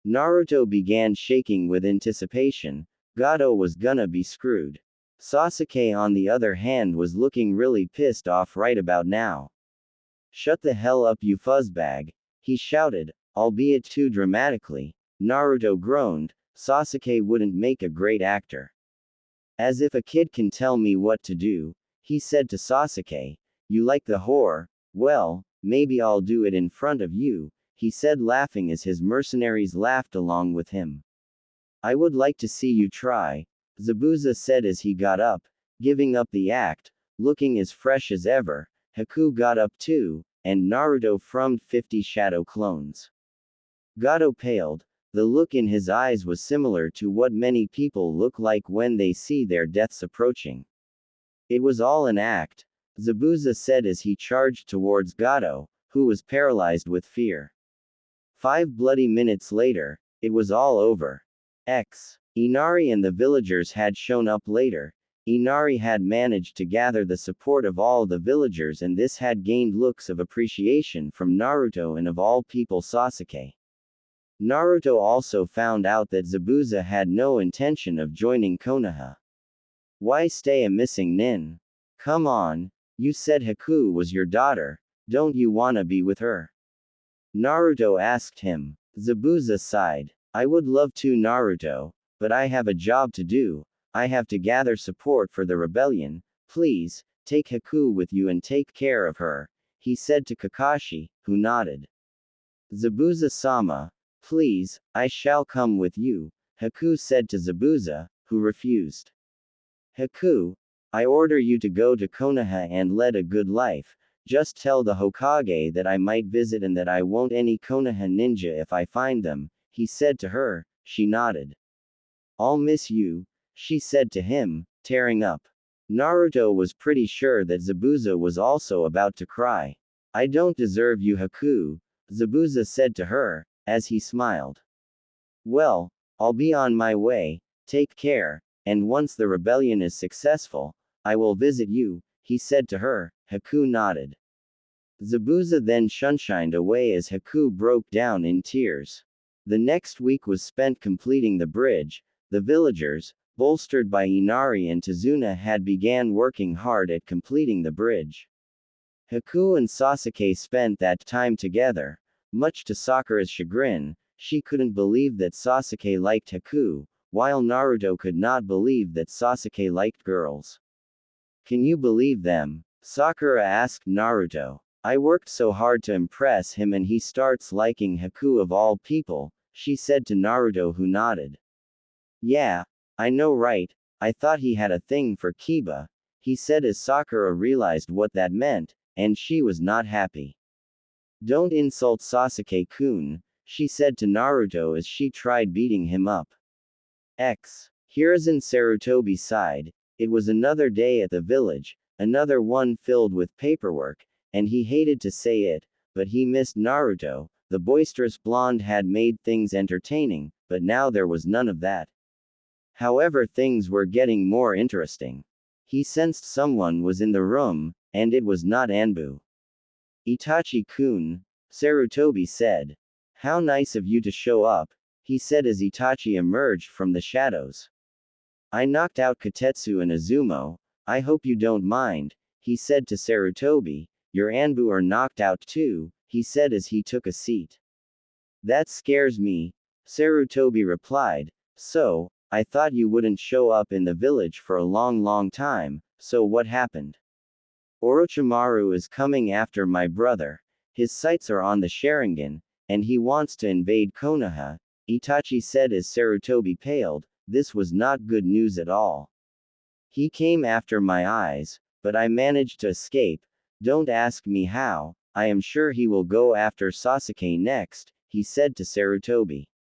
S1: Naruto began shaking with anticipation. Gato was gonna be screwed. Sasuke on the other hand was looking really pissed off right about now. Shut the hell up, you fuzzbag, he shouted, albeit too dramatically. Naruto groaned. Sasuke wouldn't make a great actor. As if a kid can tell me what to do, he said to Sasuke. You like the whore? Well, maybe I'll do it in front of you, he said, laughing as his mercenaries laughed along with him. I would like to see you try, Zabuza said as he got up, giving up the act, looking as fresh as ever. Haku got up too, and Naruto from 50 shadow clones. Gato paled. The look in his eyes was similar to what many people look like when they see their deaths approaching. It was all an act, Zabuza said as he charged towards Gato, who was paralyzed with fear. 5 bloody minutes later, it was all over. Inari and the villagers had shown up later. Inari had managed to gather the support of all the villagers, and this had gained looks of appreciation from Naruto and of all people Sasuke. Naruto also found out that Zabuza had no intention of joining Konoha. Why stay a missing nin? Come on, you said Haku was your daughter, don't you wanna be with her? Naruto asked him. Zabuza sighed. I would love to, Naruto, but I have a job to do. I have to gather support for the rebellion. Please, take Haku with you and take care of her, he said to Kakashi, who nodded. Zabuza-sama, please, I shall come with you, Haku said to Zabuza, who refused. Haku, I order you to go to Konoha and lead a good life. Just tell the Hokage that I might visit and that I won't any Konoha ninja if I find them, he said to her. She nodded. I'll miss you, she said to him, tearing up. Naruto was pretty sure that Zabuza was also about to cry. I don't deserve you, Haku, Zabuza said to her, as he smiled. Well, I'll be on my way, take care, and once the rebellion is successful, I will visit you, he said to her. Haku nodded. Zabuza then shunshined away as Haku broke down in tears. The next week was spent completing the bridge. The villagers, bolstered by Inari and Tazuna, had began working hard at completing the bridge. Haku and Sasuke spent that time together. Much to Sakura's chagrin, she couldn't believe that Sasuke liked Haku, while Naruto could not believe that Sasuke liked girls. Can you believe them? Sakura asked Naruto. I worked so hard to impress him and he starts liking Haku of all people, she said to Naruto, who nodded. Yeah, I know, right? I thought he had a thing for Kiba, he said as Sakura realized what that meant, and she was not happy. Don't insult Sasuke-kun, she said to Naruto as she tried beating him up. Hiruzen Sarutobi sighed. It was another day at the village, another one filled with paperwork, and he hated to say it, but he missed Naruto. The boisterous blonde had made things entertaining, but now there was none of that. However, things were getting more interesting. He sensed someone was in the room, and it was not Anbu. Itachi-kun, Sarutobi said. How nice of you to show up, he said as Itachi emerged from the shadows. I knocked out Kotetsu and Izumo, I hope you don't mind, he said to Sarutobi. Your Anbu are knocked out too, he said as he took a seat. That scares me, Sarutobi replied. So, I thought you wouldn't show up in the village for a long time, so what happened? Orochimaru is coming after my brother. His sights are on the Sharingan, and he wants to invade Konoha, Itachi said as Sarutobi paled. This was not good news at all. He came after my eyes, but I managed to escape. Don't ask me how, I am sure he will go after Sasuke next, he said to Sarutobi.